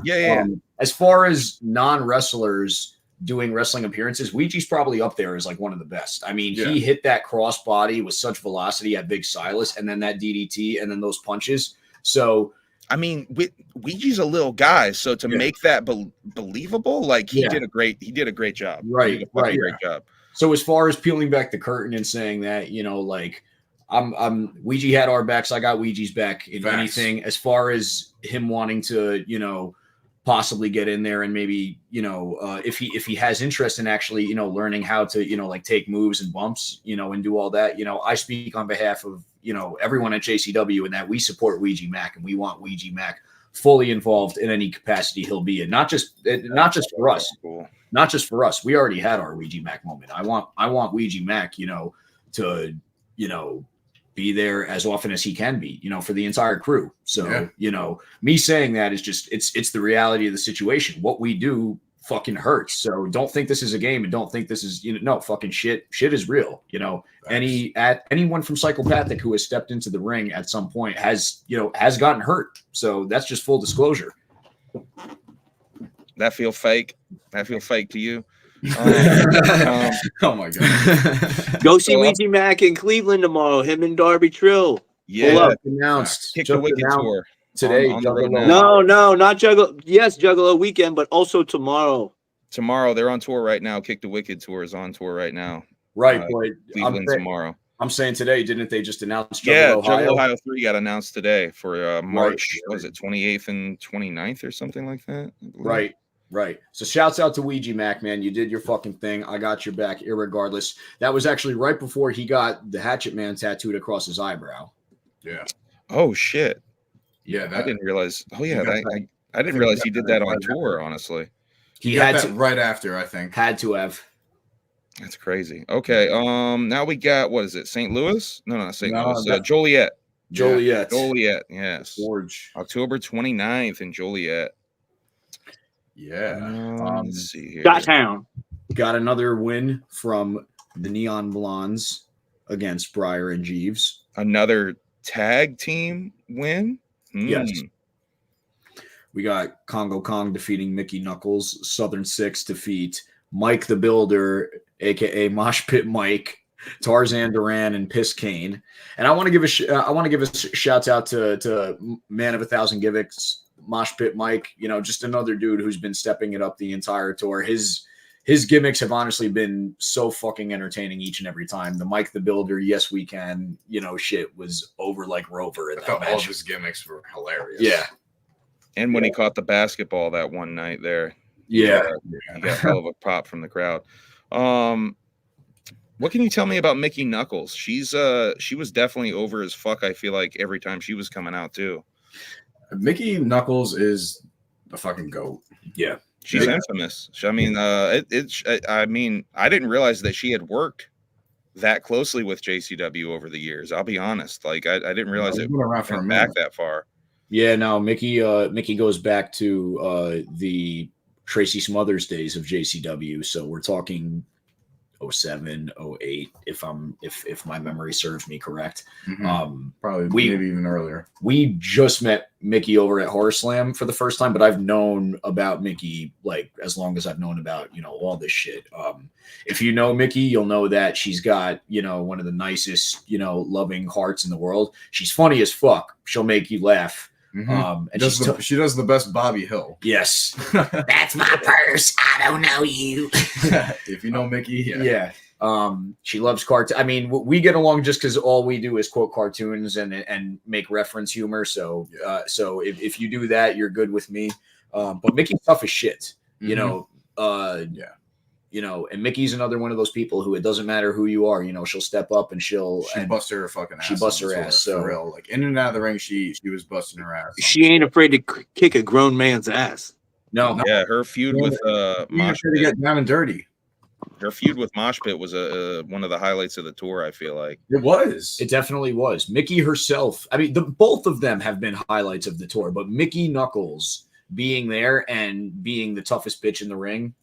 as far as non-wrestlers doing wrestling appearances, Ouija's probably up there as like one of the best. I mean, he hit that cross body with such velocity at Big Silas, and then that DDT, and then those punches. So, I mean, Ouija's a little guy, so to make that believable, like he did a great job. Right. Great job. So as far as peeling back the curtain and saying that, like I'm Ouija had our backs, I got Ouija's back. If anything, as far as him wanting to, possibly get in there and maybe, if he has interest in actually, learning how to, like take moves and bumps, and do all that, I speak on behalf of, everyone at JCW and that we support Ouija Mac and we want Ouija Mac fully involved in any capacity he'll be in, not just for us. Cool. Not just for us. We already had our Ouija Mac moment. I want Ouija Mac, to, be there as often as he can be, for the entire crew. So, me saying that is just, it's the reality of the situation. What we do fucking hurts. So don't think this is a game and don't think this is, no, fucking shit is real. Anyone from Psychopathic who has stepped into the ring at some point has gotten hurt. So that's just full disclosure. That feel fake to you? Oh my god! Go see Ouija Mac in Cleveland tomorrow. Him and Darby Trill. Yeah, announced. Kick the Wicked tour today. On the road now. No, not Juggalo. Yes, Juggalo weekend, but also tomorrow. Tomorrow they're on tour right now. Kick the Wicked tour is on tour right now. Right, boy. Cleveland tomorrow. I'm saying today, didn't they just announce? Juggalo Ohio 3 got announced today for March. Was it 28th and 29th or something like that? Right. So shouts out to Ouija Mac, man. You did your fucking thing. I got your back, irregardless. That was actually right before he got the Hatchet Man tattooed across his eyebrow. Yeah. Oh shit. Yeah, I didn't realize. Oh yeah, I didn't realize he did that on tour. Honestly, he had to right after. I think had to have. That's crazy. Okay. Now we got, what is it? St. Louis? No, not St. Louis. Joliet. Joliet. Joliet, yes. George. October 29th in Joliet. Yeah. Let's see here. Dot town. Got another win from the Neon Blondes against Breyer and Jeeves. Another tag team win? Yes. We got Congo Kong defeating Mickey Knuckles. Southern Six defeat Mike the Builder, aka Mosh Pit Mike, Tarzan Duran, and Piss Kane. And I want to give a shout out to Man of 1,000 Gimmicks, Mosh Pit Mike. You know, just another dude who's been stepping it up the entire tour. His gimmicks have honestly been so fucking entertaining each and every time. The Mike the Builder, yes we can, shit was over like Rover in I that thought match. all of his gimmicks were hilarious. Yeah. And when he caught the basketball that one night there. Yeah. He got a hell of a pop from the crowd. What can you tell me about Mickey Knuckles? She was definitely over as fuck, I feel like, every time she was coming out too. Mickey Knuckles is the fucking GOAT. Yeah. She's infamous. I mean, I didn't realize that she had worked that closely with JCW over the years. I'll be honest. Like, I didn't realize it went around for a went minute. back that far. Yeah, no, Mickey goes back to the Tracy Smothers days of JCW. So we're talking 07, 08, if my memory serves me correct. Probably maybe even earlier. We just met Mickey over at Horror Slam for the first time, but I've known about Mickey like as long as I've known about, all this shit. If you know Mickey, you'll know that she's got, one of the nicest, loving hearts in the world. She's funny as fuck. She'll make you laugh. And She does the best Bobby Hill. yes, that's my purse. I don't know you. If you know Mickey, Yeah. She loves cartoons. I mean, we get along just because all we do is quote cartoons and make reference humor. So, if you do that, you're good with me. But Mickey's tough as shit. And Mickey's another one of those people who it doesn't matter who you are. She'll step up and she busts her fucking ass. She busts her ass. So for real, like in and out of the ring, she was busting her ass. She ain't afraid to kick a grown man's ass. No. Yeah, her feud with Mosh to Pit. get down and dirty. Her feud with Mosh Pit was one of the highlights of the tour, I feel like. It was. It definitely was. Mickey herself. I mean, both of them have been highlights of the tour, but Mickey Knuckles being there and being the toughest bitch in the ring,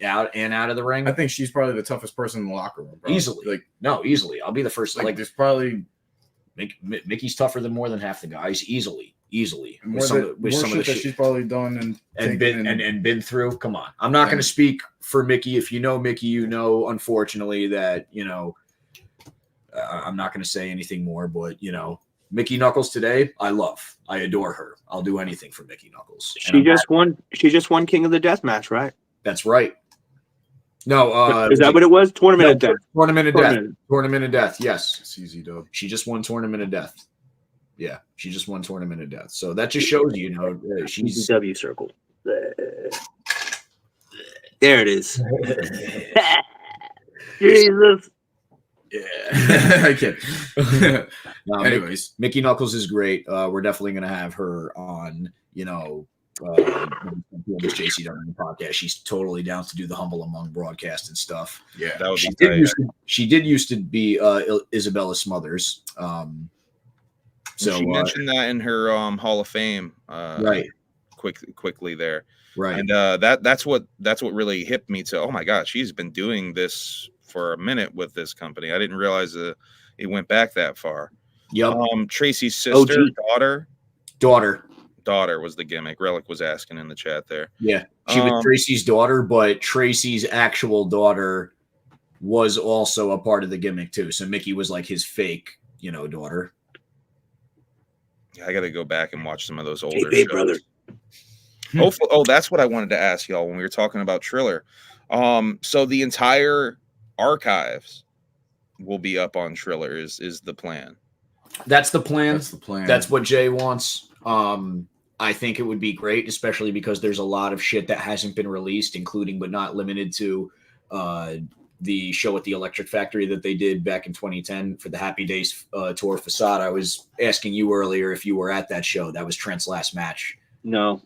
out of the ring. I think she's probably the toughest person in the locker room. Bro. Easily. Easily. I'll be the first. Like there's probably Mickey's tougher than more than half the guys. Easily. More shit that she's probably done and been through. Come on. I'm not going to speak for Mickey. If you know Mickey, unfortunately, that, I'm not going to say anything more, but, Mickey Knuckles today, I adore her. I'll do anything for Mickey Knuckles. She just won King of the Death match, right? That's right. No, is that what it was? Tournament of Death. Tournament of Death. Yes. It's easy, dub. She just won Tournament of Death. Yeah, she just won Tournament of Death. So that just shows she's W circle. There it is. Jesus. Yeah. I can't. Anyways, Mickey Knuckles is great. We're definitely going to have her on, this JCW podcast. She's totally down to do the Humble Among broadcast and stuff. Yeah, that would she did used to be Isabella Smothers. So she mentioned that in her Hall of Fame, right? Quickly there, right? And that's what really hipped me to. Oh my God, she's been doing this for a minute with this company. I didn't realize it went back that far. Yep. Tracy's sister, daughter was the gimmick. Relic was asking in the chat there. Yeah, she was Tracy's daughter, but Tracy's actual daughter was also a part of the gimmick too. So Mickey was like his fake, daughter. I got to go back and watch some of those older hey, shows. Brother. Hopefully, that's what I wanted to ask y'all when we were talking about Triller. So the entire archives will be up on Triller is the plan. That's the plan. That's the plan. That's what Jay wants. I think it would be great, especially because there's a lot of shit that hasn't been released, including but not limited to the show at the Electric Factory that they did back in 2010 for the Happy Days tour Facade. I was asking you earlier if you were at that show. That was Trent's last match. No.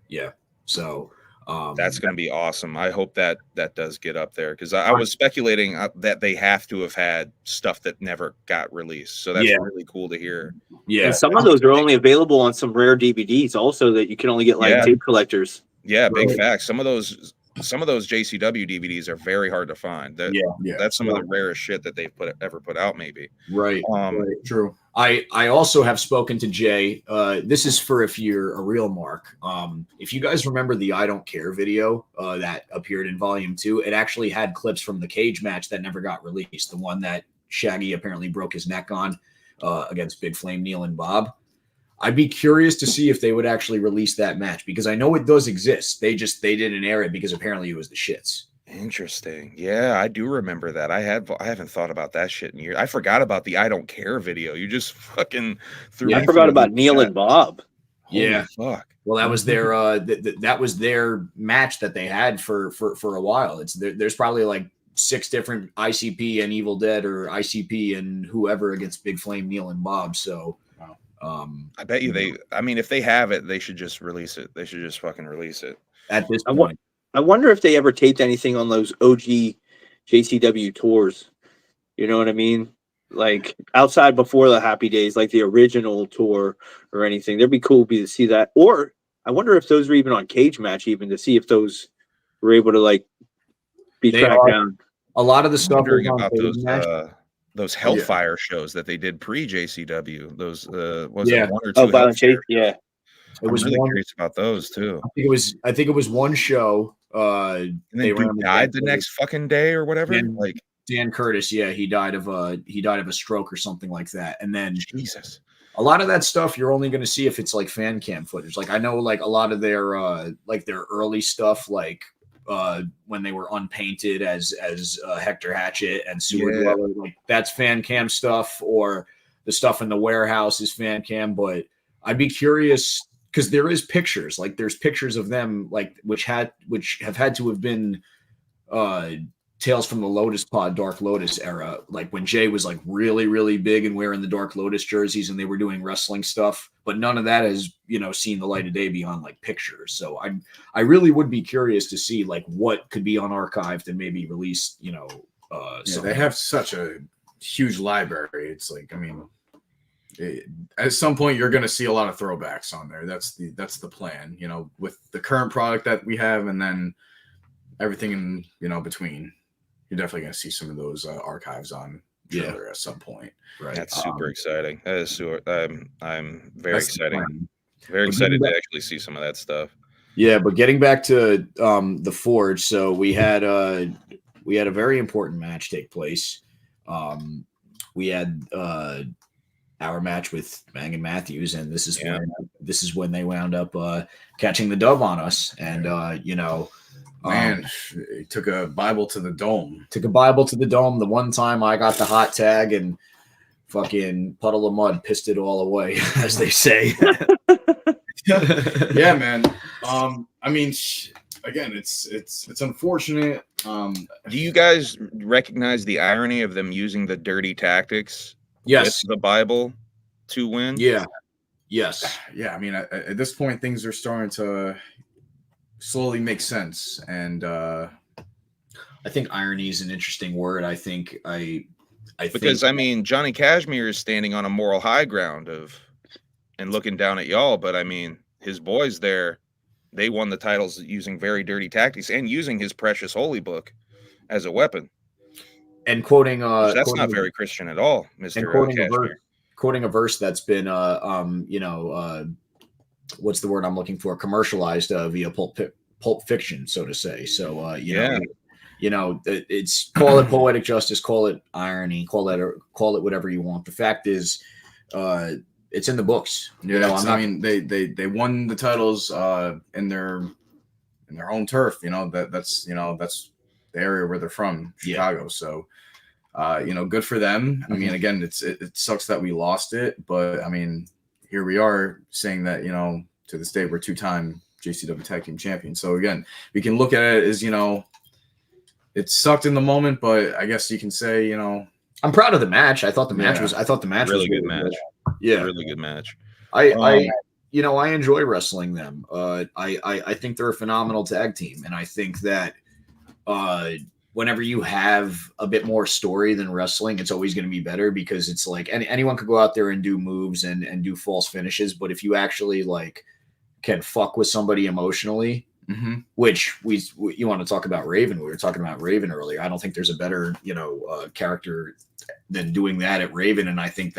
Yeah. So That's going to be awesome. I hope that does get up there, because I was speculating that they have to have had stuff that never got released. So that's really cool to hear. Yeah, and some of those are only available on some rare DVDs, also that you can only get like tape collectors. Yeah, big facts. Some of those JCW DVDs are very hard to find. That's some of the rarest shit that they've ever put out, maybe. Right. True. I also have spoken to Jay. This is for if you're a real Mark. If you guys remember the I Don't Care video that appeared in Volume 2, it actually had clips from the cage match that never got released. The one that Shaggy apparently broke his neck on against Big Flame, Neil, and Bob. I'd be curious to see if they would actually release that match, because I know it does exist. They didn't air it because apparently it was the shits. Interesting. Yeah, I do remember that. I haven't thought about that shit in years. I forgot about the I Don't Care video. You just fucking threw. I forgot about Neil and Bob. Holy fuck. Well, that was their that was their match that they had for a while. There's probably like 6 different ICP and Evil Dead, or ICP and whoever against Big Flame, Neil, and Bob. So. I bet you if they have it, they should just release it. They should just fucking release it at this point. I wonder if they ever taped anything on those OG JCW tours. You know what I mean? Like outside before the Happy Days, like the original tour or anything. That'd be cool to see that. Or I wonder if those were even on Cage Match, even to see if those were able to like be tracked down. A lot of the stuff about those Hellfire shows that they did pre JCW. Those it 1 or 2? Violent Chase, It was really curious about those too. I think it was one show. And then dude died the next fucking day or whatever. Like Dan Curtis, he died of a stroke or something like that. And then Jesus, a lot of that stuff you're only going to see if it's like fan cam footage. Like I know like a lot of their early stuff, like when they were unpainted as Hector Hatchet and Sewer Dweller, like that's fan cam stuff, or the stuff in the warehouse is fan cam. But I'd be curious, because there is pictures, like there's pictures of them, like which have had to have been Tales from the Lotus Pod, Dark Lotus era, like when Jay was like really, really big and wearing the Dark Lotus jerseys and they were doing wrestling stuff. But none of that has, seen the light of day beyond like pictures. So I really would be curious to see like what could be unarchived and maybe released, they have such a huge library. It's like, at some point you're going to see a lot of throwbacks on there. That's the plan, with the current product that we have, and then everything in, between. You're definitely going to see some of those archives on Trailer at some point. Right. That's super exciting. That is I'm very excited. Very excited to actually see some of that stuff. Yeah, but getting back to the Forge, so we had a very important match take place. We had our match with Bang and Matthews, and this is when they wound up catching the dub on us, and Man, he took a Bible to the dome. The one time I got the hot tag and fucking puddle of mud pissed it all away, as they say. Yeah, man. Again, it's unfortunate. Do you guys recognize the irony of them using the dirty tactics with the Bible to win? Yeah. Yes. Yeah, at this point, things are starting to slowly make sense, and I think irony is an interesting word. I think Johnny Cashmere is standing on a moral high ground and looking down at y'all, but his boys there, they won the titles using very dirty tactics and using his precious holy book as a weapon. And quoting that's not very Christian at all, Mr. Quoting a verse that's been what's the word I'm looking for? Commercialized via pulp fiction, so to say. So it's call it poetic justice, call it irony, call it whatever you want. The fact is, it's in the books. They won the titles in their own turf. That's the area where they're from, Chicago. Yeah. So good for them. Again, it sucks that we lost it, but here we are saying that, to this day, we're 2-time JCW Tag Team Champions. So again, we can look at it as, it sucked in the moment, but I guess you can say, I'm proud of the match. I thought the match was really good match. Yeah. Really good match. you know, I enjoy wrestling them. I think they're a phenomenal tag team, and I think that whenever you have a bit more story than wrestling, it's always going to be better, because it's like anyone could go out there and do moves and do false finishes, but if you actually like can fuck with somebody emotionally, which you want to talk about Raven. We were talking about Raven earlier. I don't think there's a better, you know, character than doing that at Raven. And I think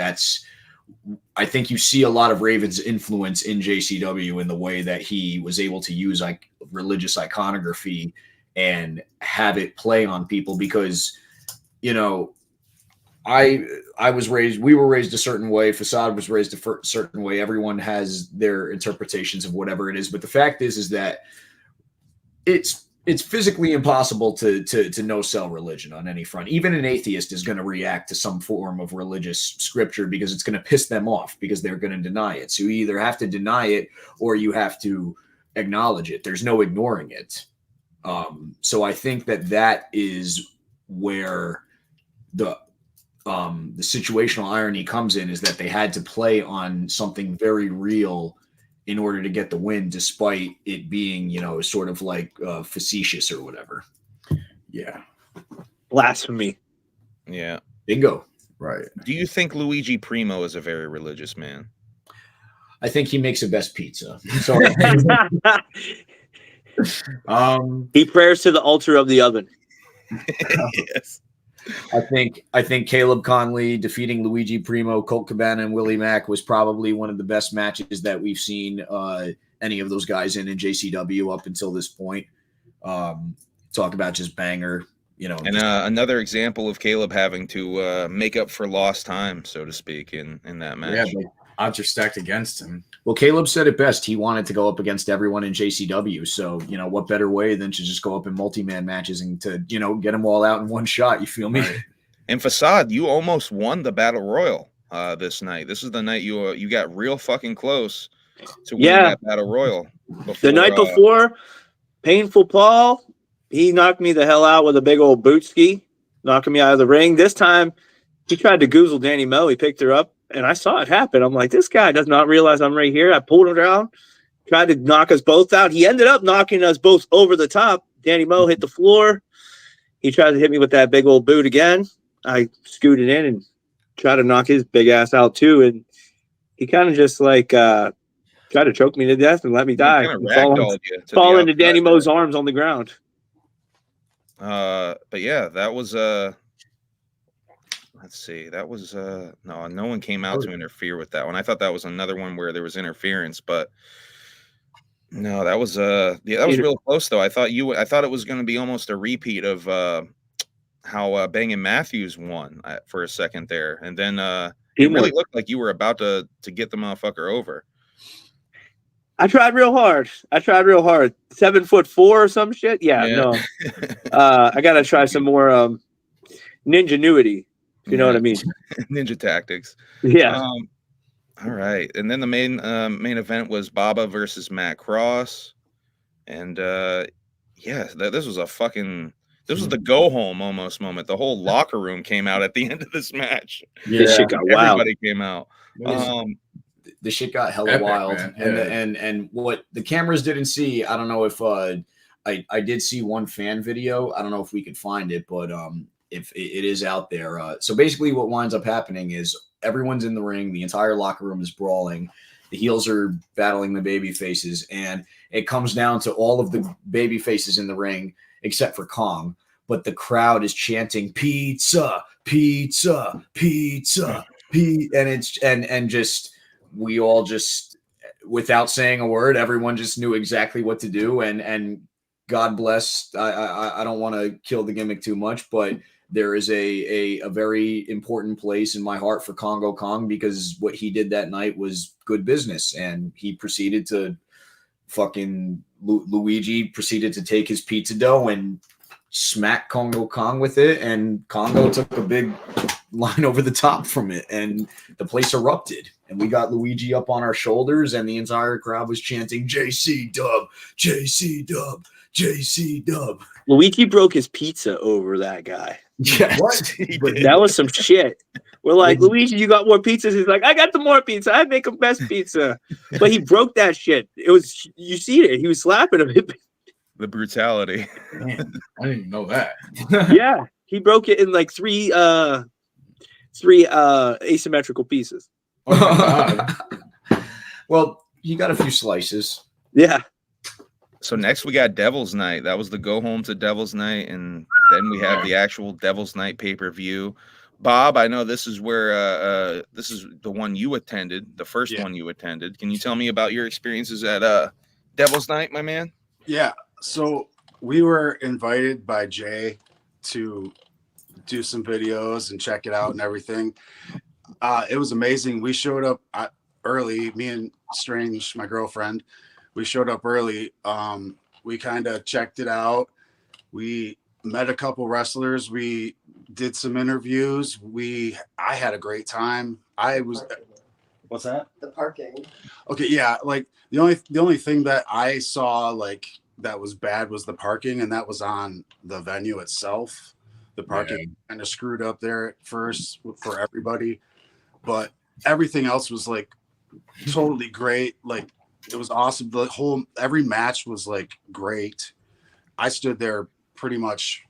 you see a lot of Raven's influence in JCW in the way that he was able to use like religious iconography and have it play on people, because, you know, we were raised a certain way. Facade was raised a certain way. Everyone has their interpretations of whatever it is. But the fact is that it's physically impossible to no-sell religion on any front. Even an atheist is going to react to some form of religious scripture because it's going to piss them off, because they're going to deny it. So you either have to deny it or you have to acknowledge it. There's no ignoring it. So I think that is where the situational irony comes in, is that they had to play on something very real in order to get the win, despite it being, you know, sort of like facetious or whatever. Yeah. Blasphemy. Yeah. Bingo. Right. Do you think Luigi Primo is a very religious man? I think he makes the best pizza. So he prayers to the altar of the oven. Yes. I think Caleb Conley defeating Luigi Primo, Colt Cabana, and Willie Mack was probably one of the best matches that we've seen any of those guys in JCW up until this point. Talk about just banger, you know. And another example of Caleb having to make up for lost time, so to speak, in that match. Yeah, but odds are stacked against him. Well, Caleb said it best. He wanted to go up against everyone in JCW. So, you know, what better way than to just go up in multi-man matches and to, you know, get them all out in one shot. You feel me? Right. And Facade, you almost won the Battle Royal this night. This is the night you got real fucking close to winning that Battle Royal. The night before, Painful Paul, he knocked me the hell out with a big old boot ski, knocking me out of the ring. This time, he tried to goozle Danny Moe. He picked her up. And I saw it happen. I'm like, this guy does not realize I'm right here. I pulled him down, tried to knock us both out. He ended up knocking us both over the top. Danny Moe hit the floor. He tried to hit me with that big old boot again. I scooted in and tried to knock his big ass out too. And he kind of just like tried to choke me to death and let me die. Fall into Danny Moe's arms on the ground. But yeah, that was let's see. That was no one came out to interfere with that one. I thought that was another one where there was interference, but no, that was that was real close though. I thought it was going to be almost a repeat of how Bangin' Matthews won for a second there, and then it really looked like you were about to get the motherfucker over. I tried real hard. 7'4" or some shit. Yeah. No. I gotta try some more ninjanuity. You know what I mean? Ninja tactics. Yeah. All right. And then the main event was Baba versus Matt Cross. And this was the go home almost moment. The whole locker room came out at the end of this match. Yeah. This shit got wild. Everybody came out. The shit got hella epic, wild. man. And what the cameras didn't see, I don't know if I did see one fan video. I don't know if we could find it, but if it is out there. So basically what winds up happening is everyone's in the ring. The entire locker room is brawling. The heels are battling the baby faces. And it comes down to all of the baby faces in the ring, except for Kong. But the crowd is chanting pizza, pizza, pizza, pizza. And we all just, without saying a word, everyone just knew exactly what to do. And God bless. I don't want to kill the gimmick too much, but there is a very important place in my heart for Congo Kong, because what he did that night was good business. And he proceeded to Luigi proceeded to take his pizza dough and smack Congo Kong with it. And Congo took a big line over the top from it. And the place erupted. And we got Luigi up on our shoulders. And the entire crowd was chanting, JC Dub, JC Dub, JC Dub. Luigi broke his pizza over that guy. Yes. That was some shit. We're like, Luigi, you got more pizzas? He's like, I got the more pizza. I make the best pizza. But he broke that shit. It was, you see it. He was slapping him. The brutality. Man, I didn't even know that. Yeah, he broke it in like three asymmetrical pieces. Oh my God. Well, he got a few slices. Yeah. So next we got Devil's Night. That was the go home to Devil's Night, and then we have the actual Devil's Night pay-per-view. Bob, I know this is where this is the one you attended, the first one you attended. Can you tell me about your experiences at Devil's Night, my man? Yeah. So we were invited by Jay to do some videos and check it out and everything. It was amazing. We showed up early, me and Strange, my girlfriend. We showed up early. We kind of checked it out. We met a couple wrestlers. We did some interviews. I had a great time. What's that? The parking. Okay, yeah. Like the only thing that I saw like that was bad was the parking, and that was on the venue itself. The parking kind of screwed up there at first for everybody, but everything else was like totally great. Like it was awesome. Every match was like great. I stood there pretty much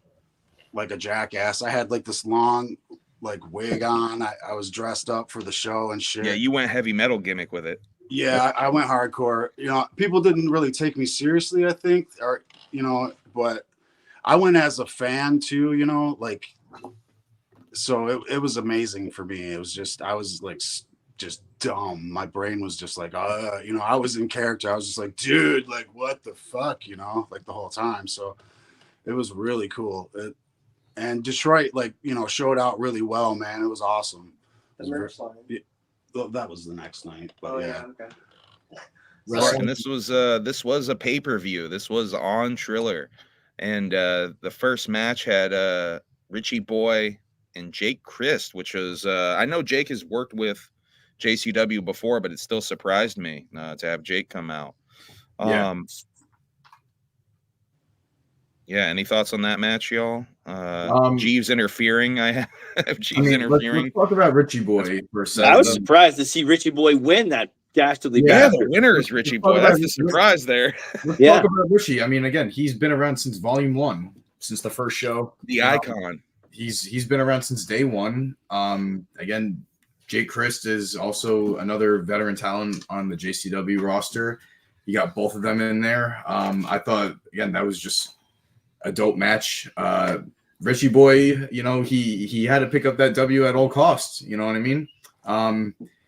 like a jackass. I had like this long like wig on. I was dressed up for the show and shit. Yeah, you went heavy metal gimmick with it. Yeah, I went hardcore. You know, people didn't really take me seriously, I think, or but I went as a fan too, like, so it was amazing for me. It was just, I was like just dumb. My brain was just like, I was in character. I was just like, dude, like what the fuck, like the whole time. So it was really cool. And Detroit, like, showed out really well, man. It was awesome. The merch line. That was the next night. But Okay. And this was a pay-per-view. This was on Triller. And the first match had Richie Boy and Jake Christ, which was I know Jake has worked with JCW before, but it still surprised me to have Jake come out. Yeah, any thoughts on that match, y'all? Jeeves interfering. I have Jeeves interfering. Let's talk about Richie Boy for a second. I was surprised to see Richie Boy win that dastardly Yeah, bastard. the winner is Richie Boy. That's the surprise there. Let's talk about Richie. I mean, again, he's been around since Volume 1, since the first show. The icon. He's been around since day one. Again, Jake Christ is also another veteran talent on the JCW roster. You got both of them in there. I thought, again, that was just a dope match. Richie Boy, he had to pick up that W at all costs. You know what I mean?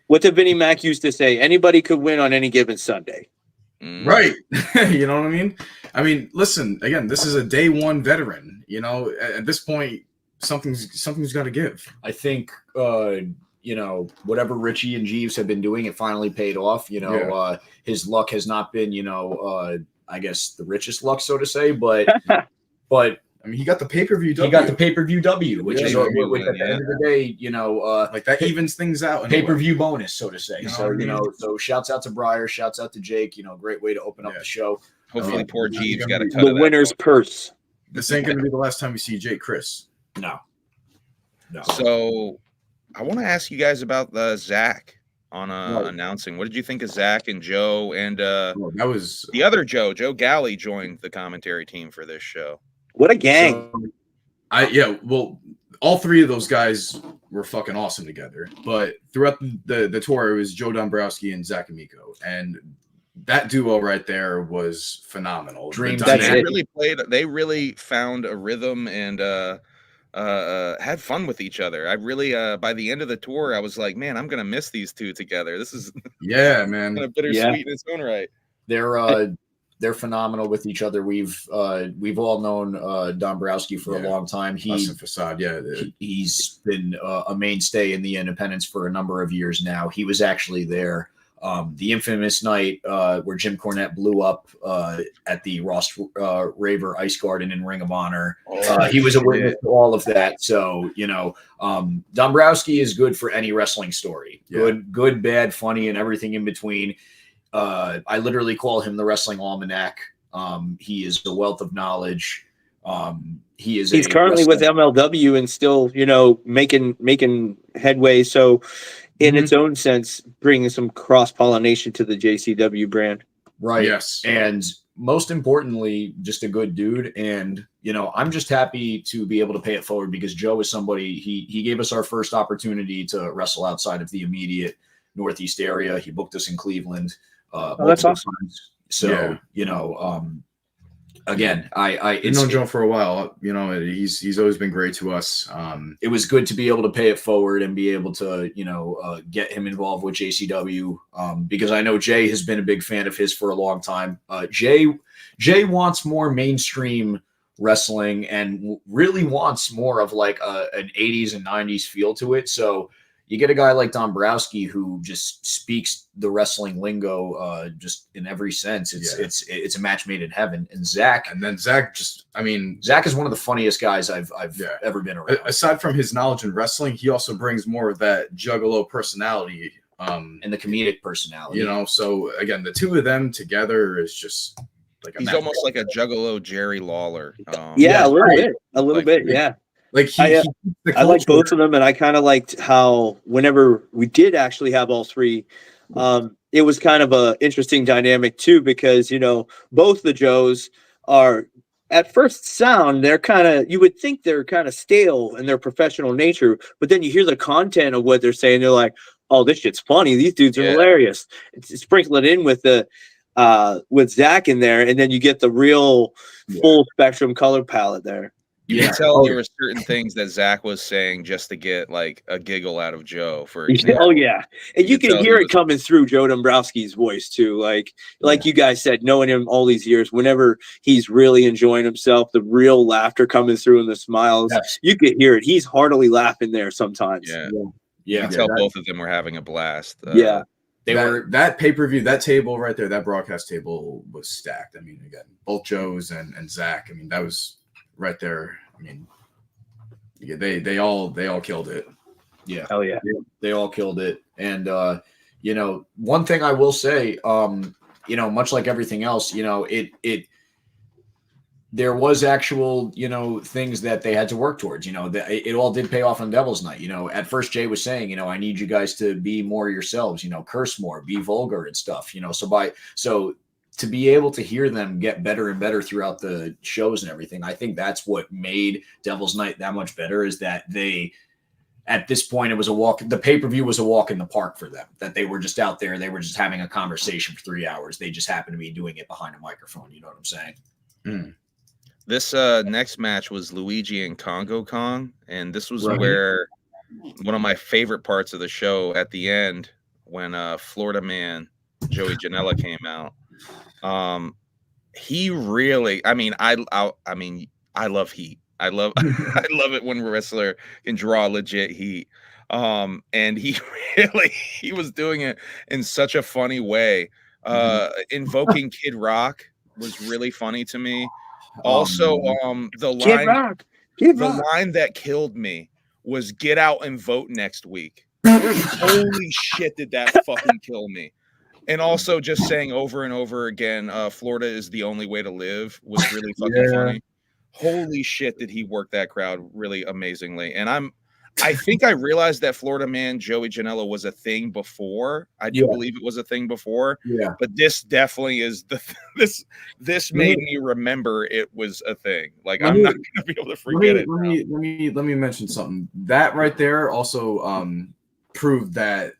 What did Vinnie Mac used to say? Anybody could win on any given Sunday. Right. You know what I mean? I mean, listen, again, this is a day one veteran. At this point, something's got to give. I think, whatever Richie and Jeeves have been doing, it finally paid off. His luck has not been, I guess the richest luck, so to say, but I mean, he got the pay-per-view W. He got the pay-per-view W, which is, at the end of the day, like that evens things out. Anyway. Pay-per-view bonus, so to say. So shouts out to Breyer, shouts out to Jake. Great way to open up the show. Hopefully, poor Jeeves got a cut The of that winner's purse. This ain't going to be the last time we see Jake Chris. No. So, I want to ask you guys about Zach on announcing. What did you think of Zach and Joe? And that was the other Joe Galley joined the commentary team for this show. What a gang. Well, all three of those guys were fucking awesome together. But throughout the tour, it was Joe Dombrowski and Zach Amico. And that duo right there was phenomenal. They really found a rhythm and had fun with each other. I really by the end of the tour, I was like, man, I'm gonna miss these two together. This is man, kind of bittersweet in its own right. They're phenomenal with each other. We've all known Dombrowski for a long time. Facade, he's been a mainstay in the independents for a number of years now. He was actually there the infamous night where Jim Cornette blew up at the Ross Raver Ice Garden in Ring of Honor. He was a witness to all of that. So, Dombrowski is good for any wrestling story. Good, bad, funny, and everything in between. I literally call him the Wrestling Almanac. He is a wealth of knowledge. He's currently with MLW and still, making headway. So, in its own sense, bringing some cross pollination to the JCW brand. Right. Yes. And most importantly, just a good dude. And, I'm just happy to be able to pay it forward because Joe is somebody, he gave us our first opportunity to wrestle outside of the immediate Northeast area. He booked us in Cleveland. That's awesome. Times. So, again, I've known Joe for a while. He's always been great to us. It was good to be able to pay it forward and be able to, get him involved with JCW because I know Jay has been a big fan of his for a long time. Jay wants more mainstream wrestling and really wants more of like an 80s and 90s feel to it. So you get a guy like Dombrowski who just speaks the wrestling lingo just in every sense. It's a match made in heaven. And Zach Zach is one of the funniest guys I've ever been around. Aside from his knowledge in wrestling, he also brings more of that juggalo personality and the comedic personality. So again, the two of them together is just like he's almost like a juggalo Jerry Lawler. A little bit. Yeah. Like I like both of them, and I kind of liked how whenever we did actually have all three, it was kind of a interesting dynamic too, because both the Joes are at first sound you would think they're kind of stale in their professional nature, but then you hear the content of what they're saying, they're like, oh, this shit's funny. These dudes are hilarious. Sprinkle it in with with Zach in there, and then you get the real full spectrum color palette there. You can tell there were certain things that Zach was saying just to get like a giggle out of Joe. For example. Oh yeah, and you can hear it coming through Joe Dombrowski's voice too. Like you guys said, knowing him all these years, whenever he's really enjoying himself, the real laughter coming through and the smiles, you can hear it. He's heartily laughing there sometimes. Yeah. You can tell both of them were having a blast. They were that pay-per-view, that table right there, that broadcast table was stacked. I mean, again, both Joes and Zach. I mean, that was right there. I mean, they all killed it. Yeah. Hell yeah. They all killed it. And one thing I will say, much like everything else, there was actual, things that they had to work towards, it all did pay off on Devil's Night. At first Jay was saying, I need you guys to be more yourselves, curse more, be vulgar and stuff, so to be able to hear them get better and better throughout the shows and everything, I think that's what made Devil's Night that much better, is that at this point, it was the pay-per-view was a walk in the park for them, that they were just out there. They were just having a conversation for 3 hours. They just happened to be doing it behind a microphone. You know what I'm saying? Mm. This next match was Luigi and Congo Kong. And this was where one of my favorite parts of the show at the end, when Florida Man Joey Janela came out. He really, I love heat. I love it when a wrestler can draw legit heat. And he was doing it in such a funny way. Invoking Kid Rock was really funny to me. Also, the line that killed me was "Get out and vote next week." Holy shit, did that fucking kill me? And also just saying over and over again, Florida is the only way to live was really fucking funny. Holy shit, did he work that crowd really amazingly. And I think I realized that Florida Man Joey Janela was a thing before. I do believe it was a thing before. Yeah. But this definitely is this made me remember it was a thing. Like I'm not gonna be able to forget it. Let me mention something. That right there also proved that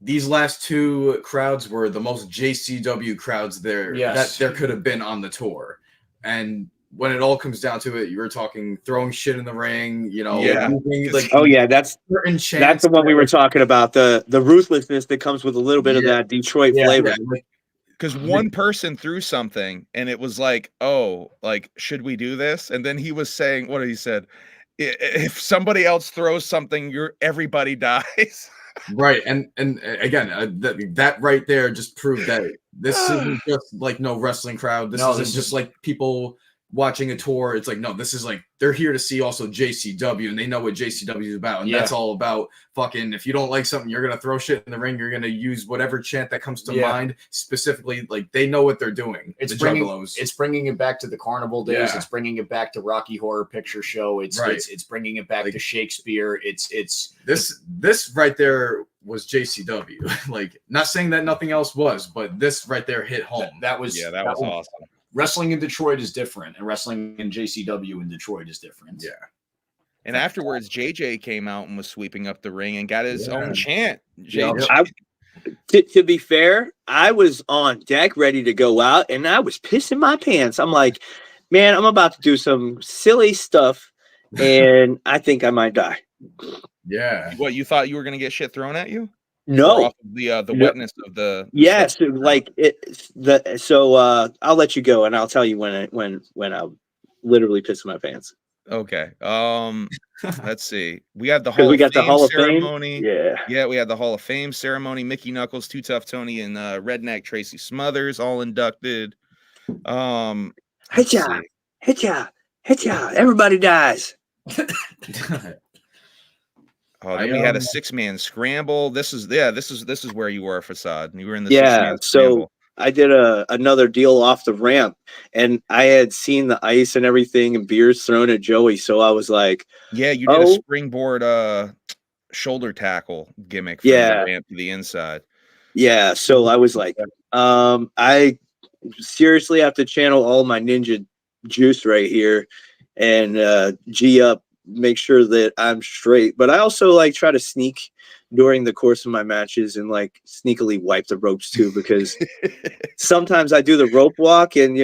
these last two crowds were the most JCW crowds that there could have been on the tour. And when it all comes down to it, you were talking throwing shit in the ring, that's the one we were talking about, the ruthlessness that comes with a little bit of that Detroit flavor. Because one person threw something and it was like, oh, like, should we do this? And then he was saying, what he said, if somebody else throws something, everybody dies. Right. And again, that right there just proved that this isn't just like no wrestling crowd. This isn't just like people watching a tour, it's like, no, this is like, they're here to see also JCW, and they know what JCW is about. And that's all about fucking, if you don't like something, you're going to throw shit in the ring. You're going to use whatever chant that comes to mind. Specifically, like, they know what they're doing. It's bringing it back to the carnival days. It's bringing it back to Rocky Horror Picture Show. It's bringing it back to Shakespeare. It's this right there was JCW. Like, not saying that nothing else was, but this right there hit home. That was awesome. Wrestling in Detroit is different, and wrestling in JCW in Detroit is different. Yeah. And afterwards, JJ came out and was sweeping up the ring and got his own chant. To be fair, I was on deck ready to go out, and I was pissing my pants. I'm like, man, I'm about to do some silly stuff, and I think I might die. Yeah. What, you thought you were going to get shit thrown at you? No. Off of the wetness of the yes, so I'll let you go, and I'll tell you when I literally piss my pants. Okay. Let's see. We had the Hall of Fame ceremony. Yeah, we had the Hall of Fame ceremony. Mickey Knuckles, Too Tough Tony, and Redneck Tracy Smothers all inducted. Hitcha, everybody dies. Oh, then we had a 6-man scramble. This is where you were, Facade. You were in the 6-man scramble. So I did another deal off the ramp, and I had seen the ice and everything and beers thrown at Joey. So I was like, yeah, you did a springboard shoulder tackle gimmick from the ramp to the inside. Yeah. So I was like, I seriously have to channel all my ninja juice right here and G up, make sure that I'm straight. But I also like try to sneak during the course of my matches and like sneakily wipe the ropes too, because sometimes I do the rope walk and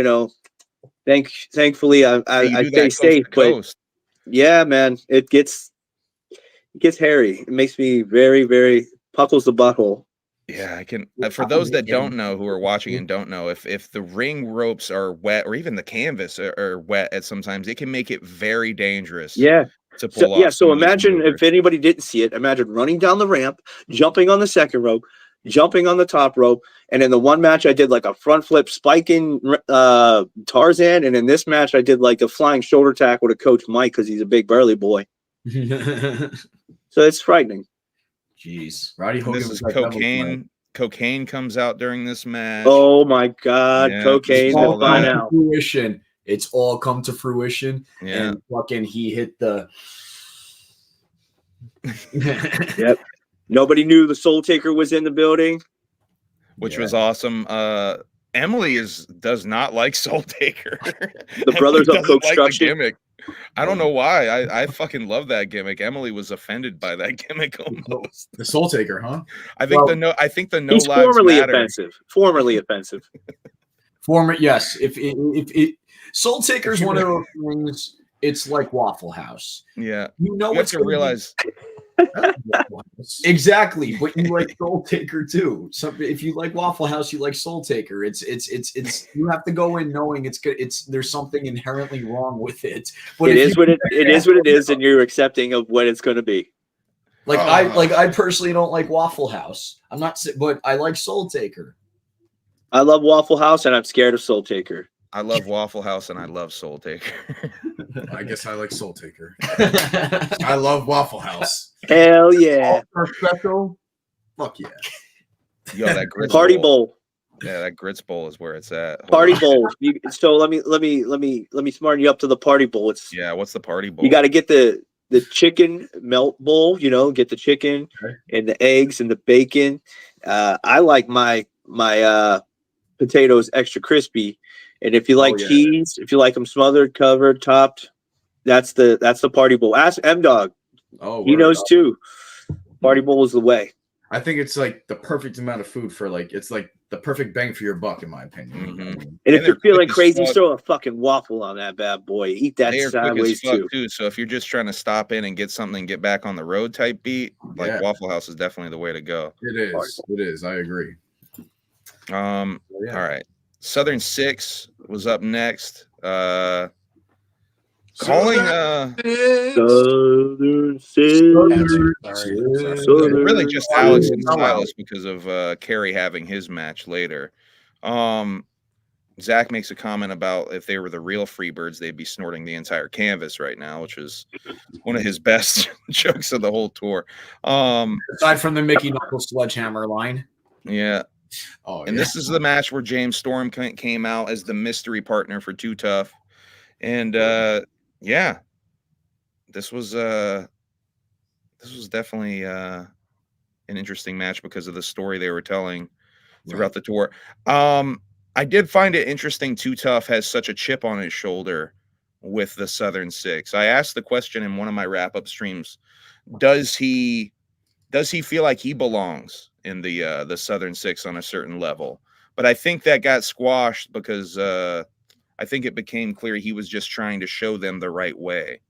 thankfully I stay safe. But yeah, man, it gets hairy. It makes me very, very puckles the butthole. Yeah, I can. For those that don't know, who are watching and don't know, if the ring ropes are wet or even the canvas are wet at sometimes, it can make it very dangerous. Yeah. To pull off. Yeah. So imagine if anybody didn't see it, imagine running down the ramp, jumping on the second rope, jumping on the top rope. And in the one match, I did like a front flip spiking Tarzan. And in this match, I did like a flying shoulder tackle to Coach Mike because he's a big burly boy. So it's frightening. Jeez. Roddy Hogan. This is Cocaine. Cocaine comes out during this match. Oh my God. Yeah, Cocaine. Fruition. It's all come to fruition. Yeah. And fucking he hit the. Yep. Nobody knew the Soul Taker was in the building, which was awesome. Emily does not like Soul Taker. The Brothers of Construction gimmick. I don't know why. I fucking love that gimmick. Emily was offended by that gimmick almost. The Soul Taker, huh? I think the no he's lives formerly matter. offensive. Formerly offensive. Yes. If Soul Taker is one of those things, it's like Waffle House. Yeah. You have to realize. Exactly, but you like Soul Taker too. So if you like Waffle House, you like Soul Taker. It's you have to go in knowing it's good. There's something inherently wrong with it. But it is what it is, and you're accepting of what it's going to be. Like I personally don't like Waffle House. I'm not, but I like Soul Taker. I love Waffle House, and I'm scared of Soul Taker. I love Waffle House and I love Soul Taker. I guess I like Soul Taker. I love Waffle House. Hell yeah! Special. Fuck yeah! Yo, that grits party bowl. Yeah, that grits bowl is where it's at. Party bowl. So let me smarten you up to the party bowl. What's the party bowl? You got to get the chicken melt bowl. Get the chicken and the eggs and the bacon. I like my potatoes extra crispy. And if you like cheese, if you like them smothered, covered, topped, that's the party bowl. Ask M-Dog. Oh, he knows too. Party bowl is the way. I think it's like the perfect amount of food for it's like the perfect bang for your buck, in my opinion. Mm-hmm. And if you're feeling crazy, throw a fucking waffle on that bad boy. Eat that sideways too. So if you're just trying to stop in and get something and get back on the road type beat, like Waffle House is definitely the way to go. It is. It is. I agree. All right. Southern Six was up next. Calling Southern Six. Really just Alex and Silas because of Kerry having his match later. Zach makes a comment about if they were the real Freebirds, they'd be snorting the entire canvas right now, which is one of his best jokes of the whole tour. Aside from the Mickey Knuckles sledgehammer line. Yeah. Oh, And this is the match where James Storm came out as the mystery partner for Too Tough. And yeah, this was definitely an interesting match because of the story they were telling throughout the tour. I did find it interesting Too Tough has such a chip on his shoulder with the Southern Six. I asked the question in one of my wrap-up streams, does he feel like he belongs in the Southern Six on a certain level? But I think that got squashed because I think it became clear he was just trying to show them the right way.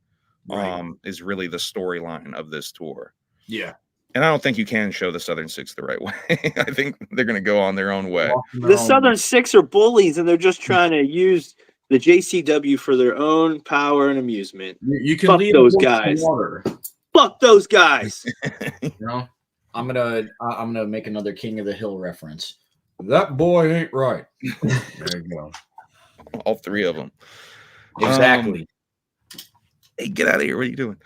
Is really the storyline of this tour. Yeah. And I don't think you can show the Southern Six the right way. I think they're going to go on their own way. The Southern Six are bullies, and they're just trying to use the JCW for their own power and amusement. You can Fuck leave those them guys. Water. Fuck those guys. You know, I'm gonna make another King of the Hill reference. That boy ain't right. there you go. All three of them. Exactly. Hey, get out of here. What are you doing?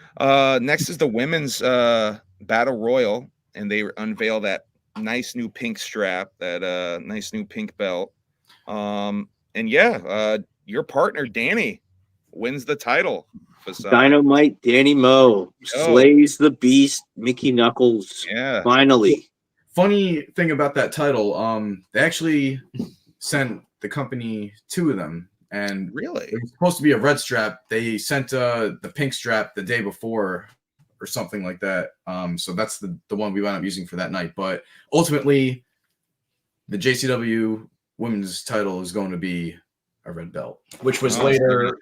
Next is the women's battle royal, and they unveil that nice new pink strap, that nice new pink belt. And yeah, your partner Danny wins the title. Facade. Dynamite Danny Moe slays the beast Mickey Knuckles. Yeah. Finally. Funny thing about that title, they actually sent the company two of them. And really, it was supposed to be a red strap. They sent the pink strap the day before or something like that. So that's the one we wound up using for that night. But ultimately, the JCW women's title is going to be a red belt, which was later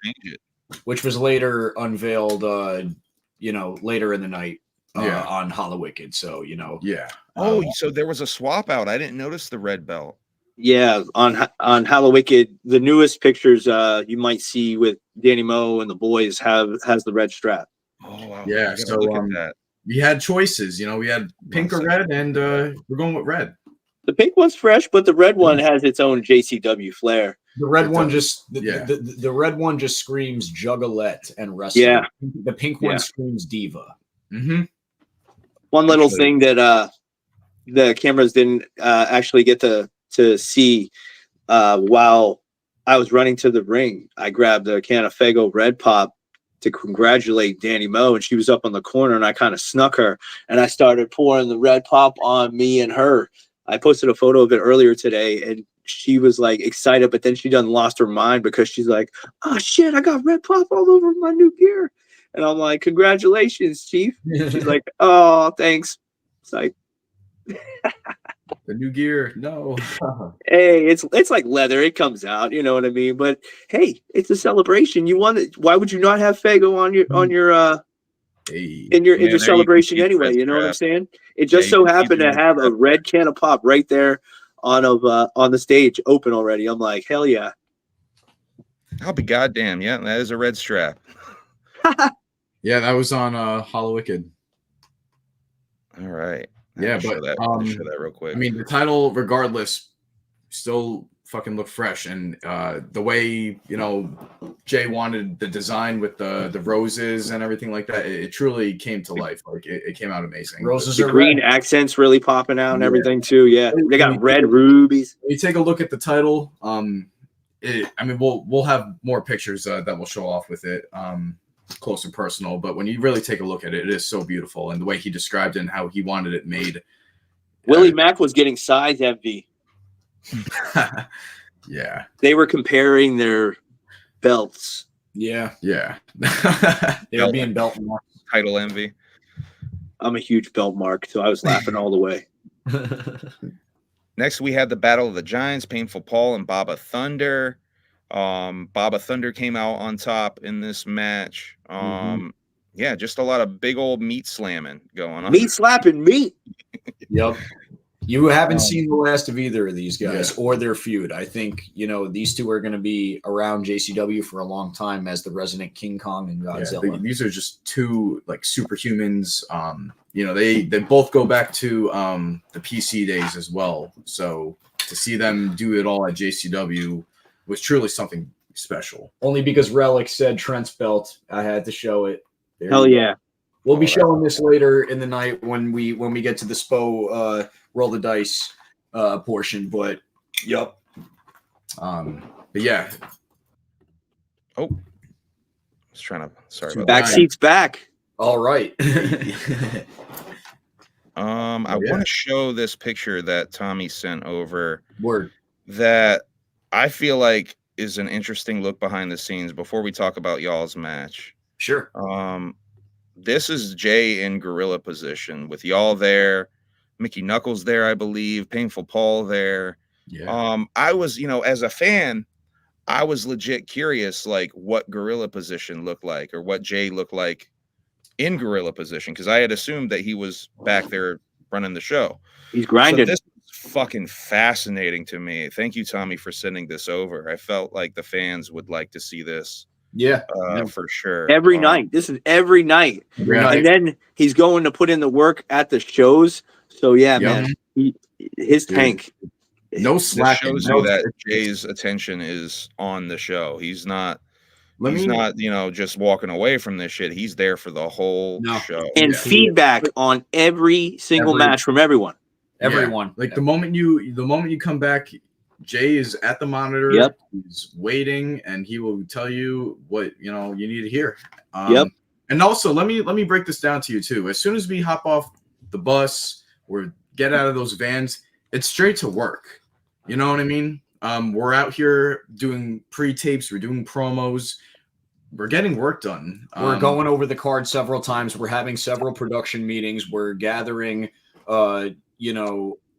unveiled, later in the night on Hallowicked. So, Yeah. Oh, so there was a swap out. I didn't notice the red belt. Yeah, on Hallowicked, the newest pictures you might see with Danny Moe and the boys has the red strap. Oh wow! Yeah, so look at that. We had choices. We had pink or red, and we're going with red. The pink one's fresh, but the red one has its own JCW flair. The red one the red one just screams Joliet and wrestling. Yeah, the pink one screams diva. Mm-hmm. One little thing that the cameras didn't actually get to see while I was running to the ring, I grabbed a can of Faygo Red Pop to congratulate Danny Moe, and she was up on the corner, and I kind of snuck her, and I started pouring the Red Pop on me and her. I posted a photo of it earlier today, and she was like excited, but then she done lost her mind because she's like, "Oh shit, I got Red Pop all over my new gear," and I'm like, "Congratulations, Chief." She's like, "Oh, thanks." It's like. The new gear, no. Hey, it's like leather. It comes out, you know what I mean. But hey, it's a celebration. You want it. Why would you not have Faygo on your in your celebration anyway? You know what I'm saying? It just so happened to have a red can of pop right there on the stage, open already. I'm like, hell yeah! I'll be goddamn. Yeah, that is a red strap. Yeah, that was on Hallowicked. All right. Yeah, but show that real quick. I mean, the title, regardless, still fucking look fresh, and the way Jay wanted the design with the roses and everything like that, it truly came to life. Like it came out amazing. Roses the are green accents really popping out and everything too. Yeah, they got red rubies. You take a look at the title. We'll have more pictures that we'll show off with it. Close and personal, but when you really take a look at it, it is so beautiful, and the way he described it and how he wanted it made. Willie Mack was getting size envy. Yeah, they were comparing their belts. Yeah. They were being belt marked. Title envy. I'm a huge belt mark, so I was laughing all the way. Next, we had the Battle of the Giants, Painful Paul and Baba Thunder. Baba Thunder came out on top in this match. Yeah, just a lot of big old meat slamming going on. Meat slapping meat. Yep. You haven't seen the last of either of these guys or their feud. I think, these two are going to be around JCW for a long time as the resident King Kong and Godzilla. Yeah, these are just two like superhumans. They both go back to the PC days as well. So to see them do it all at JCW was truly something special. Only because Relic said Trent's belt, I had to show it. There Hell you go. yeah. We'll be showing this later in the night when we get to the SPO roll the dice portion. But yep. But yeah. Oh, I was trying to. Sorry about that. Backseat's back. All right. I want to show this picture that Tommy sent over. Word. That I feel like is an interesting look behind the scenes before we talk about y'all's match. Sure. This is Jay in gorilla position with y'all there, Mickey Knuckles there, I believe, Painful Paul there. Yeah. I was, as a fan, I was legit curious, like what gorilla position looked like or what Jay looked like in gorilla position, because I had assumed that he was back there running the show. He's grinding. So this is fucking fascinating to me. Thank you, Tommy, for sending this over. I felt like the fans would like to see this. Yeah, for sure. Every night. This is every night. And then he's going to put in the work at the shows. So yeah, man, his tank. No slack. Shows you that Jay's attention is on the show. He's not. He's not, just walking away from this shit. He's there for the whole show. And feedback on every single match from everyone. Everyone. Like the moment you come back, Jay is at the monitor. Yep. He's waiting, and he will tell you what you need to hear. Yep. And also, let me break this down to you too. As soon as we hop off the bus or get out of those vans, it's straight to work. You know what I mean? We're out here doing pre-tapes. We're doing promos. We're getting work done. We're going over the card several times. We're having several production meetings. We're gathering,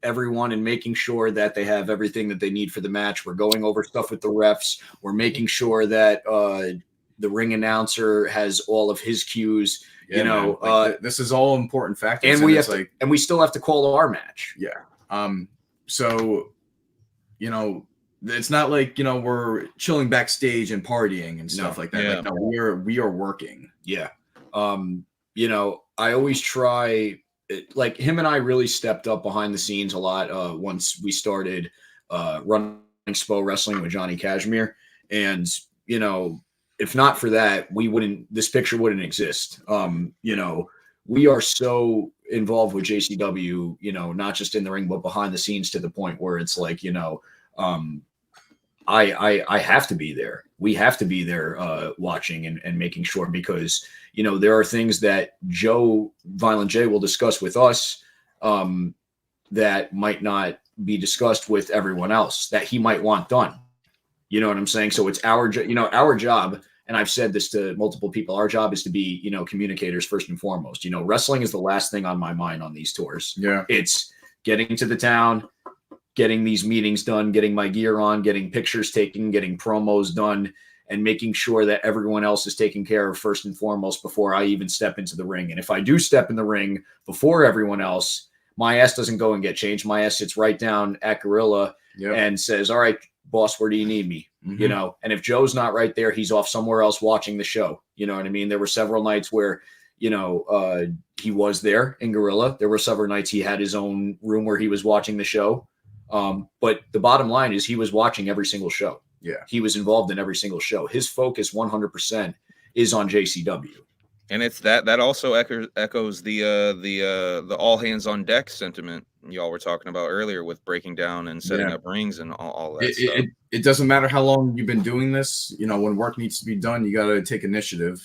everyone and making sure that they have everything that they need for the match. We're going over stuff with the refs. We're making sure that the ring announcer has all of his cues. Yeah, this is all important factors. And we still have to call our match. Yeah. So, it's not like we're chilling backstage and partying and stuff like that. Yeah. Like, no, we are working. Yeah. I always try. Like him and I really stepped up behind the scenes a lot once we started running SPO wrestling with Johnny Kashmir. And, if not for that, this picture wouldn't exist. We are so involved with JCW, not just in the ring, but behind the scenes to the point where it's like, I have to be there. We have to be there watching and making sure, because there are things that Violent J will discuss with us that might not be discussed with everyone else that he might want done. You know what I'm saying? So it's our job. And I've said this to multiple people. Our job is to be, communicators first and foremost. Wrestling is the last thing on my mind on these tours. Yeah. It's getting to the town, getting these meetings done, getting my gear on, getting pictures taken, getting promos done, and making sure that everyone else is taken care of first and foremost before I even step into the ring. And if I do step in the ring before everyone else, my ass doesn't go and get changed. My ass sits right down at Gorilla and says, all right, boss, where do you need me? Mm-hmm. And if Joe's not right there, he's off somewhere else watching the show. You know what I mean? There were several nights where, he was there in Gorilla. There were several nights he had his own room where he was watching the show. But the bottom line is he was watching every single show. Yeah. He was involved in every single show. His focus 100% is on JCW. And it's that also echoes the all hands on deck sentiment y'all were talking about earlier with breaking down and setting up rings and all that stuff. It doesn't matter how long you've been doing this. When work needs to be done, you got to take initiative.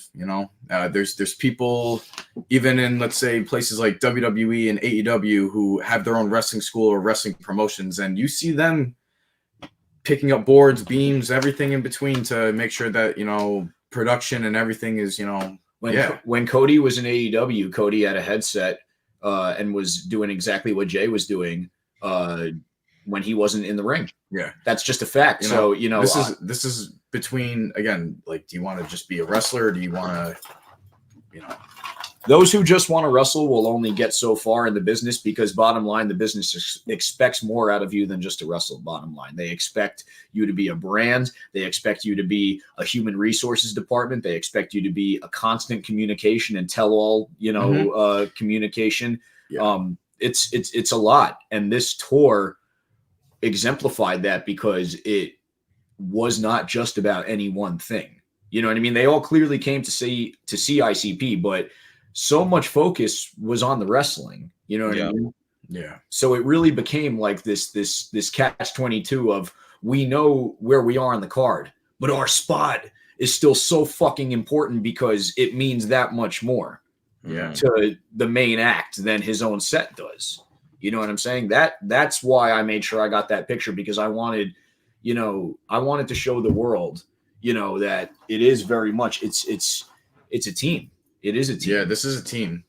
There's people even in, let's say, places like WWE and AEW who have their own wrestling school or wrestling promotions, and you see them picking up boards, beams, everything in between to make sure that production and everything is When Cody was in AEW, Cody had a headset and was doing exactly what Jay was doing when he wasn't in the ring. Yeah, that's just a fact. This is between, again, like, do you want to just be a wrestler? Or do you want to, Those who just want to wrestle will only get so far in the business, because bottom line, the business expects more out of you than just to wrestle. Bottom line, they expect you to be a brand. They expect you to be a human resources department. They expect you to be a constant communication and tell all, communication. Yeah. It's a lot. And this tour exemplified that, because it was not just about any one thing. You know what I mean? They all clearly came to see ICP, but so much focus was on the wrestling. You know what I mean? Yeah. So it really became like this catch-22 of, we know where we are on the card, but our spot is still so fucking important because it means that much more to the main act than his own set does. You know what I'm saying? That's why I made sure I got that picture, because I wanted to show the world, that it is very much, it's a team. It is a team. Yeah, this is a team.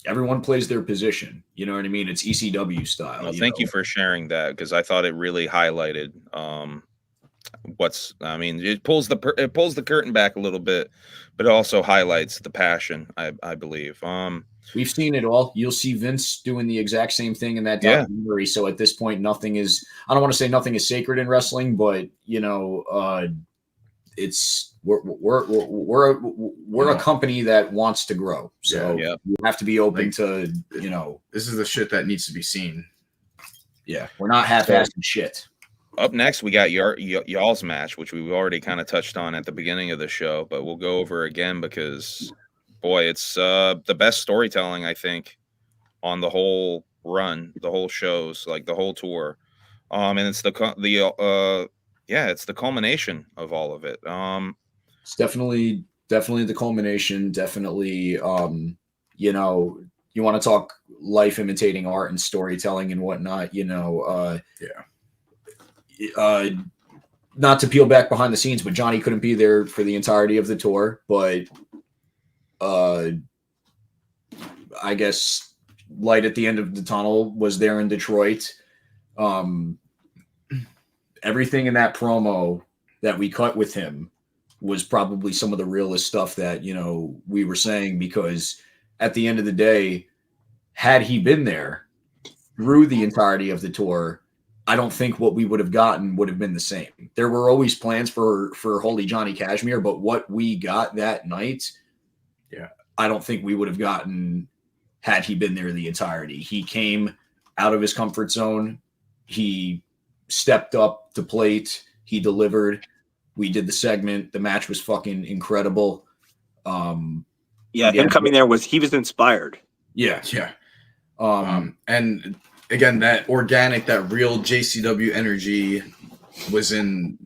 Everyone plays their position. You know what I mean? It's ECW style. Well, thank you for sharing that, because I thought it really highlighted it pulls the curtain back a little bit, but it also highlights the passion, I believe. We've seen it all. You'll see Vince doing the exact same thing in that documentary. So at this point, nothing is, I don't want to say nothing is sacred in wrestling, but it's we're a company that wants to grow. So you have to be open to, this is the shit that needs to be seen. Yeah. We're not half-assing shit. Up next, we got y'all's match, which we already kind of touched on at the beginning of the show, but we'll go over again because, boy, it's the best storytelling, I think, on the whole run, the whole shows, like the whole tour. And it's it's the culmination of all of it. It's definitely the culmination. Definitely, you want to talk life imitating art and storytelling and whatnot, not to peel back behind the scenes, but Johnny couldn't be there for the entirety of the tour, but I guess light at the end of the tunnel was there in Detroit. Everything in that promo that we cut with him was probably some of the realest stuff that, we were saying, because at the end of the day, had he been there through the entirety of the tour, I don't think what we would have gotten would have been the same. There were always plans for Holy Johnny Cashmere, but what we got that night, I don't think we would have gotten had he been there the entirety. He came out of his comfort zone. He stepped up to plate. He delivered. We did the segment. The match was fucking incredible. Him coming there he was inspired. Yeah. And again, that organic, that real JCW energy was in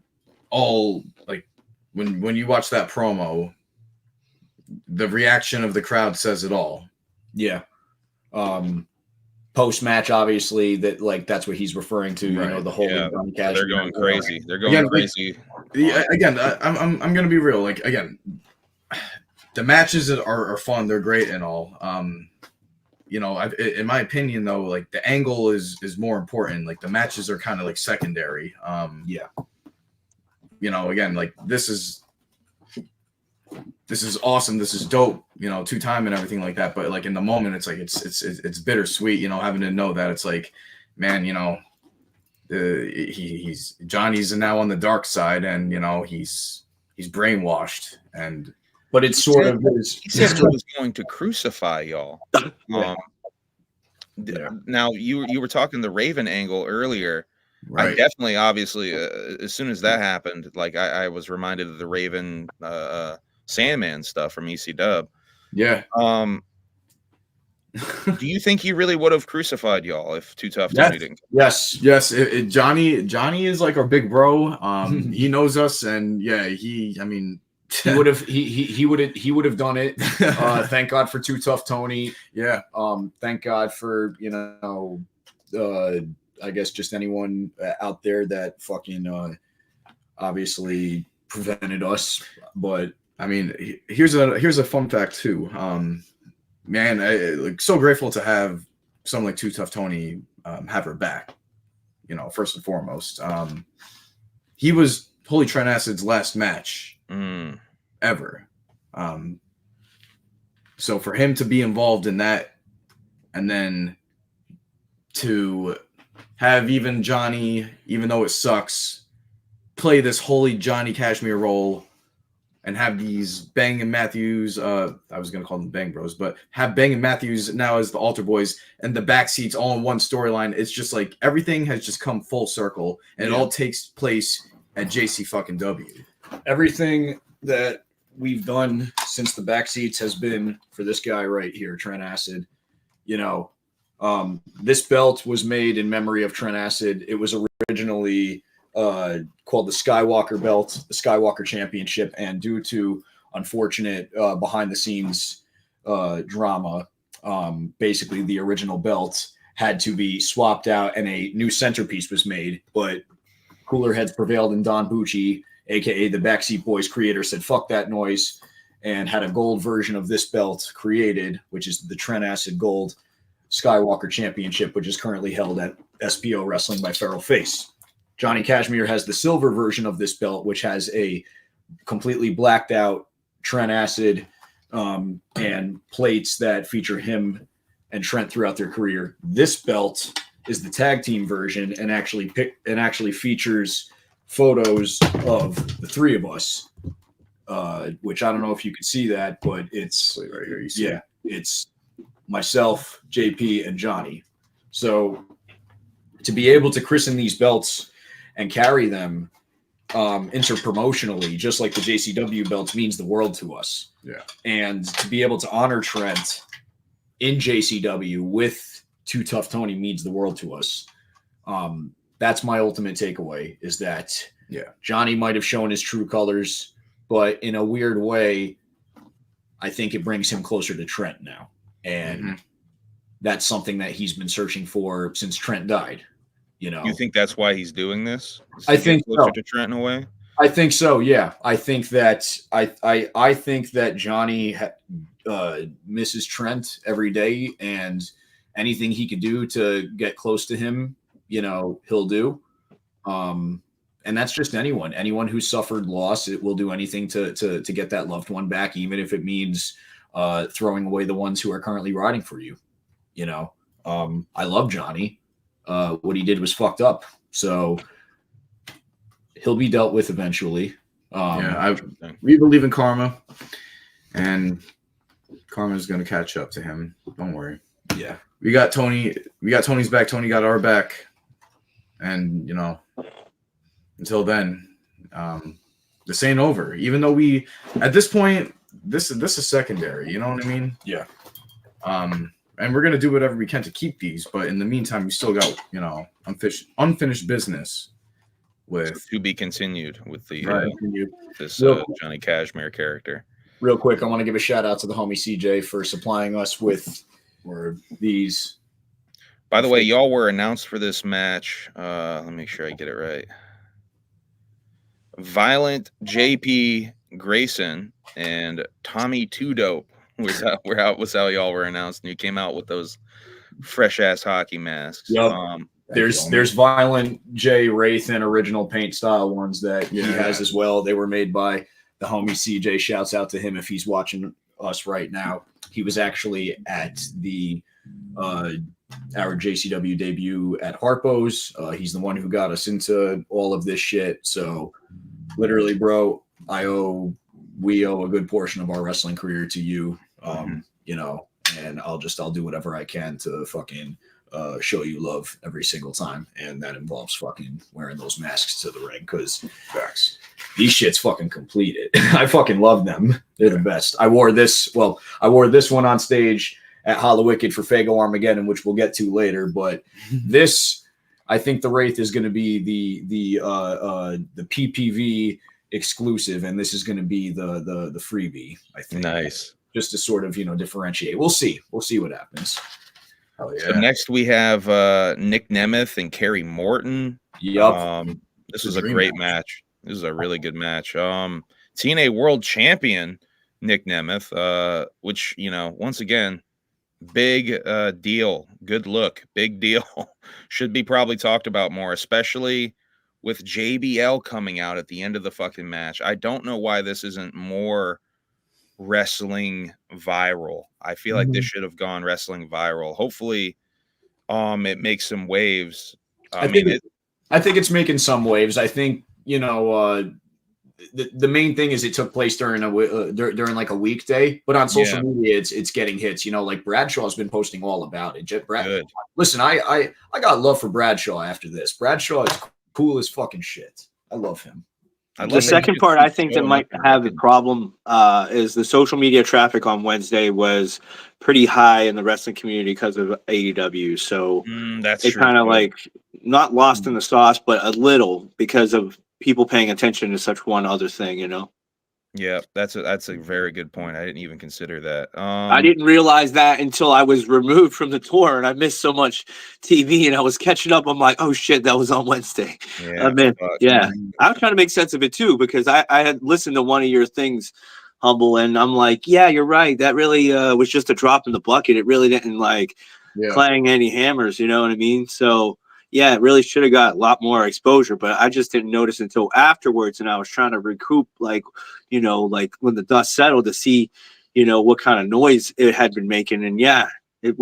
all, like, when you watch that promo, the reaction of the crowd says it all. Yeah. Post-match, obviously, that's what he's referring to, the whole cash. They're going crazy. They're going crazy. Again, I'm gonna be real. Like, again, the matches are fun, they're great and all. In my opinion, though, like, the angle is more important. Like, the matches are kind of like secondary. Again, like, this is awesome. This is dope. 2-time and everything like that. But, like, in the moment, it's like it's bittersweet. Having to know that it's like, man, he's Johnny's now on the dark side, and he's brainwashed. But it's sort of he said he was going to crucify y'all. Now you were talking the Raven angle earlier. Right. I definitely, obviously, as soon as that happened, like, I was reminded of the Raven Sandman stuff from ECW. Yeah. Do you think he really would have crucified y'all if Too Tough Tony didn't? Yes. Johnny is like our big bro. He knows us, and he would have done it. Thank God for Too Tough Tony. Yeah. Thank God for I guess just anyone out there that fucking obviously prevented us. But I mean, here's a fun fact too. Man, like, so grateful to have someone like Too Tough Tony have her back. First and foremost, he was Holy Trent Acid's last match ever. So for him to be involved in that, and then to have even Johnny, even though it sucks, play this Holy Johnny Cashmere role, and have these Bang and Matthews, I was going to call them Bang Bros, but have Bang and Matthews now as the Altar Boys and the Backseats all in one storyline. It's just like everything has just come full circle, and it all takes place at JC fucking W. Everything that we've done since the backseats has been for this guy right here, Trent Acid. You know, this belt was made in memory of Trent Acid. It was originally called the Skywalker belt, the Skywalker Championship, and due to unfortunate behind the scenes drama, basically the original belt had to be swapped out and a new centerpiece was made, but cooler heads prevailed, and Don Bucci, aka the Backseat Boyz creator, said fuck that noise and had a gold version of this belt created, which is the Trent Acid Gold Skywalker Championship, which is currently held at SPO Wrestling by Feral Face. Johnny Cashmere has the silver version of this belt, which has a completely blacked out Trent Acid and plates that feature him and Trent throughout their career. This belt is the tag team version and actually features photos of the three of us, which I don't know if you can see that, but it's right here. You see it. It's myself, JP, and Johnny. So to be able to christen these belts and carry them interpromotionally, just like the JCW belts, means the world to us. Yeah. And to be able to honor Trent in JCW with Too Tough Tony means the world to us. That's my ultimate takeaway, is that Johnny might have shown his true colors, but in a weird way, I think it brings him closer to Trent now. And that's something that he's been searching for since Trent died. You know, You think that's why he's doing this? I think closer so. to Trent in a way. I think so. Yeah, I think that I think that Johnny misses Trent every day, and anything he could do to get close to him, you know, he'll do. And that's just anyone who's suffered loss. It will do anything to get that loved one back, even if it means throwing away the ones who are currently riding for you. You know, I love Johnny. What he did was fucked up. So he'll be dealt with eventually. We believe in karma, and karma is going to catch up to him. Don't worry. Yeah. We got Tony. We got Tony's back. Tony got our back. And, you know, until then, this ain't over. Even though we, at this point, this is secondary. You know what I mean? Yeah. And we're gonna do whatever we can to keep these, but in the meantime, we still got, you know, unfinished business with To be continued with the this Johnny Cashmere character. Real quick, I want to give a shout out to the homie CJ for supplying us with these. By the way, y'all were announced for this match. Let me make sure I get it right. Violent JP Grayson and Tommy Two Dope was how y'all were announced, and you came out with those fresh ass hockey masks. Yep. There's Violent J Wraith and original paint style ones that he has as well. They were made by the homie CJ. Shouts out to him if he's watching us right now. He was actually at the our JCW debut at Harpo's. He's the one who got us into all of this shit. So literally, bro, we owe a good portion of our wrestling career to you. You know, and I'll do whatever I can to fucking show you love every single time, and that involves fucking wearing those masks to the ring, because these shits fucking completed. I fucking love them. They're the best. I wore this one on stage at Hallowicked for Fago Armageddon, which we'll get to later, but this, I think the Wraith is going to be the PPV exclusive, and this is going to be the freebie, I think. Nice. Just to sort of, you know, differentiate. We'll see what happens. Oh, yeah. So next we have Nick Nemeth and Kerry Morton. Yep. This was a great match. This is a really good match. TNA World Champion Nick Nemeth, which, you know, once again, big deal. Good look. Big deal. Should be probably talked about more, especially with JBL coming out at the end of the fucking match. I don't know why this isn't more wrestling viral. I feel like this should have gone wrestling viral. Hopefully it makes some waves. I think it's making some waves. I think, you know, the main thing is it took place during like a weekday, but on social media it's getting hits. You know, like Bradshaw's been posting all about it. Listen, I got love for Bradshaw after this. Bradshaw is cool as fucking shit. I love him. I The love second part I think that might have a problem is the social media traffic on Wednesday was pretty high in the wrestling community because of AEW. So That's it true. kind of too. like not lost in the sauce, but a little because of people paying attention to such one other thing, you know? Yeah, that's a very good point. I didn't even consider that. I didn't realize that until I was removed from the tour and I missed so much TV and I was catching up. I'm like, oh shit, that was on Wednesday. Yeah, Man, fuck. yeah. I was trying to make sense of it too because I had listened to one of your things, Humble, and I'm like, yeah, you're right. That really was just a drop in the bucket. It really didn't like clang any hammers, you know what I mean? So yeah, it really should have got a lot more exposure, but I just didn't notice until afterwards. And I was trying to recoup, like, you know, like when the dust settled to see, you know, what kind of noise it had been making. And yeah, it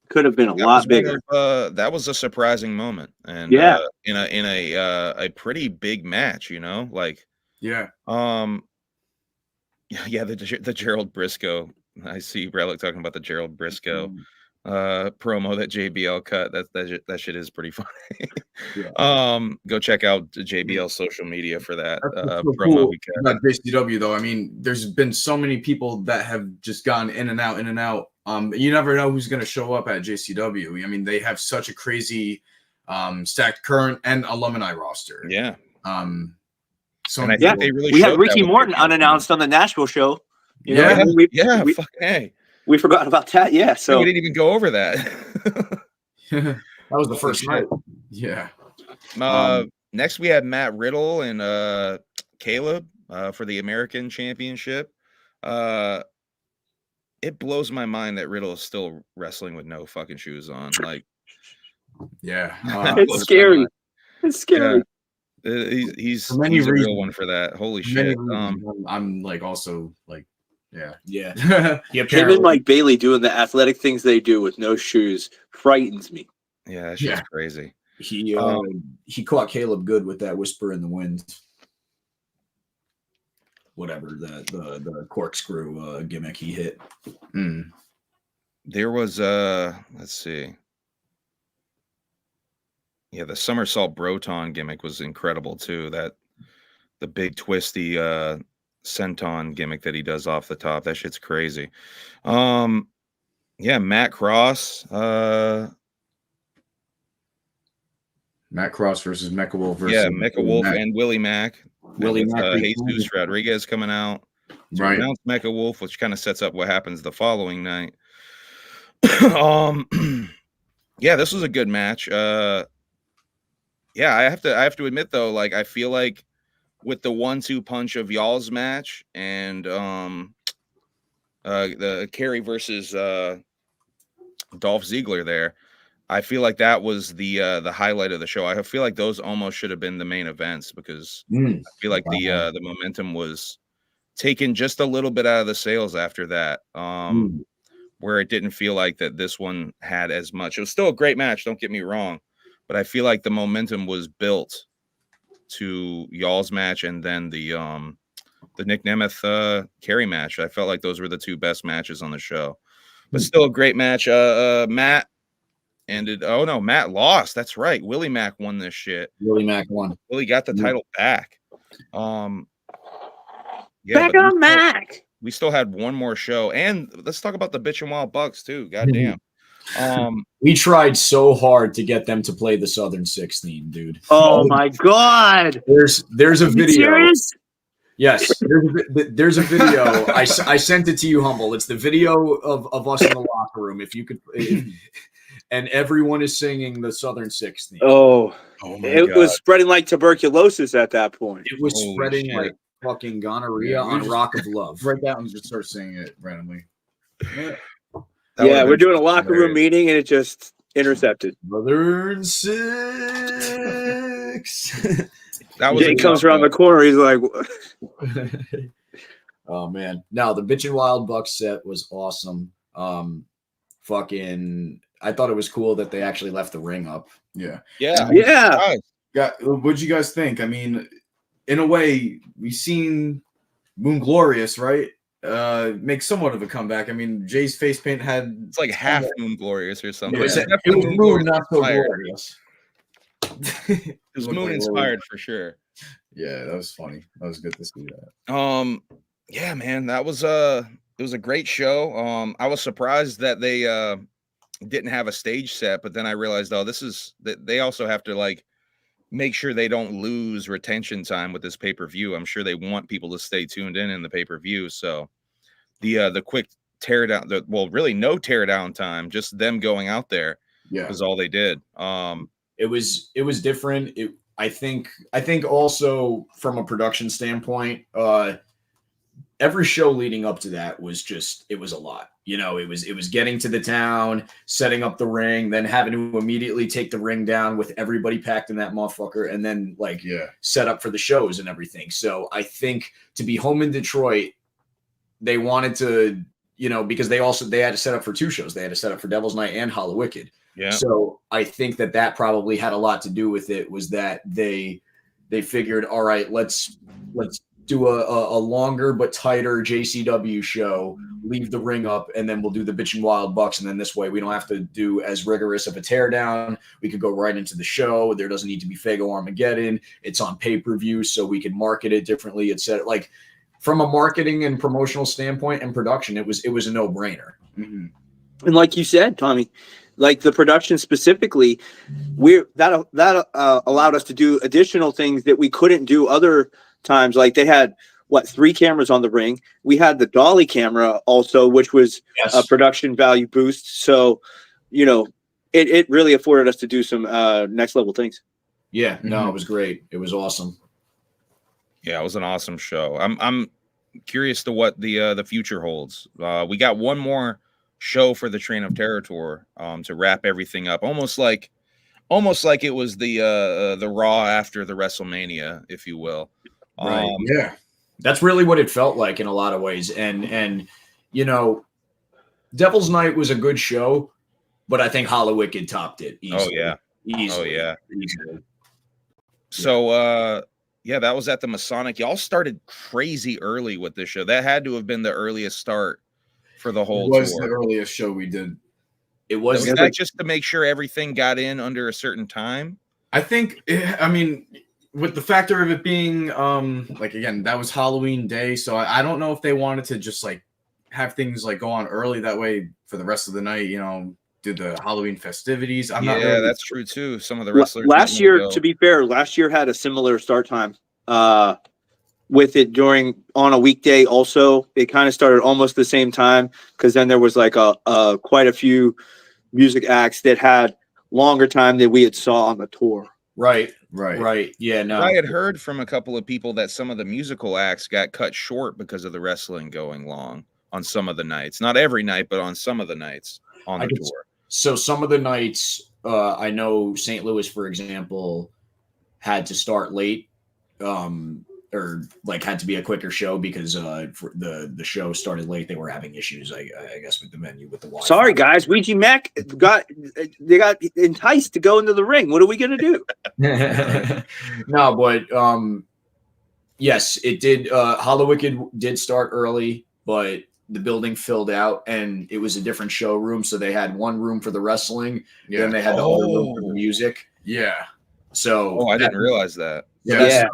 could have been a lot bigger. That was a surprising moment, and Yeah. in a pretty big match, you know, like Yeah. yeah, the Gerald Briscoe. I see Relic talking about the Gerald Briscoe promo that JBL cut. That shit is pretty funny. Go check out JBL's social media for that promo we cut. About JCW though, I mean, there's been so many people that have just gone in and out, in and out. You never know who's going to show up at JCW. I mean, they have such a crazy stacked current and alumni roster. Yeah. So and I think they really we had showed Ricky that with Morton JBL. unannounced on the Nashville show. You know, Yeah, we fucking hey. We forgot about that. Yeah. So we didn't even go over that. That was the first night. Yeah. Next we had Matt Riddle and Caleb for the American Championship. It blows my mind that Riddle is still wrestling with no fucking shoes on. Like, yeah, it's scary. It's scary. Yeah. He's a reasons. real one for that. Holy shit. I'm like also like, yeah. Him and Mike Bailey doing the athletic things they do with no shoes frightens me. Yeah, that's just crazy. He caught Caleb good with that whisper in the wind. Whatever the corkscrew gimmick he hit. There was let's see. Yeah, the somersault Broton gimmick was incredible too. That the big twisty senton gimmick that he does off the top. That shit's crazy. Yeah, Matt Cross. Matt Cross versus Mecha Wolf versus Mecha Wolf and Willie Mac. Willie Mac, Jesus Rodriguez coming out. So right. announced Mecha Wolf, which kind of sets up what happens the following night. Yeah, this was a good match. Yeah, I have to admit though, like I feel like with the 1-2 punch of y'all's match and the Kerry versus Dolph Ziggler there, I feel like that was the highlight of the show. I feel like those almost should have been the main events because I feel like the momentum was taken just a little bit out of the sails after that. Where it didn't feel like that this one had as much. It was still a great match, don't get me wrong, but I feel like the momentum was built to y'all's match and then the Nick Nemeth Kerry match. I felt like those were the two best matches on the show. But still a great match. Matt ended. Oh no, Matt lost. That's right. Willie Mac won this shit. Willie Mac won. Willie got the title back. Back on Mac. We still had one more show, and let's talk about the Bitch and Wild Bucks too. Goddamn. We tried so hard to get them to play the Southern Six theme, dude. Oh my god. There's a video. Serious? Yes, there's a video. I sent it to you, Humble. It's the video of us in the locker room. If you could, and everyone is singing the Southern Six theme. Oh my it God. was spreading like tuberculosis at that point. It was Holy spreading shit. like fucking gonorrhea on Rock of Love. Right down and just start singing it randomly. Yeah, we're doing a locker room meeting and it just intercepted. Southern Six. Jay comes around the corner. He's like, oh man! No, the Bitch and Wild Bucks set was awesome. Fucking, I thought it was cool that they actually left the ring up. Yeah. yeah. What'd you guys think? I mean, in a way, we've seen Moon Glorious, right? Make somewhat of a comeback. I mean, Jay's face paint had It's like half Moon Glorious or something. It was Moon, not so glorious. It was Looked moon like a little- inspired for sure. Yeah, that was funny. That was good to see that. Yeah, man, that was it was a great show. I was surprised that they didn't have a stage set, but then I realized, oh, this is that they also have to like make sure they don't lose retention time with this pay-per-view. I'm sure they want people to stay tuned in the pay-per-view. So the quick tear down, really no tear down time, just them going out there Yeah. was all they did. It was different. I think also from a production standpoint, every show leading up to that was just, it was a lot. You know, it was getting to the town, setting up the ring, then having to immediately take the ring down with everybody packed in that motherfucker, and then like set up for the shows and everything. So I think to be home in Detroit, they wanted to, you know, because they had to set up for 2 shows. They had to set up for Devil's Night and Hallowicked. Yeah. So I think that probably had a lot to do with it, was that they figured, all right, let's do a longer but tighter JCW show, leave the ring up, and then we'll do the Bitchin' Wild Bucks. And then this way we don't have to do as rigorous of a teardown. We could go right into the show. There doesn't need to be Fago Armageddon. It's on pay-per-view, so we can market it differently, etc. Like from a marketing and promotional standpoint and production, it was a no-brainer. Mm-hmm. And like you said, Tommy, like the production specifically, that allowed us to do additional things that we couldn't do other times. Like they had 3 cameras on the ring. We had the dolly camera also, which was a production value boost. So, you know, it really afforded us to do some next level things. Yeah, no, it was great. It was awesome. Yeah, it was an awesome show. I'm curious to what the future holds. We got one more show for the Train of Terror tour to wrap everything up, almost like it was the Raw after the WrestleMania, if you will. Right. Yeah, that's really what it felt like in a lot of ways. And you know, Devil's Night was a good show, but I think Hallowicked topped it easily. Easily. So yeah, that was at the Masonic. Y'all started crazy early with this show. That had to have been the earliest start for the whole tour. It was the earliest show we did. It was that just to make sure everything got in under a certain time? I think, I mean, with the factor of it being, like, again, that was Halloween day. So I don't know if they wanted to just, like, have things, like, go on early. That way, for the rest of the night, you know, do the Halloween festivities. That's true, too. Some of the wrestlers. Last year, to be fair, had a similar start time. With it on a weekday also. It kind of started almost the same time, because then there was like quite a few music acts that had longer time than we had saw on the tour. Right. Yeah, no. I had heard from a couple of people that some of the musical acts got cut short because of the wrestling going long on some of the nights. Not every night, but on some of the nights on the tour. So some of the nights, I know St. Louis, for example, had to start late. Or like had to be a quicker show because the show started late. They were having issues, I guess, with the venue, with the Wi-Fi. Sorry, guys. Ouija Mac got enticed to go into the ring. What are we gonna do? No, but yes, it did. Hallowicked did start early, but the building filled out, and it was a different showroom. So they had one room for the wrestling, then they had the other room for the music. Yeah. So I didn't realize that. Yeah,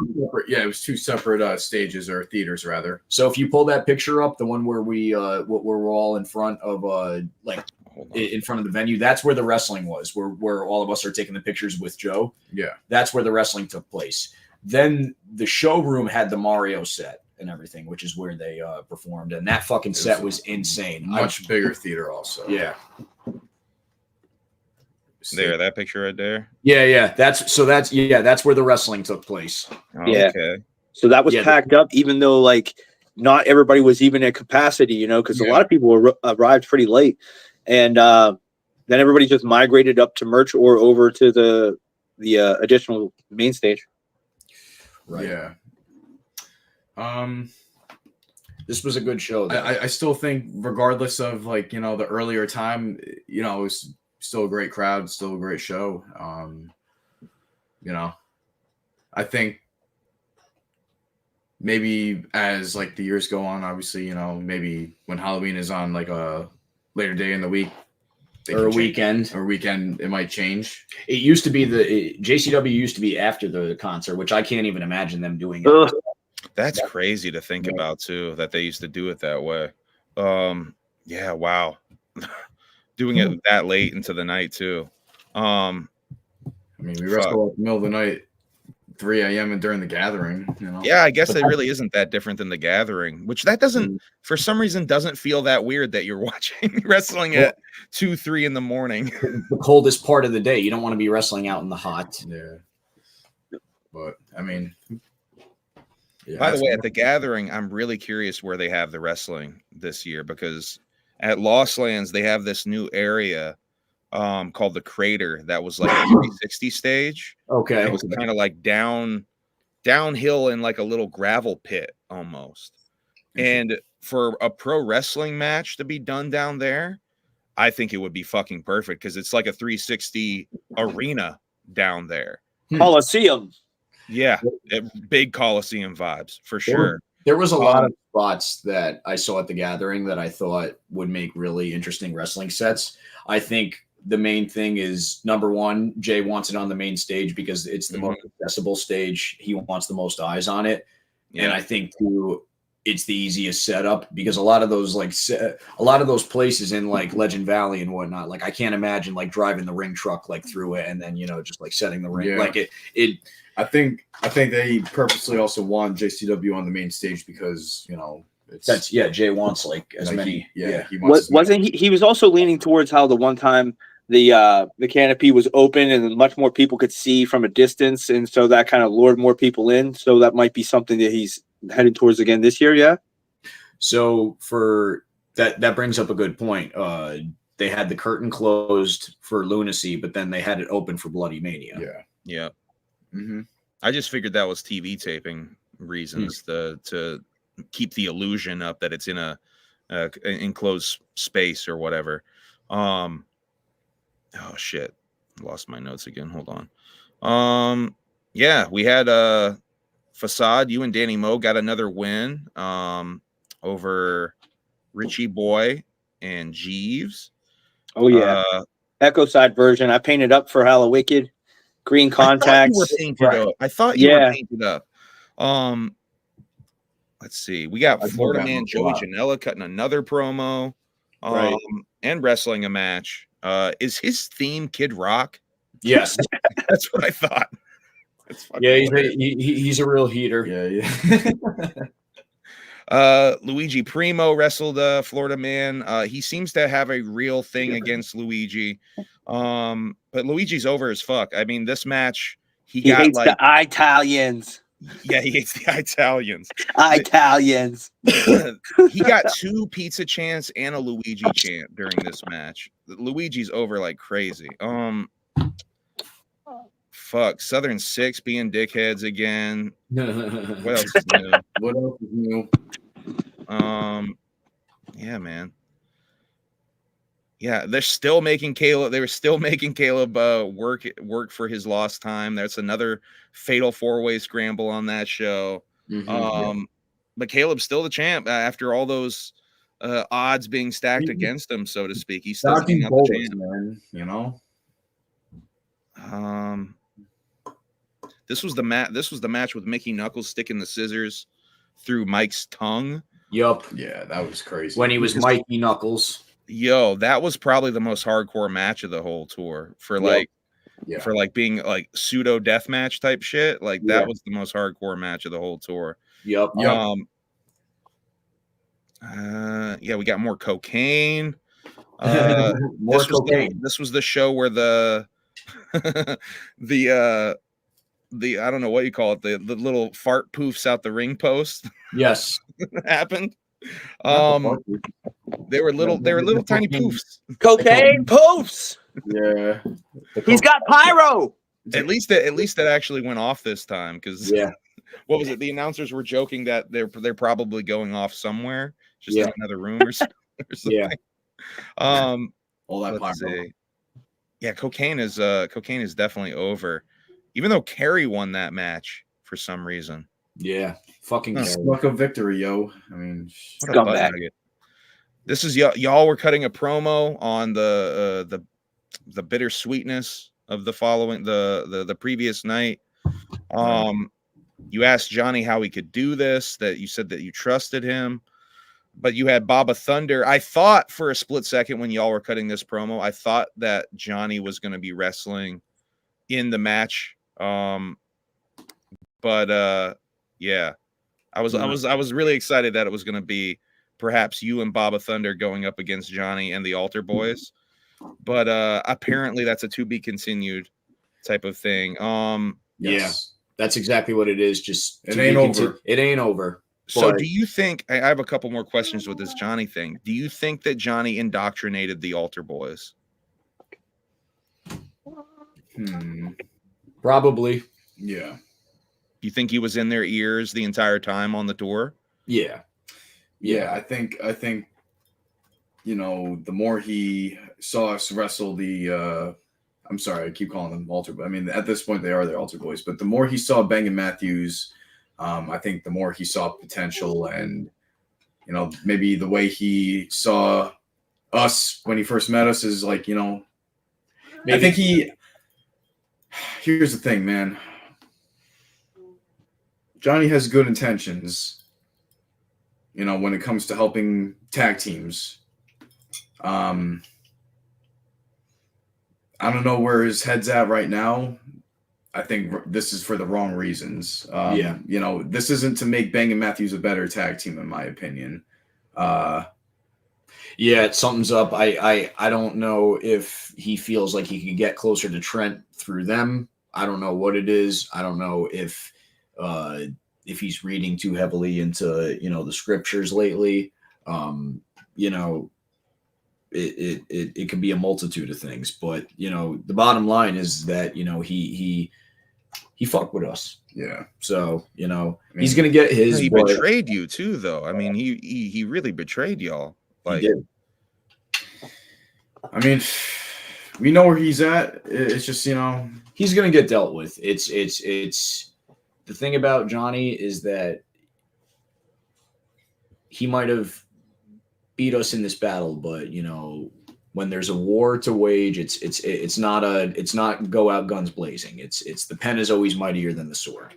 it was 2 separate stages, or theaters rather. So if you pull that picture up, the one where we're all in front of in front of the venue, that's where the wrestling was, where all of us are taking the pictures with Joe. Yeah, that's where the wrestling took place. Then the showroom had the Mario set and everything, which is where they performed, and that fucking set was insane. Much bigger theater also. Yeah. There, that picture right there. Yeah. That's where the wrestling took place. Okay. So that was packed up, even though like not everybody was even at capacity, you know, because a lot of people arrived pretty late, and then everybody just migrated up to merch or over to the additional main stage. Right. Yeah. This was a good show. I still think, regardless of like, you know, the earlier time, you know, it was still a great crowd, still a great show. You know, I think maybe as like the years go on, obviously, you know, maybe when Halloween is on like a later day in the week, they or can a change. weekend. Or weekend, it might change. It used to be JCW used to be after the concert, which I can't even imagine them doing it. Ugh. That's crazy to think about too, that they used to do it that way. Yeah, wow. Doing it that late into the night too. I mean, we wrestle at the middle of the night, 3 a.m. and during the gathering, you know. Yeah, I guess it really isn't that different than the gathering, which that doesn't, for some reason, doesn't feel that weird that you're watching wrestling at 2, 3 in the morning. The coldest part of the day. You don't want to be wrestling out in the hot. Yeah. But I mean, yeah, By the way, at the gathering, I'm really curious where they have the wrestling this year, because at Lost Lands they have this new area called the Crater that was like a 360 stage. Okay. It was kind of like downhill in like a little gravel pit almost. And for a pro wrestling match to be done down there, I think it would be fucking perfect, because it's like a 360 arena down there. Coliseum. Yeah, big Coliseum vibes for sure. There was a lot of spots that I saw at the gathering that I thought would make really interesting wrestling sets. I think the main thing is, number one, Jay wants it on the main stage because it's the most accessible stage. He wants the most eyes on it. Yeah. And I think too, it's the easiest setup, because a lot of those places in like Legend Valley and whatnot, like I can't imagine like driving the ring truck like through it and then, you know, just like setting the ring. Yeah. Like it I think they purposely also want JCW on the main stage because, you know, Jay wants like as many. He wants He was also leaning towards how the one time the canopy was open and much more people could see from a distance, and so that kind of lured more people in. So that might be something that he's heading towards again this year. Yeah. So for that brings up a good point. They had the curtain closed for Lunacy, but then they had it open for Bloody Mania. Yeah. I just figured that was TV taping reasons to keep the illusion up that it's in a enclosed space or whatever. Oh shit, lost my notes again. Hold on. Yeah, we had Facade. You and Danny Moe got another win over Richie Boy and Jeeves. Oh yeah, Echo Side version. I painted up for Hallowicked. Green contacts. I thought you were painted up. Let's see. We got Florida Man Joey Janela cutting another promo, and wrestling a match. Is his theme Kid Rock? Yes, that's what I thought. He's a real heater. Luigi Primo wrestled Florida Man. He seems to have a real thing against Luigi. But Luigi's over as fuck. I mean, this match he got hates like the Italians. Yeah, he hates the Italians. He got 2 pizza chants and a Luigi chant during this match. Luigi's over like crazy. Fuck, Southern Six being dickheads again. What else is new? What else is new? Yeah, man. Yeah, they're still making Caleb. They were still making Caleb work for his lost time. That's another fatal 4-way scramble on that show. But Caleb's still the champ after all those odds being stacked against him, so to speak. He's still the champ, man. You know. This was the match with Mickey Knuckles sticking the scissors through Mike's tongue. Yup. Yeah, that was crazy. When he was Mikey Knuckles. Yo, that was probably the most hardcore match of the whole tour for being like pseudo death match type shit. Like that was the most hardcore match of the whole tour. Yup. We got more cocaine. This was the show where the I don't know what you call it, the little fart poofs out the ring post. Yes. happened. They were little tiny poofs. Cocaine poofs. Yeah. He's got pyro. At least that actually went off this time, because what was it? The announcers were joking that they're probably going off somewhere, just in another room or something. Yeah. All that pyro. Yeah, cocaine is definitely over. Even though Kerry won that match for some reason. Yeah. Fucking luck of victory, yo. I mean, what a butt nugget. this is y'all were cutting a promo on the bittersweetness of the following the previous night. You asked Johnny how he could do this, that you said that you trusted him, but you had Baba Thunder. I thought for a split second when y'all were cutting this promo, I thought that Johnny was going to be wrestling in the match. But yeah, I was really excited that it was going to be perhaps you and Baba Thunder going up against Johnny and the Altar Boys. But apparently that's a to be continued type of thing. Yeah, that's exactly what it is. Just it ain't over. It ain't over. So do you think, I have a couple more questions with this Johnny thing. Do you think that Johnny indoctrinated the Altar Boys? Probably. Yeah. You think he was in their ears the entire time on the tour? Yeah. I think you know, the more he saw us wrestle the I'm sorry, I keep calling them Altar, but I mean at this point they are the Altar Boys, but the more he saw Bangin' Matthews, I think the more he saw potential, and you know, maybe the way he saw us when he first met us is like, you know, maybe. I think here's the thing, man. Johnny has good intentions, you know, when it comes to helping tag teams. I don't know where his head's at right now. I think this is for the wrong reasons. You know, this isn't to make Bangin' Matthews a better tag team, in my opinion. Something's up. I don't know if he feels like he could get closer to Trent through them. I don't know what it is. I don't know if he's reading too heavily into, you know, the scriptures lately. You know, it can be a multitude of things, but you know, the bottom line is that, you know, he fucked with us. Yeah. So, you know, he's gonna get his. He betrayed you too, though. I mean, he really betrayed y'all. Like, he did. I mean, we know where he's at. It's just, you know, he's gonna get dealt with. It's the thing about Johnny is that he might have beat us in this battle, but you know, when there's a war to wage, it's not go out guns blazing. It's the pen is always mightier than the sword.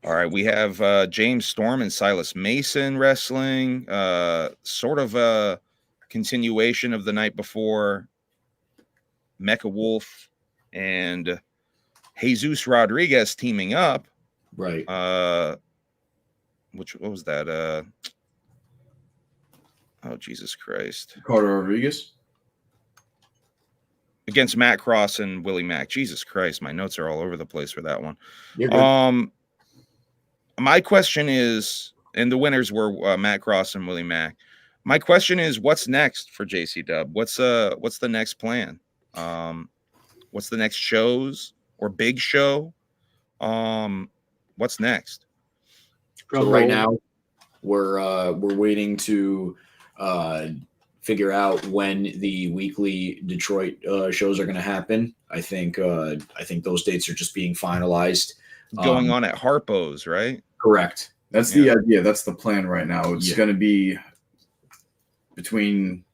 All right, we have James Storm and Silas Mason wrestling, sort of a continuation of the night before. Mecha Wolf and Jesus Rodriguez teaming up. Right. What was that? Oh, Jesus Christ. Carter Rodriguez against Matt Cross and Willie Mac. Jesus Christ, my notes are all over the place for that one. You're good. My question is, and the winners were Matt Cross and Willie Mac. My question is, what's next for JC Dub? What's the next plan? What's the next shows or big show? What's next? So right now, we're waiting to figure out when the weekly Detroit shows are going to happen. I think those dates are just being finalized. Going on at Harpo's, right? Correct. That's the idea. That's the plan right now. It's going to be between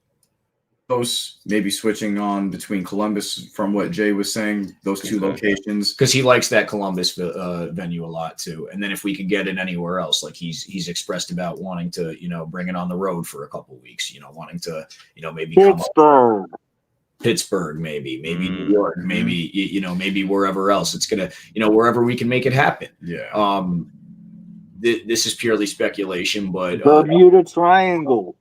those, maybe switching on between Columbus, from what Jay was saying, those two locations. Because he likes that Columbus venue a lot too. And then if we can get it anywhere else, like he's expressed about wanting to, you know, bring it on the road for a couple of weeks, you know, wanting to, you know, maybe Pittsburgh, maybe New York, maybe, you know, maybe wherever else. It's gonna, you know, wherever we can make it happen. Yeah. This is purely speculation, but Bermuda Triangle.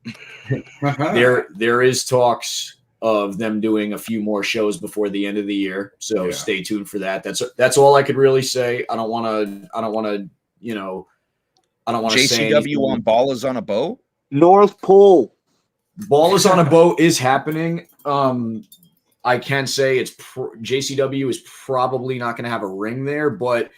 there is talks of them doing a few more shows before the end of the year. So stay tuned for that. That's all I could really say. I don't want to, you know, I don't want to say JCW on Ball is on a Boat. North Pole. Ball is on a Boat is happening. I can say JCW is probably not going to have a ring there, but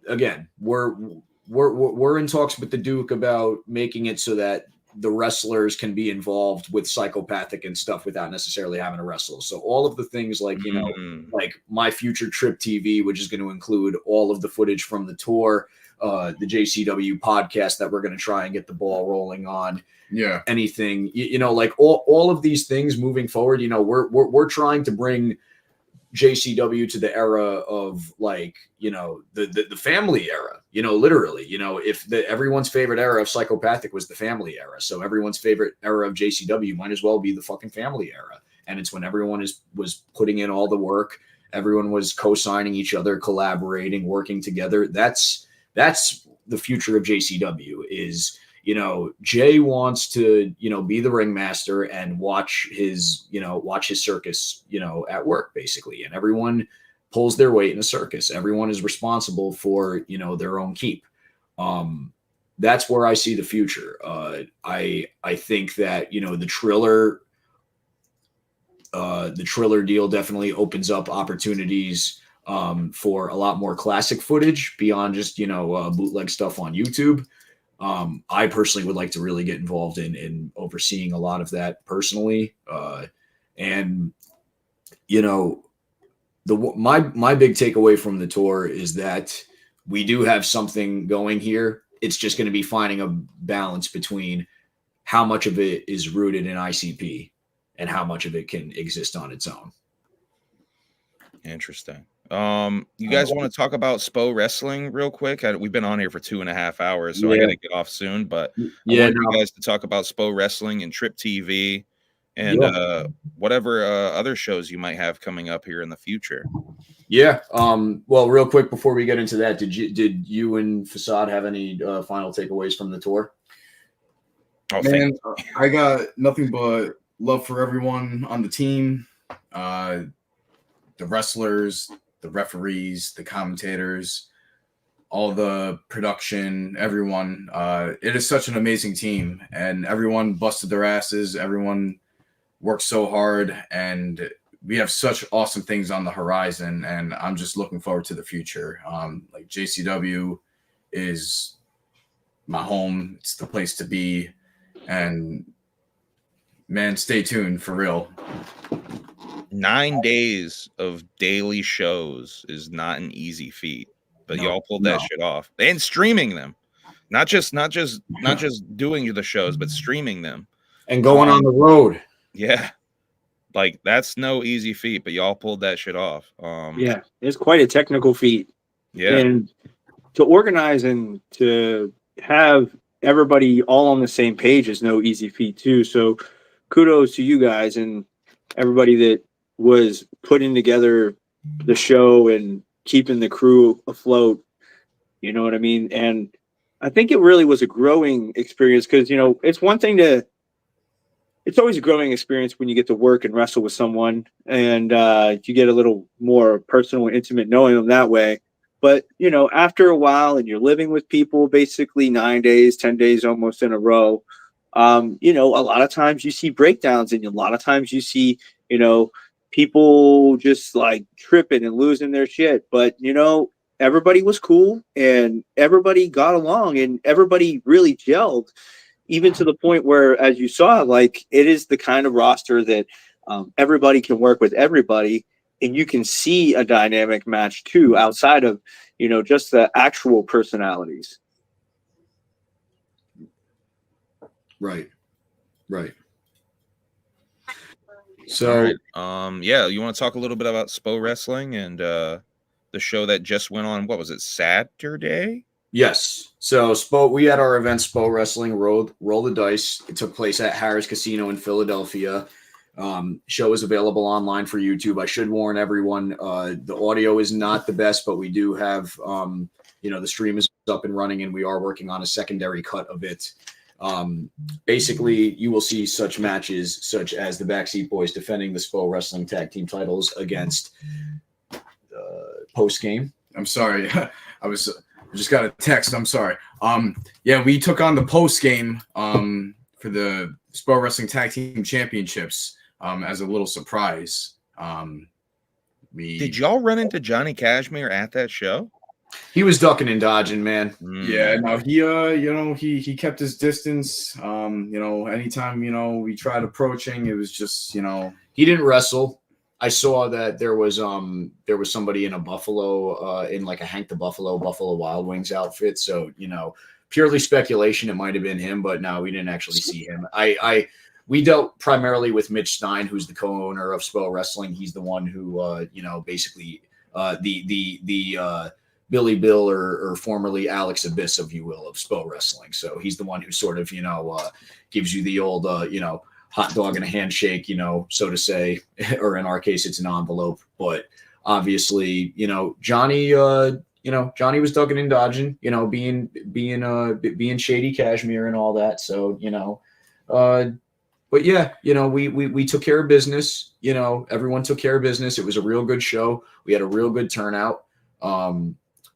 again, we're in talks with the Duke about making it so that the wrestlers can be involved with Psychopathic and stuff without necessarily having to wrestle. So all of the things like, you know, like My Future Trip TV, which is going to include all of the footage from the tour, the JCW podcast that we're going to try and get the ball rolling on. Yeah. Anything, like all of these things moving forward, we're trying to bring JCW to the era of like, the family era, literally, if everyone's favorite era of Psychopathic was the family era. So everyone's favorite era of JCW might as well be the fucking family era. And it's when everyone was putting in all the work. Everyone was co-signing each other, collaborating, working together. That's the future of JCW is, Jay wants to, be the ringmaster and watch his circus, at work basically. And everyone pulls their weight in a circus. Everyone is responsible for, their own keep. That's where I see the future. I think that, the Triller deal definitely opens up opportunities for a lot more classic footage beyond just, bootleg stuff on YouTube. I personally would like to really get involved in overseeing a lot of that personally. My big takeaway from the tour is that we do have something going here. It's just going to be finding a balance between how much of it is rooted in ICP and how much of it can exist on its own. Interesting. You guys want to talk about SPO wrestling real quick? We've been on here for 2.5 hours, so I got to get off soon. But I want you guys to talk about SPO wrestling and Trip TV and whatever other shows you might have coming up here in the future. Yeah. Well, real quick before we get into that, did you and Facade have any final takeaways from the tour? Oh, man, I got nothing but love for everyone on the team, the wrestlers, the referees, the commentators, all the production, everyone. It is such an amazing team, and everyone busted their asses. Everyone worked so hard, and we have such awesome things on the horizon, and I'm just looking forward to the future. Like JCW is my home. It's the place to be, and man, stay tuned for real. 9 days of daily shows is not an easy feat, but y'all pulled that shit off, and streaming them, not just doing the shows, but streaming them and going on the road. Yeah, like that's no easy feat, but y'all pulled that shit off. Yeah, it's quite a technical feat. Yeah, and to organize and to have everybody all on the same page is no easy feat too. So kudos to you guys and everybody that was putting together the show and keeping the crew afloat. You know what I mean? And I think it really was a growing experience because, it's one thing it's always a growing experience when you get to work and wrestle with someone and you get a little more personal and intimate knowing them that way. But, after a while and you're living with people basically 9 days, 10 days almost in a row, a lot of times you see breakdowns and a lot of times you see, people just like tripping and losing their shit. But, everybody was cool and everybody got along and everybody really gelled, even to the point where, as you saw, like it is the kind of roster that everybody can work with everybody. And you can see a dynamic match too, outside of, just the actual personalities. Right. So, you want to talk a little bit about SPO wrestling and the show that just went on? What was it, Saturday? Yes. So SPO, we had our event SPO Wrestling Roll the Dice. It took place at Harris Casino in Philadelphia. Show is available online for YouTube. I should warn everyone, the audio is not the best, but we do have, the stream is up and running and we are working on a secondary cut of it. Basically, you will see such matches such as the Backseat Boyz defending the SPO Wrestling Tag Team titles against Post Game. I'm sorry. I just got a text. I'm sorry. We took on the Post Game for the SPO Wrestling Tag Team Championships as a little surprise. Did y'all run into Johnny Cashmere at that show? He was ducking and dodging, man. Yeah, no, he kept his distance. Anytime, we tried approaching, it was just, he didn't wrestle. I saw that there was somebody in a Buffalo in like a Hank the Buffalo Wild Wings outfit. So, you know, purely speculation, it might have been him, but no, we didn't actually see him. We dealt primarily with Mitch Stein, who's the co-owner of SPO Wrestling. He's the one who you know, basically the Billy Bill or formerly Alex Abyss, if you will, of SPO Wrestling. So he's the one who sort of, you know, gives you the old you know, hot dog and a handshake, you know, so to say, or in our case, it's an envelope. But obviously, you know, Johnny was ducking and dodging, you know, being shady Cashmere and all that. So, you know, but yeah, you know, we took care of business. You know, everyone took care of business. It was a real good show. We had a real good turnout.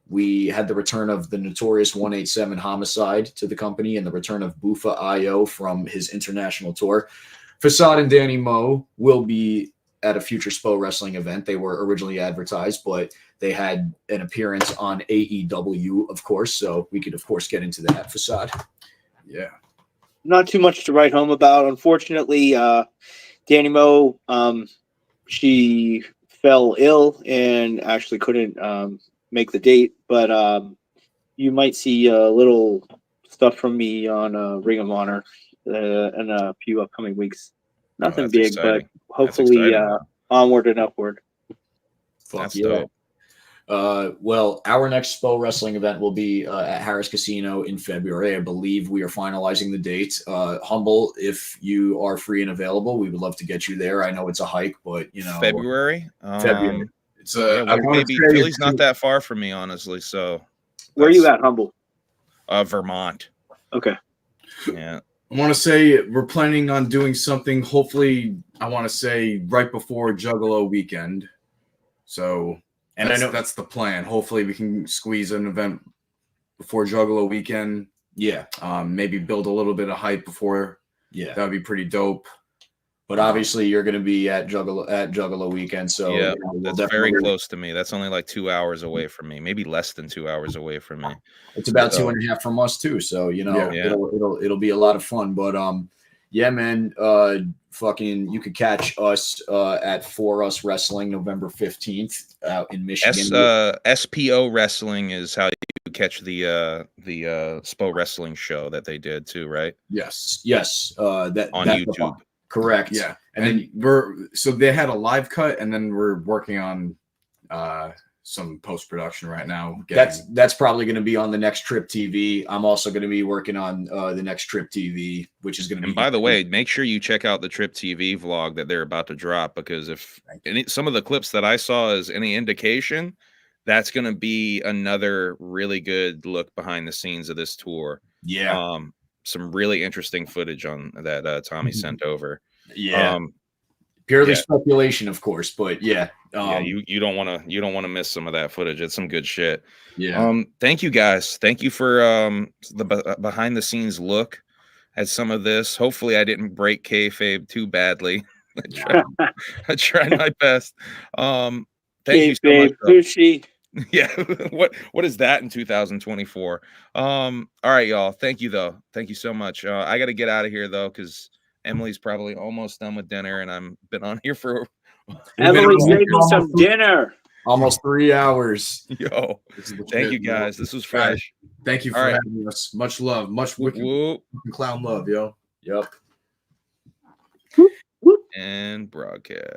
We had the return of the notorious 187 Homicide to the company and the return of Bufa IO from his international tour. Facade and Danny Moe will be at a future SPO Wrestling event. They were originally advertised, but they had an appearance on AEW, of course. So we could, of course, get into that. Facade. Yeah. Not too much to write home about. Unfortunately, Danny Moe, she fell ill and actually couldn't make the date, but you might see a little stuff from me on Ring of Honor in a few upcoming weeks. Nothing big, exciting. but hopefully onward and upward. That's dope. Well, our next SPO Wrestling event will be at Harris Casino in February. I believe we are finalizing the date. Humble, if you are free and available, we would love to get you there. I know it's a hike, but you know, February. February. It's Maybe Philly's not that far from me, honestly. So, where are you at, Humble? Vermont. Okay. Yeah. I want to say we're planning on doing something. Hopefully, I want to say right before Juggalo weekend. So, and I know that's the plan. Hopefully, we can squeeze an event before Juggalo weekend. Yeah. Maybe build a little bit of hype before. Yeah. That would be pretty dope. But obviously, you're going to be at Juggalo weekend, so yeah, you know, that's very close to me. That's only like 2 hours away from me, maybe less than 2 hours away from me. It's about 2.5 from us too, so you know, yeah. it'll be a lot of fun. But yeah, man, fucking, you could catch us at For Us Wrestling November 15th out in Michigan. SPO Wrestling is how you catch the SPO Wrestling show that they did too, right? Yes. That's YouTube. Correct. Yeah. And then they had a live cut, and then we're working on some post-production right now. That's probably going to be on the Next Trip TV. I'm also going to be working on the Next Trip TV, which is going to be. And by the way, make sure you check out the Trip TV vlog that they're about to drop, because if some of the clips that I saw is any indication, that's going to be another really good look behind the scenes of this tour. Yeah. Some really interesting footage on that Tommy sent over. Yeah. Purely speculation, of course, but yeah. You don't want to miss some of that footage. It's some good shit. Yeah. Thank you guys. Thank you for the behind the scenes look at some of this. Hopefully I didn't break kayfabe too badly. I try my best. Thank you so much. Who's she? Yeah. What is that in 2024? All right, y'all. Thank you though. Thank you so much. I got to get out of here though, because Emily's probably almost done with dinner, and I'm been on here for Emily's making some dinner. Almost 3 hours. Yo, thank you guys. This was fresh. Thank you for having us. Much love. Much wicked clown love, yo. Yep. And broadcast.